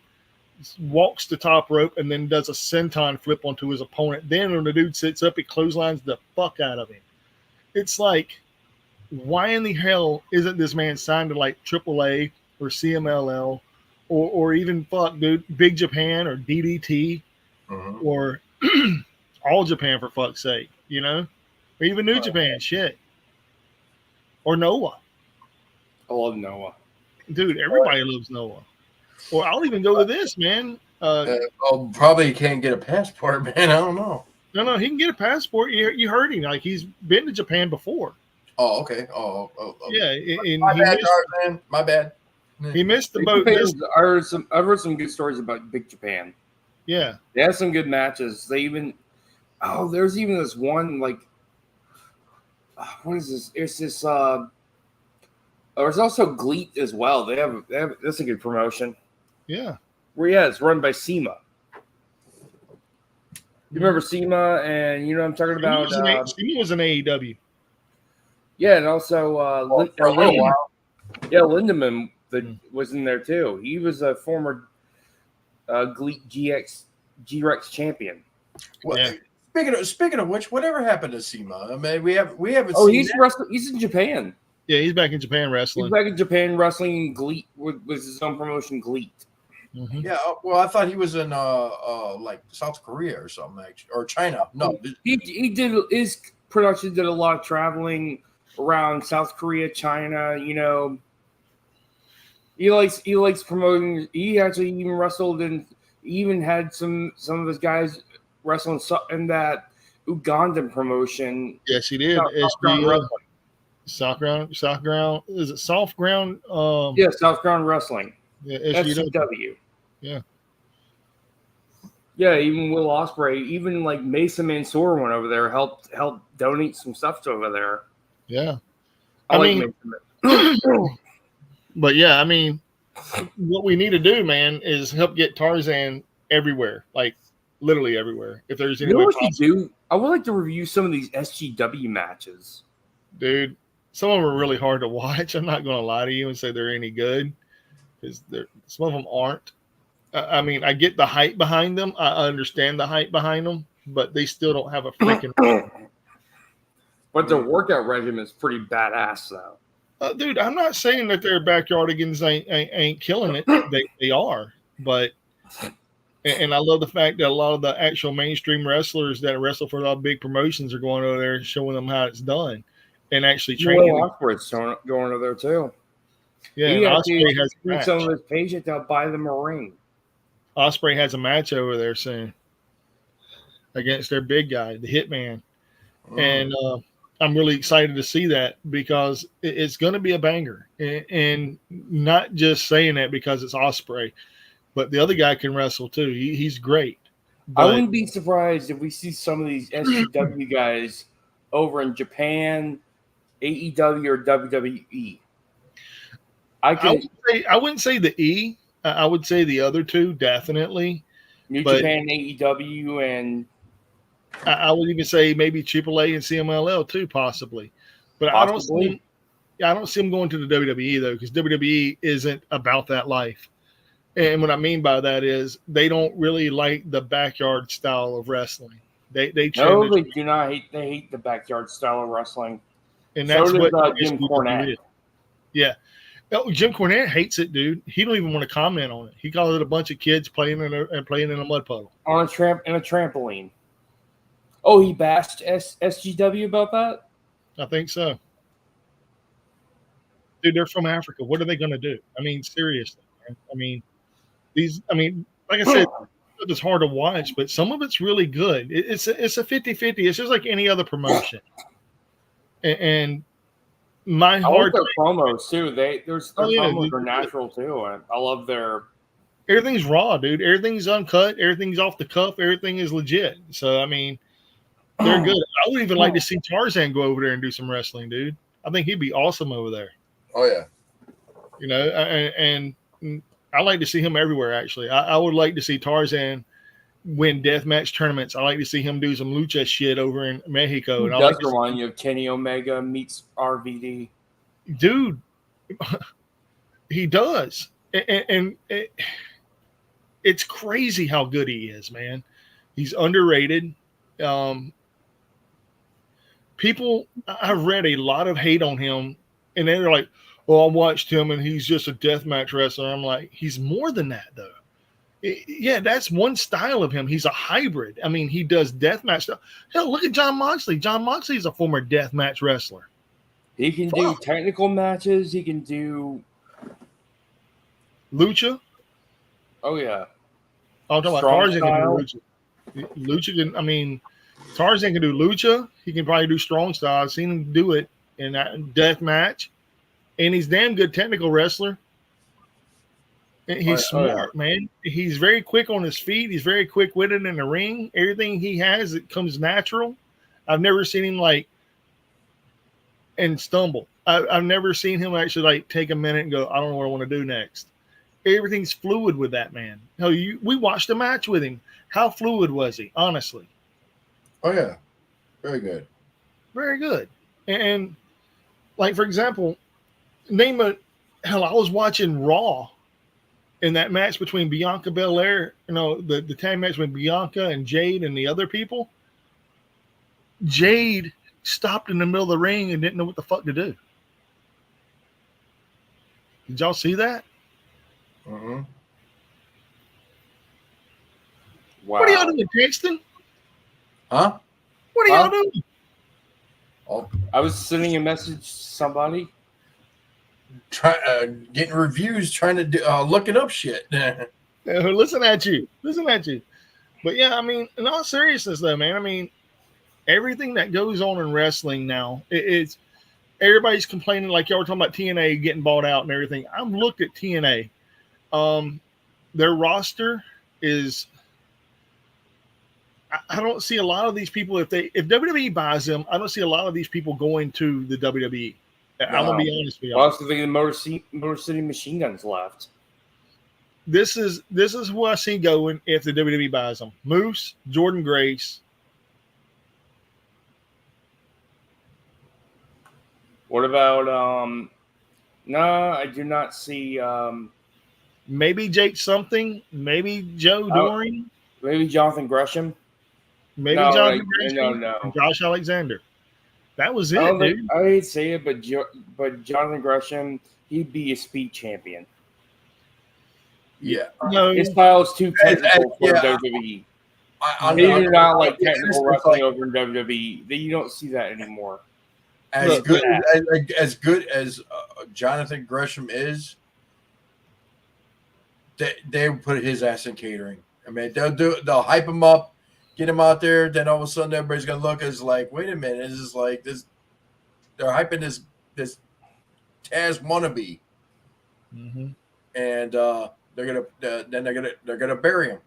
walks the top rope, and then does a senton flip onto his opponent. Then when the dude sits up, he clotheslines the fuck out of him. It's like, why in the hell isn't this man signed to like AAA or CMLL or even Big Japan or DDT or All Japan, for fuck's sake, you know? Or even New Japan, shit. Or Noah. I love Noah. Dude, everybody loves Noah. Or I'll even go with this, man. Probably can't get a passport, man. I don't know. No, he can get a passport. You heard him. Like, he's been to Japan before. Oh, okay. Yeah. My bad. He missed the boat. I've heard some good stories about Big Japan. Yeah. They have some good matches. They even... Oh, there's even this one, like... what is this? It's this... there's also Gleet as well. They have that's a good promotion. Yeah. It's run by SEMA. You remember SEMA, and you know what I'm talking about? SEMA was an AEW. Yeah, and also Lindemann was in there too. He was a former Gleet G-Rex champion. Well, Speaking of which, whatever happened to CMA? I mean, we haven't. Oh, seen he's in Japan. Yeah, he's back in Japan wrestling. He's back in Japan wrestling GLEAT with his own promotion, GLEAT. Mm-hmm. Yeah, well, I thought he was in like South Korea or something, actually, or China. No, he did his production did a lot of traveling around South Korea, China. You know, he likes promoting. He actually even wrestled and even had some of his guys wrestling in that Ugandan promotion. Yes, he did. Soft ground. Is it soft ground? Yeah, Soft Ground Wrestling. Yeah, SCW. Yeah. Yeah, even Will Ospreay, even like Mesa Mansour went over there, helped donate some stuff to over there. Yeah. I mean, but yeah, I mean, what we need to do, man, is help get Tarzan everywhere, like literally everywhere. If there's any way possible. I would like to review some of these SGW matches. Dude, some of them are really hard to watch. I'm not going to lie to you and say they're any good, because some of them aren't. I mean, I get the hype behind them. I understand the hype behind them, but they still don't have a freaking. But their workout regimen is pretty badass, though. Dude, I'm not saying that their backyardigans ain't killing it. They are, but and I love the fact that a lot of the actual mainstream wrestlers that wrestle for a lot of big promotions are going over there showing them how it's done, and actually training. Ospreay's going over there too. Yeah, Ospreay has some of his patients out buy them a ring. Ospreay has a match over there soon against their big guy, the Hitman. And I'm really excited to see that, because it's going to be a banger. And not just saying that because it's Ospreay, but the other guy can wrestle too. He's great. But I wouldn't be surprised if we see some of these SGW guys over in Japan, AEW, or WWE. I wouldn't say the E. I would say the other two, definitely. New Japan, AEW, and I would even say maybe AAA and CMLL too, possibly. But I don't see them going to the WWE though, because WWE isn't about that life. And what I mean by that is they don't really like the backyard style of wrestling. They do not hate. They hate the backyard style of wrestling. And that's what Jim Cornette. Yeah. Oh, Jim Cornette hates it, dude. He don't even want to comment on it. He calls it a bunch of kids playing in a mud puddle on a trampoline. Oh, he bashed SGW about that? I think so. Dude, they're from Africa. What are they going to do? I mean, seriously. Man. Like I said, it's hard to watch, but some of it's really good. It's a 50-50. It's just like any other promotion. And my heart. Their promos too. Their promos are natural too. I love their. Everything's raw, dude. Everything's uncut. Everything's off the cuff. Everything is legit. So I mean, they're good. I would even like to see Tarzan go over there and do some wrestling, dude. I think he'd be awesome over there. Oh yeah. You know, and I like to see him everywhere. Actually, I would like to see Tarzan win deathmatch tournaments. I like to see him do some lucha shit over in Mexico. And does remind you of Kenny Omega meets RVD, dude. He does, and it's crazy how good he is, man. He's underrated. People, I've read a lot of hate on him, and they're like, "Oh, I watched him, and he's just a deathmatch wrestler." I'm like, he's more than that, though. Yeah, that's one style of him. He's a hybrid. I mean, he does deathmatch stuff. Hell, look at Jon Moxley. Jon Moxley is a former deathmatch wrestler. He can do technical matches. He can do lucha. Oh yeah. I'm talking about Tarzan can do lucha. Lucha can. I mean, Tarzan can do lucha. He can probably do strong style. I've seen him do it in that deathmatch, and he's damn good technical wrestler. He's smart, man. He's very quick on his feet. He's very quick-witted in the ring. Everything he has, it comes natural. I've never seen him stumble. I've never seen him actually take a minute and go, I don't know what I want to do next. Everything's fluid with that man. We watched a match with him. How fluid was he? Honestly. Oh yeah, very good. Very good. And for example, I was watching Raw. In that match between Bianca Belair, the tag match with Bianca and Jade and the other people, Jade stopped in the middle of the ring and didn't know what the fuck to do. Did y'all see that? Mm-hmm. Wow. What are y'all doing, Kingston? Huh? What are y'all doing? Oh, I was sending a message to somebody. Getting reviews, trying to looking up shit. Listen at you. But yeah, I mean, in all seriousness, though, man, I mean, everything that goes on in wrestling now, it's everybody's complaining like y'all were talking about TNA getting bought out and everything. I've looked at TNA. Their roster is. I don't see a lot of these people if WWE buys them. I don't see a lot of these people going to the WWE. I'm gonna be honest with you. I also think the Motor City Machine Guns left. This is who I see going if the WWE buys them. Moose, Jordan Grace. What about no, I do not see maybe Jake something, maybe Joe Doring, maybe Jonathan Gresham. Maybe Jonathan Gresham, no. Josh Alexander. That was it, dude. I hate to say it, but Jonathan Gresham, he'd be a speed champion. Yeah. No. His style is too technical for WWE. They do not like technical wrestling over in WWE. You don't see that anymore. As good as Jonathan Gresham is, they put his ass in catering. I mean, they'll hype him up, get him out there, then all of a sudden everybody's gonna look as like, wait a minute, this is like this. They're hyping this Taz wannabe, and they're gonna bury him.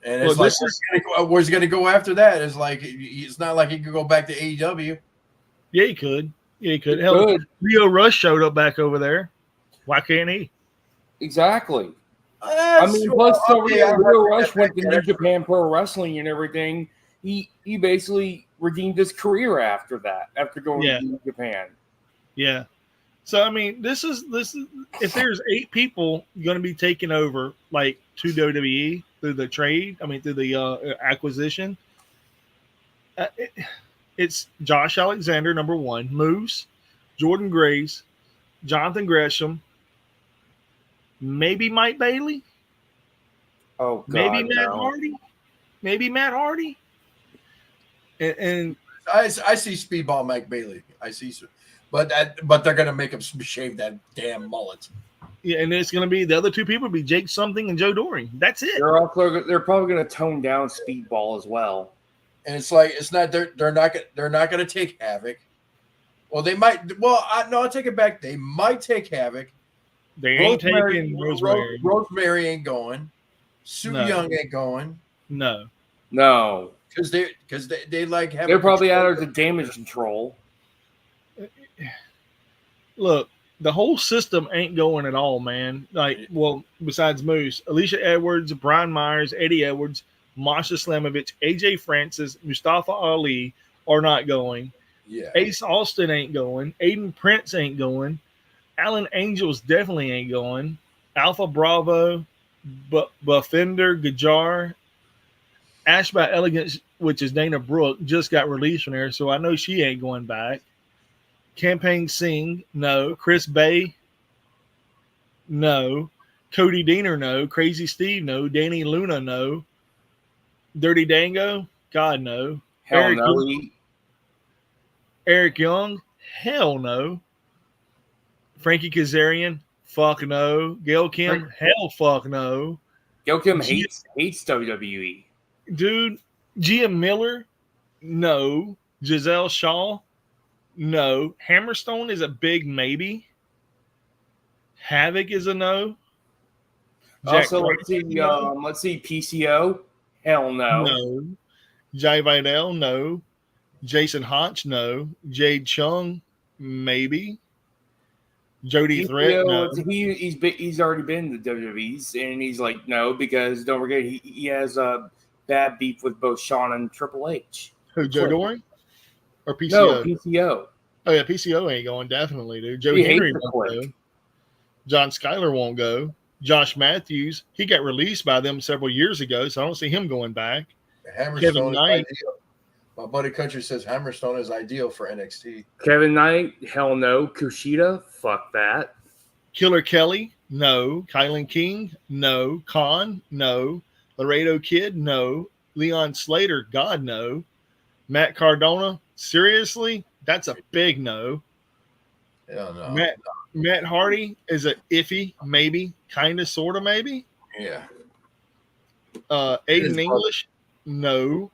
And it's where's he gonna go after that? It's like it's not like he could go back to AEW. Yeah, he could. Hell, Leo Rush showed up back over there. Why can't he? Exactly. I mean, plus Leo Rush went to New Japan Pro Wrestling and everything. He basically redeemed his career after that, after going to New Japan. Yeah. So I mean, this is if there's 8 people going to be taking over like to WWE through the trade, I mean through the acquisition, it's Josh Alexander, number 1, Moose, Jordan Grace, Jonathan Gresham, maybe Mike Bailey. Oh, God, maybe Matt Hardy. And I see Speedball Mike Bailey. I see, but they're gonna make him shave that damn mullet. Yeah, and it's gonna be the other 2 people be Jake something and Joe Doring. That's it. They're probably gonna tone down Speedball as well. And it's like it's not they're not gonna take Havoc. Well, they might. Well, no, I'll take it back. They might take Havoc. They ain't taking Rosemary. Rosemary ain't going. Sue Young ain't going. No. Because they like having. They're probably out of the Damage Control. Look, the whole system ain't going at all, man. Like, well, besides Moose, Alicia Edwards, Brian Myers, Eddie Edwards, Masha Slamovich, AJ Francis, Mustafa Ali are not going. Yeah. Ace Austin ain't going. Aiden Prince ain't going. Alan Angels definitely ain't going. Alpha Bravo, Buffender, Gajar, Ash by Elegance, which is Dana Brooke, just got released from there, so I know she ain't going back. Campaign Singh, no. Chris Bay, no. Cody Deaner, no. Crazy Steve, no. Danny Luna, no. Dirty Dango, God, no. Hell no. Eric Young, hell no. Frankie Kazarian, fuck no. Gail Kim, hell fuck no. Gail Kim hates WWE. Dude, Gia Miller, no. Giselle Shaw, no. Hammerstone is a big maybe. Havoc is a no. Also, let's see PCO. Hell no. No. Jay Vidal, no. Jason Hotch, no. Jade Chung, maybe. Jody Threat, no. He's already been in the WWE's, and he's like, no, because don't forget, he has a bad beef with both Shawn and Triple H. Who, Joe Doring? Or PCO? No, PCO. Oh, yeah, PCO ain't going, definitely, dude. Joe Henry won't go. John Schuyler won't go. Josh Matthews, he got released by them several years ago, so I don't see him going back. Kevin Knight. My buddy Country says Hammerstone is ideal for NXT. Kevin Knight, hell no. Kushida, fuck that. Killer Kelly, no. Kylan King, no. Khan, no. Laredo Kid, no. Leon Slater, God, no. Matt Cardona, seriously? That's a big no. Hell no. Matt Hardy is a iffy, maybe, kind of, sort of, maybe. Yeah. Aiden English, no.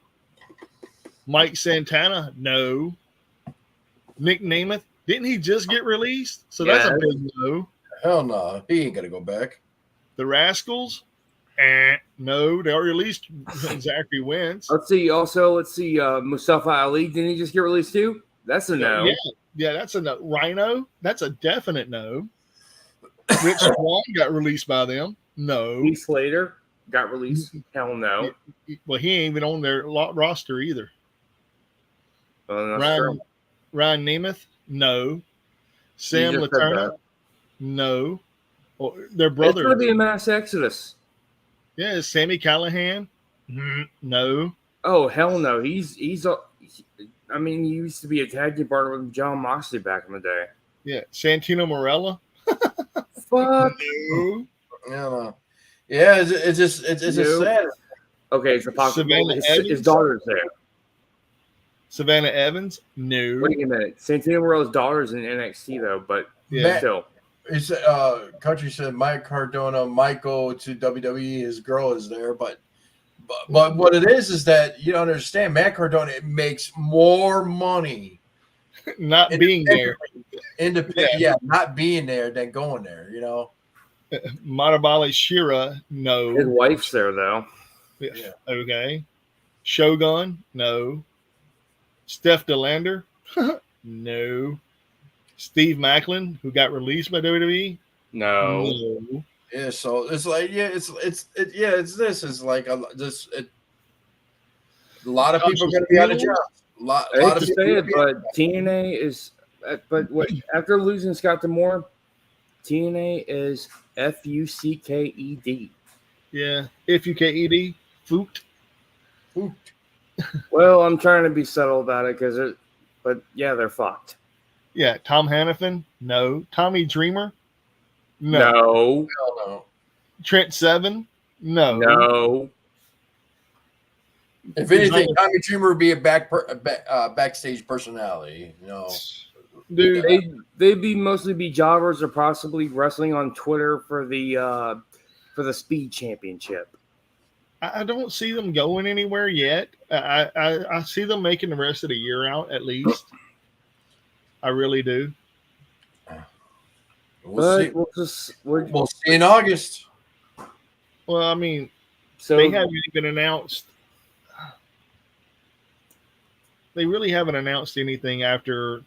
Mike Santana, no. Nick Namath, didn't he just get released? So that's a big no. Hell no. He ain't gonna go back. The Rascals, no. They already released Zachary Wentz. Let's see. Mustafa Ali, didn't he just get released too? That's a no. Yeah, that's a no. Rhino, that's a definite no. Rich Swann got released by them. No. Heath Slater got released. Hell no. Well, he ain't even on their roster either. Ryan Namath, no. Sam Laterna, no. Well, their brother. It's going to be a mass exodus. Yeah, Sammy Callahan, no. Oh, hell no. He used to be a tag team partner with John Moxley back in the day. Yeah, Santino Marella. Fuck. No. No. Yeah, it's just sad. Okay, it's a possible. His daughter's there. Savannah Evans, no. Wait a minute. Santino Morella's daughter's in NXT though, but still. It's Country said Mike Cardona might go to WWE. His girl is there, but what it is that you don't understand. Matt Cardona makes more money not being there. Not being there than going there. You know. Matabale Shira, no. His wife's there though. Yeah. Okay. Shogun, no. Steph DeLander, no. Steve Macklin, who got released by WWE, no. Yeah, so it's like it's like a lot of people are going to be out of jobs. A lot of people. But TNA is, after losing Scott D'Amore, TNA is FUCKED. Yeah, FUKED, Foot. Well, I'm trying to be subtle about it but they're fucked. Yeah, Tom Hannafin, no. Tommy Dreamer, no. Hell no. Trent Seven, no. No. If anything, Tommy Dreamer would be a backstage personality. You know, dude, they'd mostly be jobbers or possibly wrestling on Twitter for the Speed Championship. I don't see them going anywhere yet. I see them making the rest of the year out at least. I really do. We'll see in August. Well, I mean, they haven't even announced. They really haven't announced anything after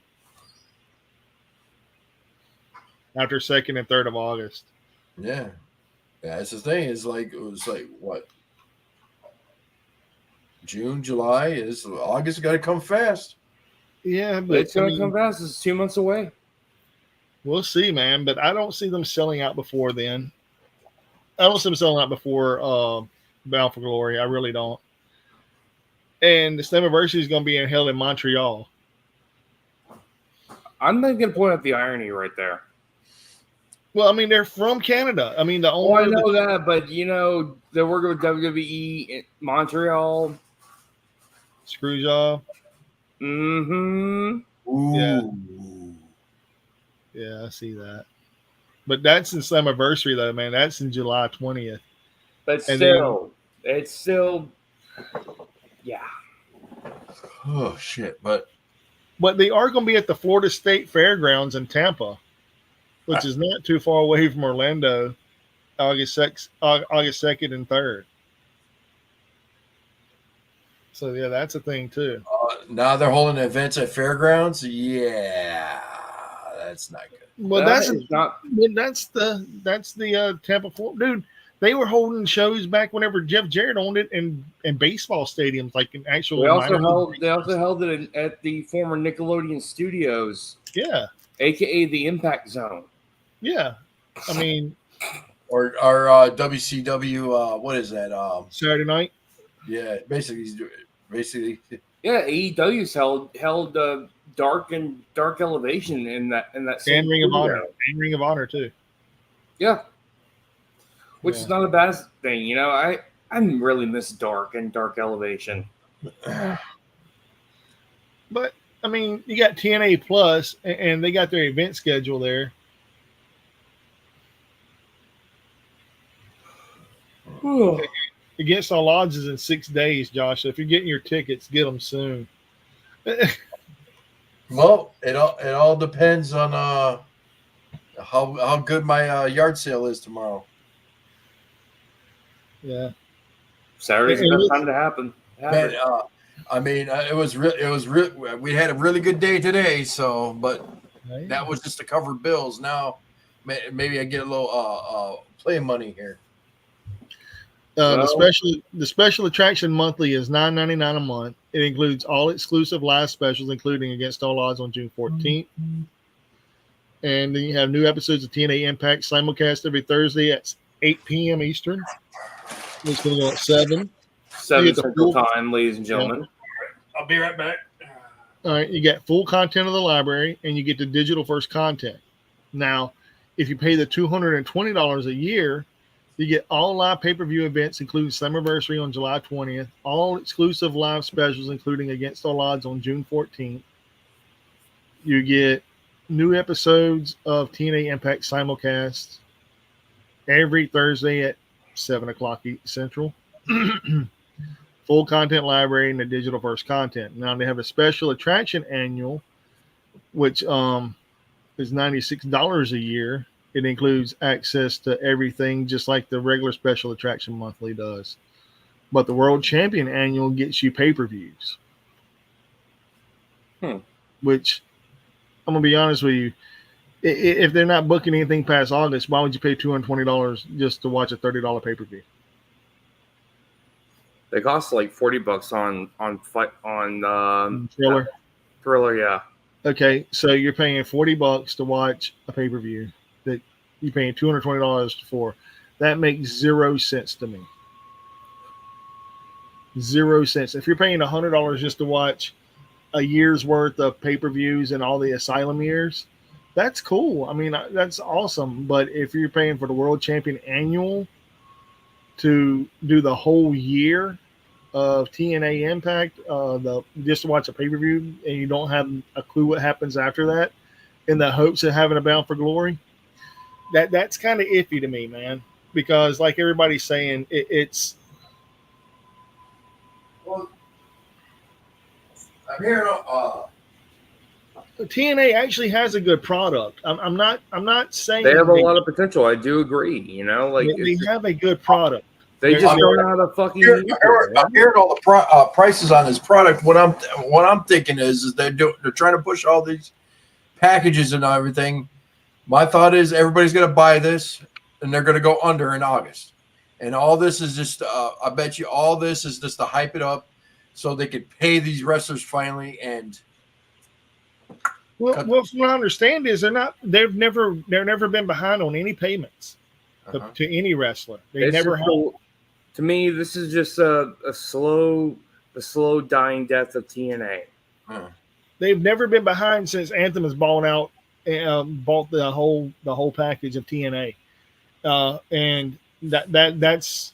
2nd and 3rd of August. Yeah, that's the thing. It was like what? June, July is August. Got to come fast. Yeah, but it's going to come fast. It's 2 months away. We'll see, man. But I don't see them selling out before then. I don't see them selling out before Bound for Glory. I really don't. And the Slammiversary is going to be held in Montreal. I'm not going to point out the irony right there. Well, I mean, they're from Canada. I mean, the owner. I know that, but they're working with WWE in Montreal. Screwjob. Mm-hmm. Yeah, I see that. But that's in Slammiversary, though, man. That's in July 20th. But still, it's still, yeah. Oh shit! But they are going to be at the Florida State Fairgrounds in Tampa, which is not too far away from Orlando, August 2nd and 3rd. So yeah, that's a thing too. Now they're holding events at fairgrounds. Yeah, that's not good. Well, that's the Tampa Florida dude. They were holding shows back whenever Jeff Jarrett owned it in baseball stadiums, like in actual. They also held it at the former Nickelodeon Studios. Yeah, aka the Impact Zone. Yeah, I mean, or WCW. What is that? Saturday night. Yeah, basically basically. Yeah, AEW's held Dark Elevation in that same and Ring of Honor. And Ring of Honor too. Yeah. Which is not a bad thing, you know. I really miss Dark and Dark Elevation. But I mean, you got TNA Plus, and they got their event schedule there. Against All Odds is in 6 days, Josh. So if you're getting your tickets, get them soon. Well, it all depends on how good my yard sale is tomorrow. Yeah, Saturday's the best time to happen. Man, I mean, it was real. We had a really good day today, so but that was just to cover bills. Now, maybe I get a little play money here. The special attraction monthly is $9.99 a month. It includes all exclusive live specials, including Against All Odds on June 14th. And then you have new episodes of TNA Impact simulcast every Thursday at 8 p.m. Eastern. It's going to go at 7. 7 Central Time, ladies and gentlemen. Yeah. I'll be right back. All right, you get full content of the library, and you get the digital first content. Now, if you pay the $220 a year, you get all live pay-per-view events, including Slammiversary on July 20th, all exclusive live specials, including Against All Odds on June 14th. You get new episodes of TNA Impact simulcast every Thursday at 7 o'clock Central. Full content library and the digital first content. Now they have a special attraction annual, which is $96 a year. It includes access to everything, just like the regular special attraction monthly does. But the World Champion annual gets you pay-per-views. Which, I'm going to be honest with you, if they're not booking anything past August, why would you pay $220 just to watch a $30 pay-per-view? They cost like $40 on Thriller. Thriller, yeah. Okay, so you're paying $40 to watch a pay-per-view that you're paying $220 for. That makes 0 sense to me. 0 cents. If you're paying $100 just to watch a year's worth of pay-per-views and all the Asylum years, that's cool. I mean, that's awesome. But if you're paying for the World Champion annual to do the whole year of TNA Impact, just to watch a pay-per-view, and you don't have a clue what happens after that, in the hopes of having a Bound for Glory, that's kind of iffy to me, man. Because like everybody's saying, it's. Well, I'm hearing. TNA actually has a good product. I'm not saying they have a lot of potential. I do agree. You know, like they have a good product. They just don't know how to fucking. I'm hearing all the prices on this product. What I'm thinking is they're trying to push all these packages and everything. My thought is everybody's going to buy this, and they're going to go under in August. And all this is just, I bet you, all this is just to hype it up, so they could pay these wrestlers finally. And well, from what I understand is they've never been behind on any payments to any wrestler. They never have. To me, this is just the slow dying death of TNA. They've never been behind since Anthem has bought the whole package of TNA, and that's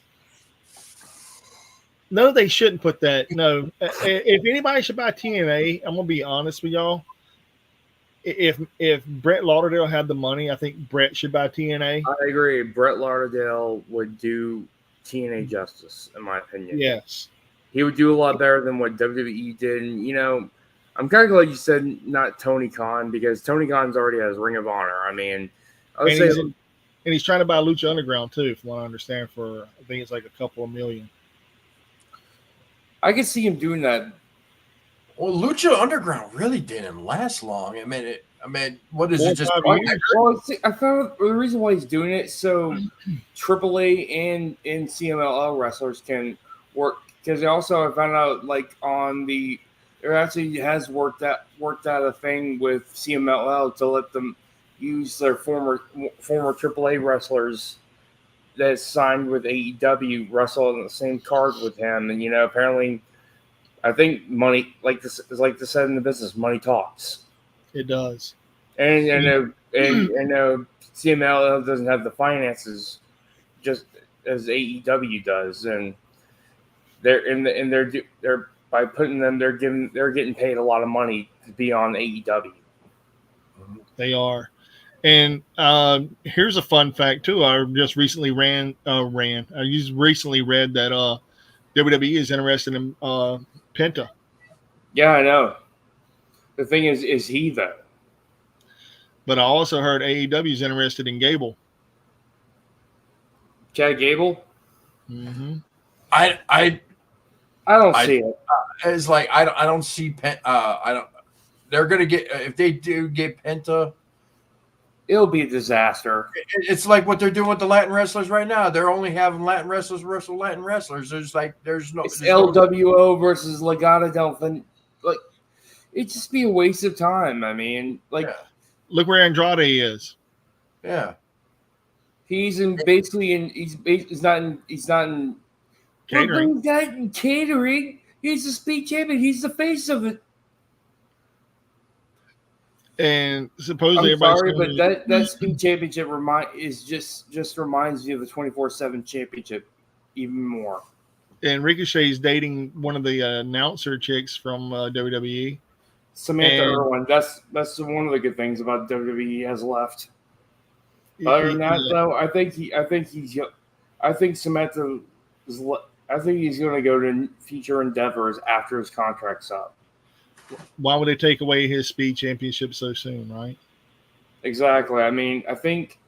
no, they shouldn't put that. No, if anybody should buy TNA, I'm gonna be honest with y'all. If Brett Lauderdale had the money, I think Brett should buy TNA. I agree. Brett Lauderdale would do TNA justice, in my opinion. Yes. He would do a lot better than what WWE did. And, you know, I'm kind of glad you said not Tony Khan, because Tony Khan's already has Ring of Honor. I mean, and he's trying to buy Lucha Underground too, from what I understand, for I think it's like a couple of million. I could see him doing that. Well, Lucha Underground really didn't last long. I mean, what is it? Just well, I found the reason why he's doing it so AAA and CMLL wrestlers can work, because also I found out like there actually has worked out a thing with CMLL to let them use their former AAA wrestlers that signed with AEW wrestle on the same card with him, and you know apparently I think money, like this, is like they said in the business, money talks. It does. And I know CMLL doesn't have the finances just as AEW does, and they're by putting them, they're getting paid a lot of money to be on AEW. They are. And here's a fun fact too. I just recently read that WWE is interested in Penta. Yeah, I know. The thing is he though? But I also heard AEW is interested in Gable. Chad Gable. Mm-hmm. I don't see it. It's like I don't see I don't. They're gonna get, if they do get Penta, it'll be a disaster. It's like what they're doing with the Latin wrestlers right now. They're only having Latin wrestlers wrestle Latin wrestlers. There's no. It's LWO versus Legado del Fin. Like, it'd just be a waste of time. I mean, like, look where Andrade is. Yeah, he's not in catering. Catering. He's the speed champion. He's the face of it. And supposedly, I'm sorry, but that speed championship just reminds me of the 24/7 championship even more. And Ricochet's dating one of the announcer chicks from WWE, Samantha Irwin. That's one of the good things about WWE has left. Other than that, though, I think he's going to go to future endeavors after his contract's up. Why would they take away his speed championship so soon, right? Exactly. I mean, I think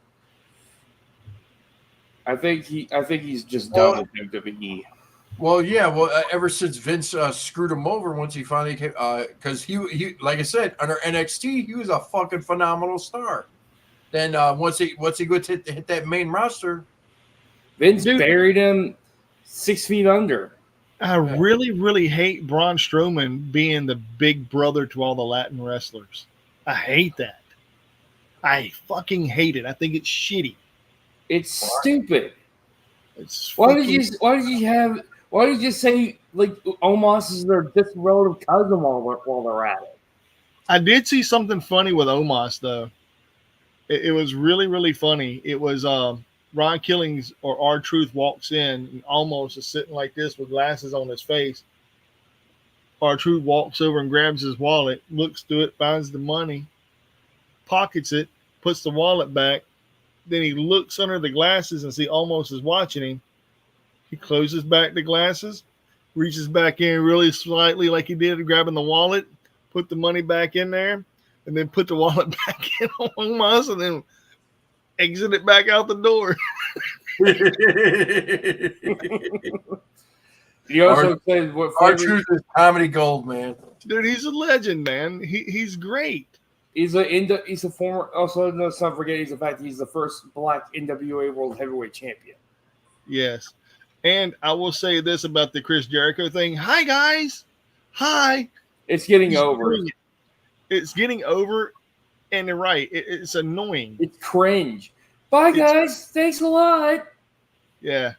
he's just done with WWE. Well, yeah. Well, ever since Vince screwed him over once he finally came, because he like I said, under NXT, he was a fucking phenomenal star. Then once he got to hit that main roster, Vince buried him 6 feet under. I really, really hate Braun Strowman being the big brother to all the Latin wrestlers. I hate that. I fucking hate it. I think it's shitty. It's stupid. It's why did you say like Omos is their distant relative cousin while they're at it? I did see something funny with Omos though. It was really, really funny. It was Ron Killings or R-Truth walks in and almost is sitting like this with glasses on his face. R-Truth walks over and grabs his wallet, looks through it, finds the money, pockets it, puts the wallet back. Then he looks under the glasses and see Almost is watching him. He closes back the glasses, reaches back in really slightly like he did, grabbing the wallet, put the money back in there, and then put the wallet back in on Omos and then exit it back out the door. You also said what R-Truth is comedy gold, man. Dude, he's a legend, man. He's great. He's a former. Also, let's not forget he's the first Black NWA World Heavyweight Champion. Yes, and I will say this about the Chris Jericho thing. Hi guys, hi. It's getting over. It's getting over, and you're right. It's annoying. It's cringe. Bye guys. Thanks a lot. Yeah,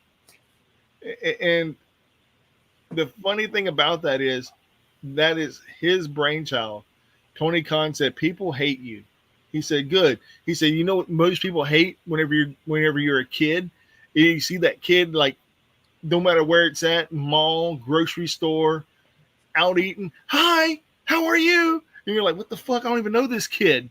and the funny thing about that is his brainchild. Tony Khan said, "People hate you." He said, "Good." He said, "You know what most people hate whenever you're a kid? You see that kid, like, no matter where it's at, mall, grocery store, out eating. Hi, how are you?" And you're like, "What the fuck? I don't even know this kid."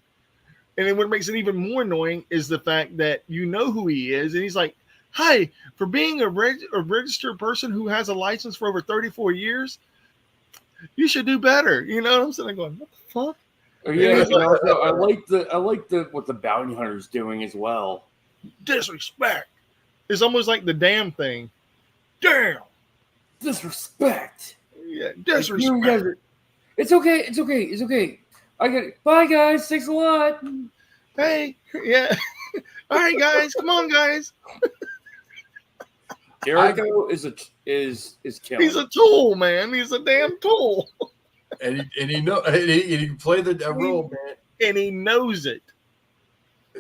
And then what makes it even more annoying is the fact that you know who he is, and he's like, "Hi, for being a registered person who has a license for over 34 years, you should do better." You know what I'm saying? I'm going, "What the fuck?" Yeah, also, I like what the bounty hunter's doing as well. Disrespect. It's almost like the damn thing. Damn. Disrespect. Yeah, disrespect. It's okay. I get it. Bye guys. Thanks a lot. Hey, yeah. All right, guys. Come on, guys. Jericho is killing. He's a tool, man. He's a damn tool. And he can play the role, man. And he knows it.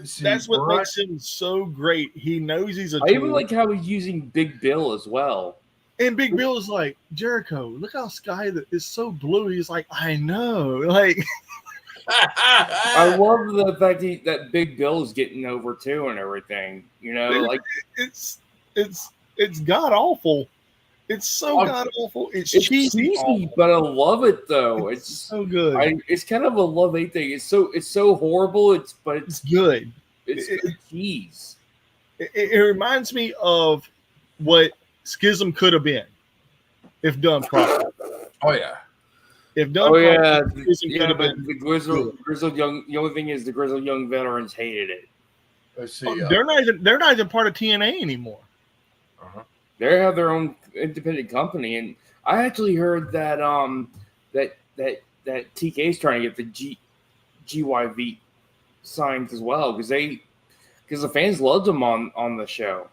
See, that's what makes him so great. He knows he's a tool. I even like how he's using Big Bill as well. And Big Bill is like, Jericho, look how sky that is so blue. He's like, I know. Like, I love the fact that Big Bill is getting over too and everything. You know, like it's god awful. It's so god awful. It's cheesy, but I love it though. It's so good. It's kind of a love-hate thing. It's so horrible. It's good. It's cheese. It reminds me of what Schism could have been if done properly. Oh yeah. If done properly, the grizzled young. The only thing is the grizzled young veterans hated it. Let's see. They're not even part of TNA anymore. They have their own independent company, and I actually heard that that TK is trying to get the GYV signed as well because the fans loved them on the show.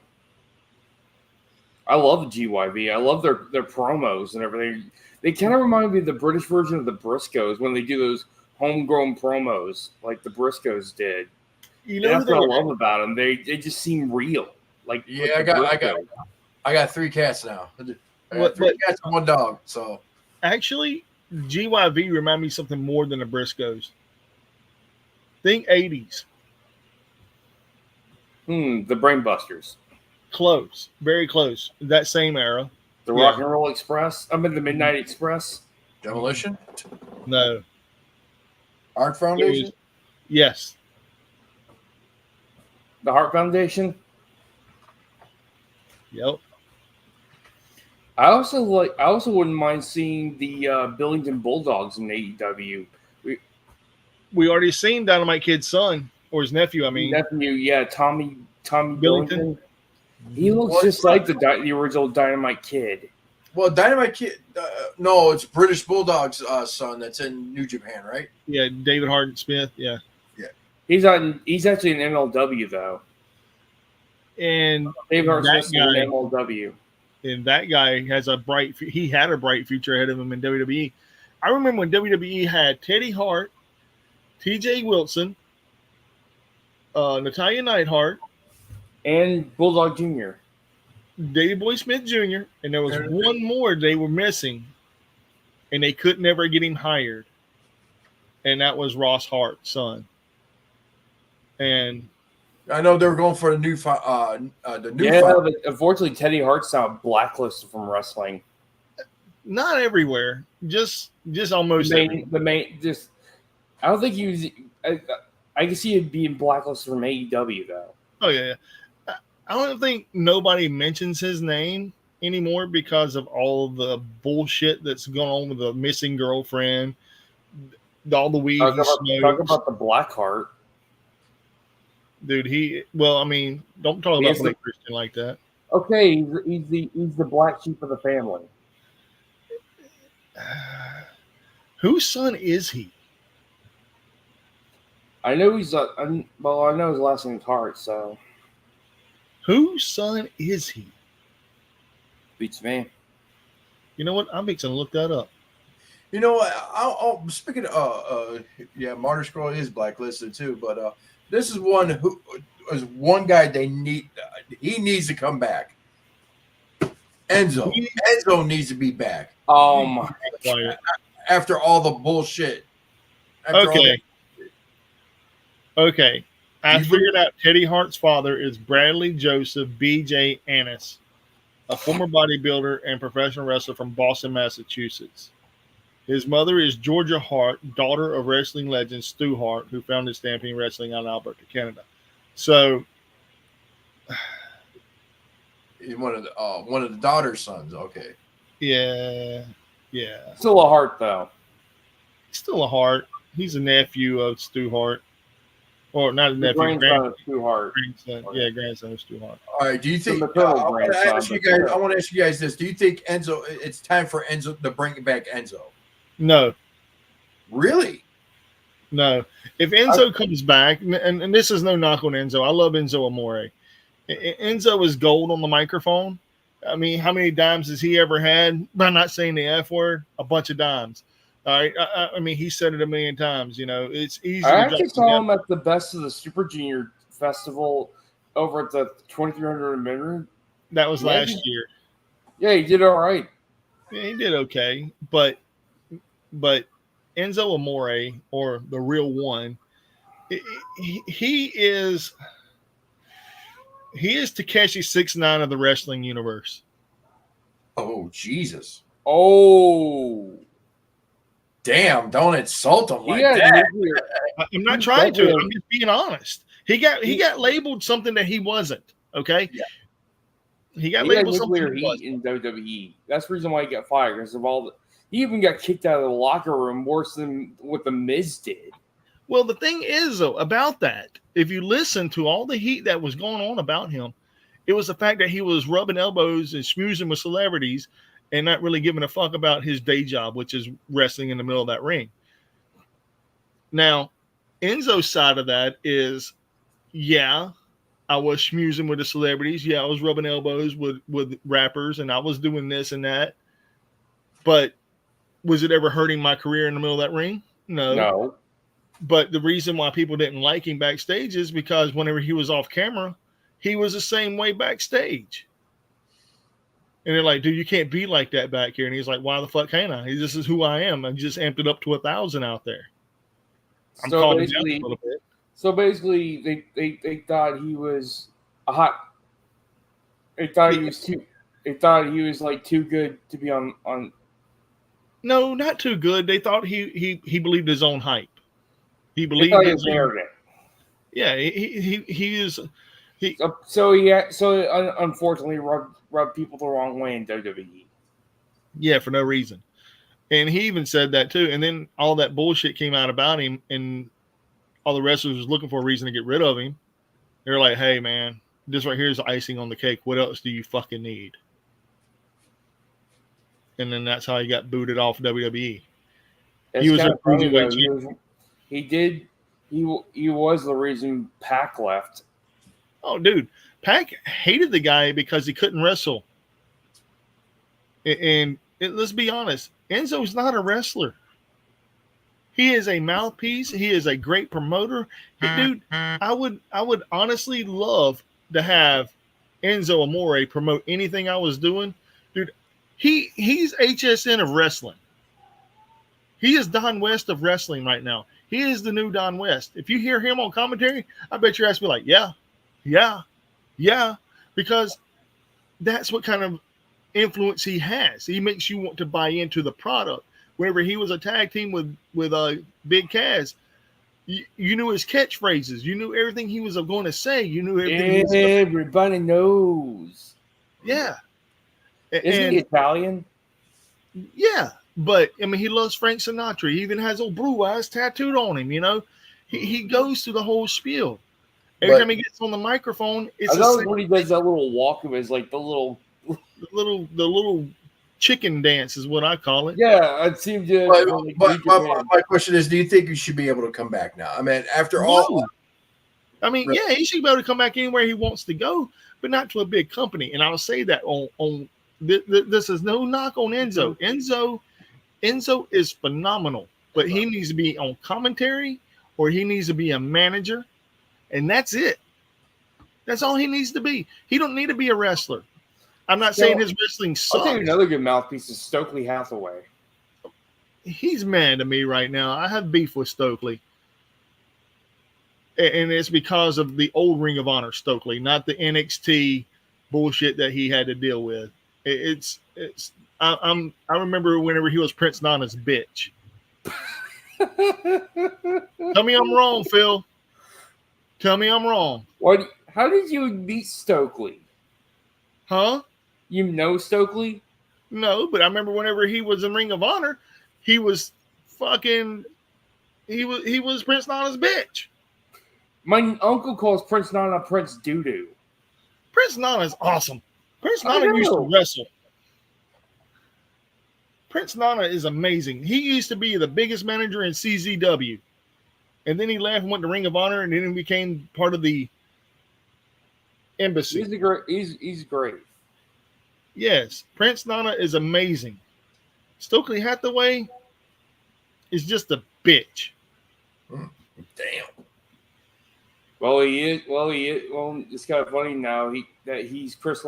I love the GYV. I love their promos and everything. They kind of remind me of the British version of the Briscoes when they do those homegrown promos like the Briscoes did. You know what I love about them? They just seem real. Like I got 3 cats now. I got 3 cats and 1 dog. So actually, GYV remind me of something more than the Briscoes. Think 80s. The Brainbusters. Close, very close. That same era. The Rock and Roll Express. I'm in the Midnight Express. Demolition. No. Art Foundation. Yes. The Heart Foundation. Yep. I also wouldn't mind seeing the Billington Bulldogs in AEW. We already seen Dynamite Kid's son or his nephew. I mean, Tommy Billington. He looks just like the original Dynamite Kid. Well, Dynamite Kid, no, it's British Bulldog's son that's in New Japan, right? Yeah, David Hardin Smith. Yeah. He's actually in MLW though. And David Hardin Smith in MLW. And that guy has a bright future ahead of him in WWE. I remember when WWE had Teddy Hart, TJ Wilson, Natalya Neidhart, and Bulldog Jr., Davey Boy Smith Jr., and there was one more they were missing, and they could never get him hired, and that was Ross Hart's son. And I know they were going for the new fight. But unfortunately, Teddy Hart's now blacklisted from wrestling. Not everywhere, just almost. I don't think he was. I can see it being blacklisted from AEW though. Oh yeah. I don't think nobody mentions his name anymore because of all the bullshit that's going on with the missing girlfriend, all the weed. Talk about the Blackheart. Dude, don't talk about Blake Christian like that. Okay, he's the black sheep of the family. Whose son is he? I know I know his last name's Hart, so. Whose son is he? Beats me. You know what? I'm fixing to look that up. You know what? Speaking of, Martyr Scroll is blacklisted too, but this is one guy they need. He needs to come back. Enzo needs to be back. Oh my! After all the bullshit. Okay. I figured out Teddy Hart's father is Bradley Joseph B.J. Annis, a former bodybuilder and professional wrestler from Boston, Massachusetts. His mother is Georgia Hart, daughter of wrestling legend Stu Hart, who founded Stampede Wrestling out in Alberta, Canada. So, he's one of the daughter's sons. Okay. Yeah. Still a Hart though. Still a Hart. He's a nephew of Stu Hart. Or not a nephew, grandson of Stu Hart. Grandson of Stu Hart. All right. Do you think? I want to ask you guys this. Do you think Enzo? It's time for Enzo to bring back Enzo. No. Really? No. If Enzo comes back, and this is no knock on Enzo. I love Enzo Amore. Enzo is gold on the microphone. I mean, how many dimes has he ever had? By not saying the F word, a bunch of dimes. All right. I mean, he said it a million times. You know, it's easy. I actually saw him at the Best of the Super Junior Festival over at the 2300 Minute. That was last year. Yeah, he did all right. Yeah, he did okay, but Enzo Amore, or the real one, he is Takeshi 6ix9ine of the wrestling universe. Oh Jesus! Oh, damn! Don't insult him like that. Nuclear. I'm not trying to. I'm just being honest. He got labeled something that he wasn't. Okay. Yeah. He got labeled nuclear heat in WWE. That's the reason why he got fired, because of all. He even got kicked out of the locker room worse than what the Miz did. Well, the thing is, though, about that, if you listen to all the heat that was going on about him, it was the fact that he was rubbing elbows and schmoozing with celebrities and not really giving a fuck about his day job, which is wrestling in the middle of that ring. Now, Enzo's side of that is, yeah, I was schmoozing with the celebrities. Yeah, I was rubbing elbows with rappers, and I was doing this and that. But was it ever hurting my career in the middle of that ring? No. But the reason why people didn't like him backstage is because whenever he was off camera, he was the same way backstage. And they're like, dude, you can't be like that back here. And he's like, why the fuck can't I? This is who I am. I just amped it up to 1,000 out there. I'm calling it down a little bit. So basically, they thought he was a hot. They thought he was too. They thought he was like too good to be on. No, not too good. They thought he believed his own hype. He believed his narrative. Yeah, he is. So unfortunately rubbed people the wrong way in WWE. Yeah, for no reason. And he even said that too. And then all that bullshit came out about him, and all the wrestlers was looking for a reason to get rid of him. They're like, hey man, this right here is icing on the cake. What else do you fucking need? And then that's how he got booted off WWE. He was a cruiserweight champion. He was the reason Pac left. Oh, dude, Pac hated the guy because he couldn't wrestle. And let's be honest, Enzo's not a wrestler. He is a mouthpiece. He is a great promoter. Dude, I would honestly love to have Enzo Amore promote anything I was doing. Dude, he's HSN of wrestling. He is Don West of wrestling right now. He is the new Don West. If you hear him on commentary, I bet your ass be like, yeah, because that's what kind of influence he has. He makes you want to buy into the product. Whenever he was a tag team with Big Cass, you knew his catchphrases. You knew everything he was going to say. You knew everything. Everybody knows. Yeah. Isn't he Italian? Yeah. But, I mean, he loves Frank Sinatra. He even has old blue eyes tattooed on him, you know. He goes through the whole spiel. Every time he gets on the microphone, it's when he does that little walk of his, like the little chicken dance is what I call it. Yeah, it seemed to. But my question is, do you think you should be able to come back now? I mean, after all. I mean, yeah, he should be able to come back anywhere he wants to go, but not to a big company. And I'll say that on this is no knock on Enzo. Enzo is phenomenal, but he needs to be on commentary or he needs to be a manager, and that's it. That's all he needs to be. He don't need to be a wrestler. I'm not saying his wrestling sucks. I'll tell you another good mouthpiece is Stokely Hathaway. He's mad at me right now. I have beef with Stokely. And it's because of the old Ring of Honor Stokely, not the NXT bullshit that he had to deal with. I remember whenever he was Prince Nana's bitch. Tell me I'm wrong, Phil. Tell me I'm wrong. What? How did you meet Stokely? Huh? You know Stokely? No, but I remember whenever he was in Ring of Honor, he was Prince Nana's bitch. My uncle calls Prince Nana Prince Doodoo. Prince Nana's awesome. Prince Nana used to wrestle. Prince Nana is amazing. He used to be the biggest manager in CZW. And then he left and went to Ring of Honor, and then he became part of the Embassy. He's great. Yes, Prince Nana is amazing. Stokely Hathaway is just a bitch. Damn. Well, he is. Well, it's kind of funny now. He's Chris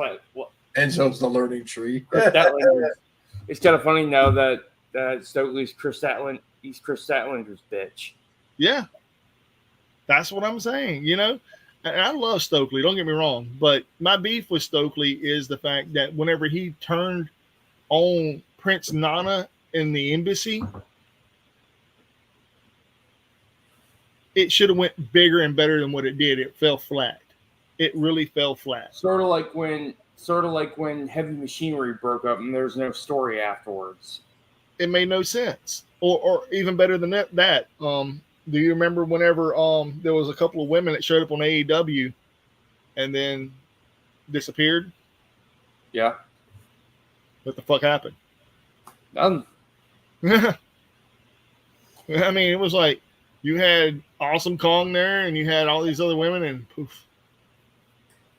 Enzo's the learning tree. It's kind of funny now that Stokely's Chris Statlander. He's Chris Statlander's bitch. Yeah, that's what I'm saying. You know, and I love Stokely. Don't get me wrong, but my beef with Stokely is the fact that whenever he turned on Prince Nana in the embassy, it should have went bigger and better than what it did. It fell flat. It really fell flat. Sort of like when Heavy Machinery broke up and there's no story afterwards. It made no sense. Or even better than that. Do you remember whenever there was a couple of women that showed up on AEW and then disappeared? Yeah. What the fuck happened? Nothing. I mean, it was like you had Awesome Kong there and you had all these other women and poof.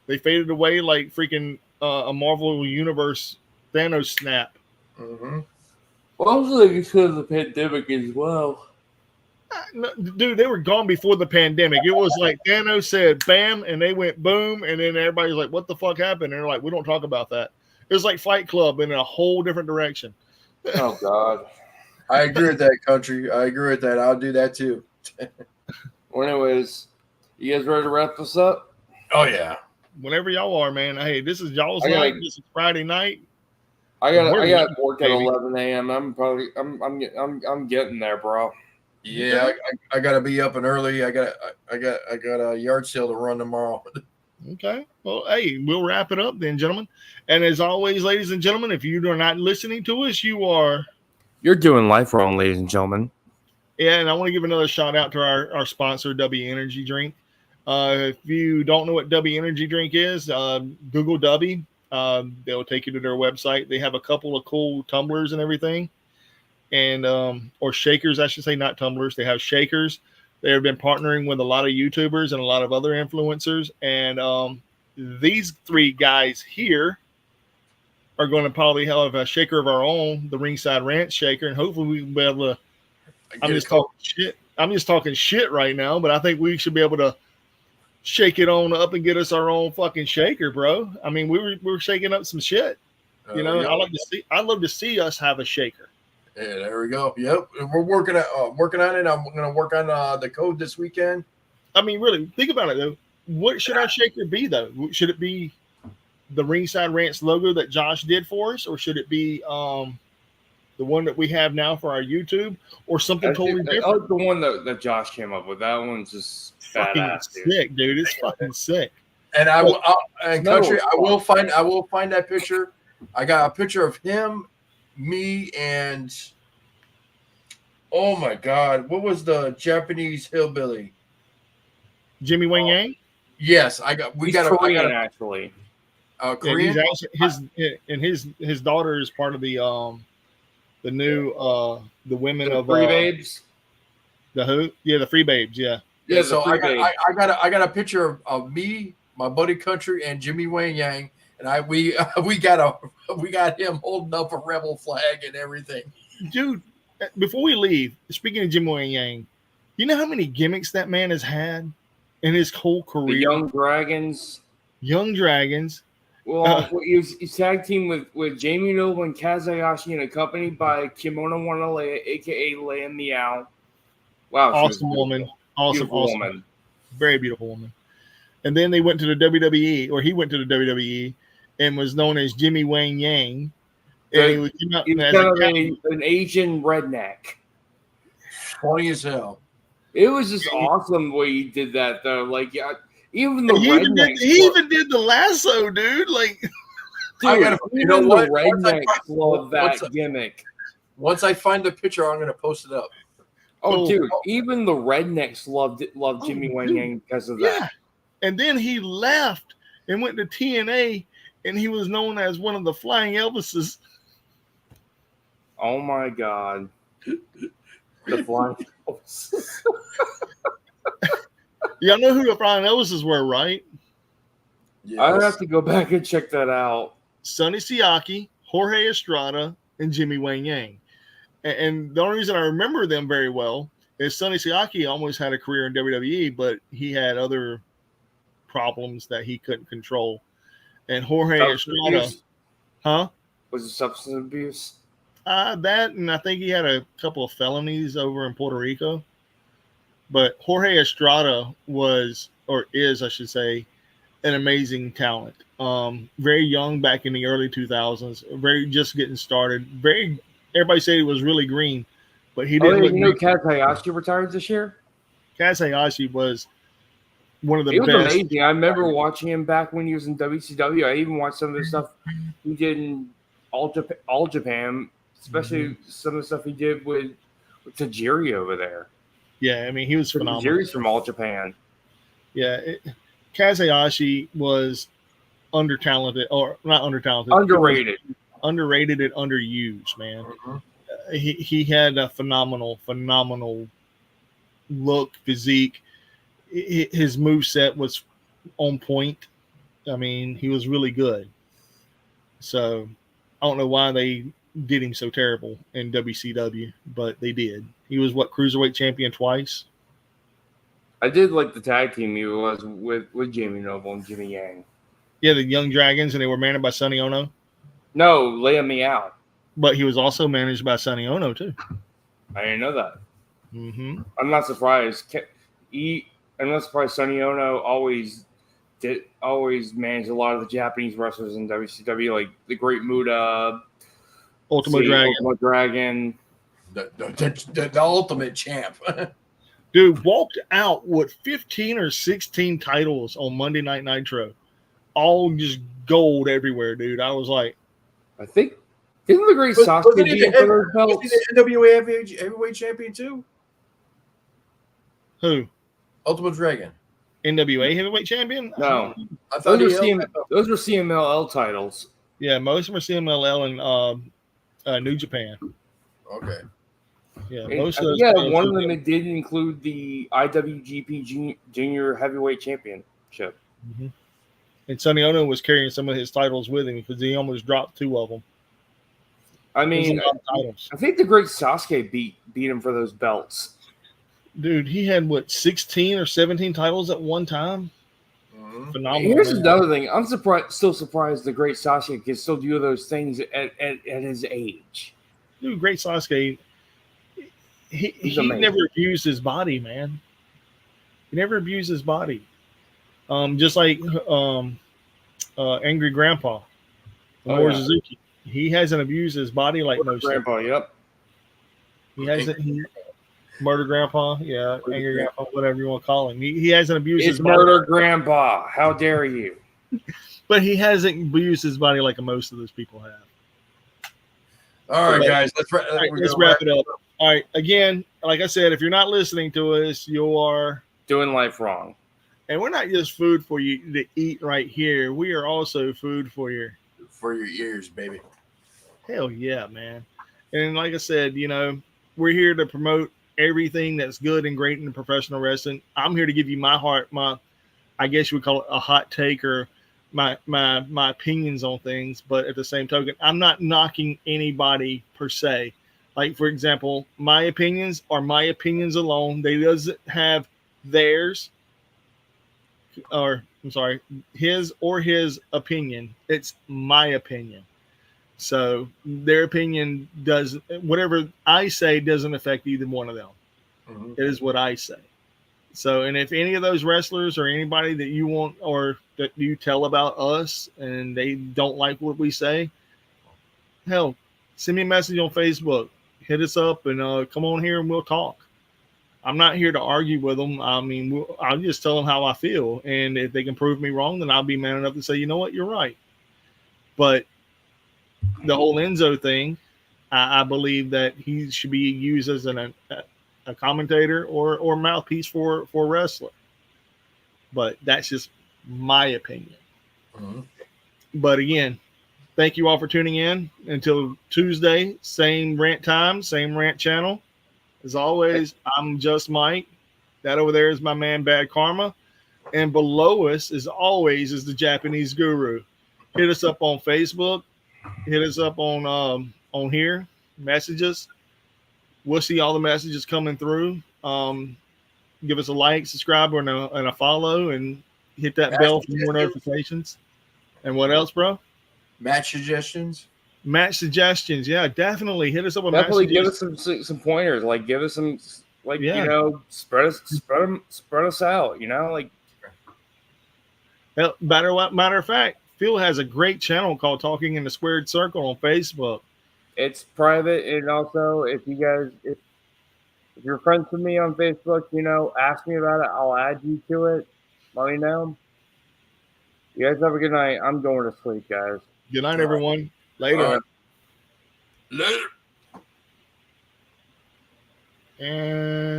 They faded away like freaking a Marvel Universe Thanos snap. Mm-hmm. Well, I was like, it's because of the pandemic as well. No, dude, they were gone before the pandemic. It was like Thanos said bam, and they went boom, and then everybody's like, what the fuck happened? And they're like, we don't talk about that. It was like Fight Club in a whole different direction. Oh, God. I agree with that, country. I agree with that. I'll do that, too. Well, anyways, you guys ready to wrap this up? Oh, yeah. Whenever y'all are, man. Hey, this is y'all's night. This is Friday night. I got work at 11 a.m. I'm getting there, bro. Yeah, I gotta be up and early. I got a yard sale to run tomorrow. Okay. Well, hey, we'll wrap it up then, gentlemen. And as always, ladies and gentlemen, if you are not listening to us, you're doing life wrong, ladies and gentlemen. Yeah, and I want to give another shout out to our sponsor, W Energy Drink. If you don't know what W Energy Drink is, Google W. They'll take you to their website. They have a couple of cool tumblers and everything. And or shakers, I should say, not tumblers. They have shakers. They have been partnering with a lot of YouTubers and a lot of other influencers. And these three guys here are going to probably have a shaker of our own, the Ringside Rant shaker, and hopefully we can be able to. I'm just talking shit right now, but I think we should be able to shake it on up and get us our own fucking shaker, bro. I mean, we're shaking up some shit. You know, yeah. I'd love to see us have a shaker. Yeah, there we go. Yep, we're working on it. I'm going to work on the code this weekend. I mean, really, think about it though. What should our shaker be though? Should it be the Ringside Rants logo that Josh did for us, or should it be the one that we have now for our YouTube, or something totally different? I like the one that Josh came up with. That one's just fucking sick, dude. It's fucking sick. And I will find that picture. I got a picture of him, me, and oh my God, what was the Japanese hillbilly? Jimmy Wang Yang? Yes, we got Korean actually. Korean. His daughter is part of the new the women of Free Babes. The who? Yeah, the Free Babes. Yeah. Yeah. So I got a picture of me, my buddy Country, and Jimmy Wang Yang, and we got him holding up a rebel flag and everything. Dude, before we leave, speaking of Jimmy Wang Yang, you know how many gimmicks that man has had in his whole career? The Young Dragons. Young Dragons. Well, he's tag team with Jamie Noble and Kazuyashi and accompanied by Kimono Wanalea, a.k.a. Leia Meow. Wow. Awesome woman. Awesome woman. Very beautiful woman. And then they went to the WWE, or he went to the WWE and was known as Jimmy Wang Yang. And he was kind of an Asian redneck. Funny as hell. It was just awesome the way he did that, though. Like, even he even did the lasso, dude. Like, dude, the rednecks love that gimmick. Once I find the picture, I'm going to post it up. Oh, dude, even the rednecks loved Jimmy Wang Yang because of that. Yeah. And then he left and went to TNA, and he was known as one of the Flying Elvises. Oh my God. The Flying Elvises. Y'all know who the Flying Elvises were, right? Yes. I'd have to go back and check that out. Sonny Siaki, Jorge Estrada, and Jimmy Wang Yang. And the only reason I remember them very well is Sonny Siaki almost had a career in WWE, but he had other problems that he couldn't control. And Jorge Estrada, huh? Was it substance abuse? That, and I think he had a couple of felonies over in Puerto Rico. But Jorge Estrada was, or is, I should say, an amazing talent. Very young back in the early 2000s, very just getting started. Everybody said he was really green, but he didn't look. You know, Kaz Hayashi retired this year. Kaz Hayashi was one of the best. He was amazing. I remember watching him back when he was in WCW. I even watched some of the stuff he did in All Japan, especially some of the stuff he did with Tajiri over there. Yeah, I mean, he was phenomenal. Tajiri's from All Japan. Yeah, Kaz Hayashi was underrated. Underrated and underused, man. He had a phenomenal look, physique. His moveset was on point. I mean, he was really good. So I don't know why they did him so terrible in WCW, but they did. He was cruiserweight champion twice. I did like the tag team he was with Jamie Noble and Jimmy Yang. Yeah, the Young Dragons, and they were managed by Sonny Ono. No, Lay Me Out. But he was also managed by Sonny Ono too. I didn't know that. Mm-hmm. I'm not surprised. I'm not surprised Sonny Ono always managed a lot of the Japanese wrestlers in WCW, like the Great Muta, Ultimate Dragon, the ultimate champ. Dude walked out with 15 or 16 titles on Monday Night Nitro, all just gold everywhere, dude. I was like, I think didn't the Great Sasuke beat for those belts? Was he the NWA heavyweight champion too? Who? Ultimate Dragon. NWA heavyweight champion? No, I thought those were CMLL titles. Yeah, most of them are CMLL and New Japan. Okay. Yeah, one of them did include the IWGP Junior Heavyweight Championship. Mm-hmm. And Sonny Ono was carrying some of his titles with him because he almost dropped 2 of them. I mean, I think the Great Sasuke beat him for those belts. Dude, he had 16 or 17 titles at one time. Mm-hmm. Phenomenal. Here's another thing. I'm still surprised the Great Sasuke can still do those things at his age. Dude, Great Sasuke, he never abused his body, man. He never abused his body. Just like Angry Grandpa, Suzuki. He hasn't abused his body like most. Grandpa, yep. He hasn't. Murder Grandpa, yeah, Angry Grandpa, whatever you want to call him. He hasn't abused his body. Murder Grandpa. How dare you? But he hasn't abused his body like most of those people have. All right, guys, let's wrap it up. All right, again, like I said, if you're not listening to us, you are doing life wrong. And we're not just food for you to eat right here. We are also food for your ears, baby. Hell yeah, man. And like I said, we're here to promote everything that's good and great in professional wrestling. I'm here to give you my I guess you would call it a hot take or my opinions on things. But at the same token, I'm not knocking anybody per se. Like, for example, my opinions are my opinions alone. They doesn't have theirs or I'm sorry, his or his opinion. It's my opinion. So their opinion whatever I say doesn't affect either one of them. Mm-hmm. It is what I say. So, and if any of those wrestlers or anybody that you want or that you tell about us and they don't like what we say, hell, send me a message on Facebook. Hit us up and come on here and we'll talk. I'm not here to argue with them. I mean, I'll just tell them how I feel. And if they can prove me wrong, then I'll be man enough to say, you know what, you're right. But the whole Enzo thing, I believe that he should be used as a commentator or mouthpiece for a wrestler. But that's just my opinion. Mm-hmm. But again, thank you all for tuning in. Until Tuesday, same rant time, same rant channel. As always, I'm Just Mike. That over there is my man Bad Karma. And below us, as always, is the Japanese Guru. Hit us up on Facebook. Hit us up on here. Messages. We'll see all the messages coming through. Give us a like, subscribe, and a follow, and hit that bell for more notifications. And what else, bro? Match suggestions. Match suggestions. Yeah, definitely hit us up with definitely give us some pointers. Like, give us some, like, you know, spread us out. You know, like. Matter of fact, Phil has a great channel called Talking in the Squared Circle on Facebook. It's private, and also if you guys, if you're friends with me on Facebook, you know, ask me about it. I'll add you to it. Let me know. You guys have a good night. I'm going to sleep, guys. Good night, everyone. Later. Later. And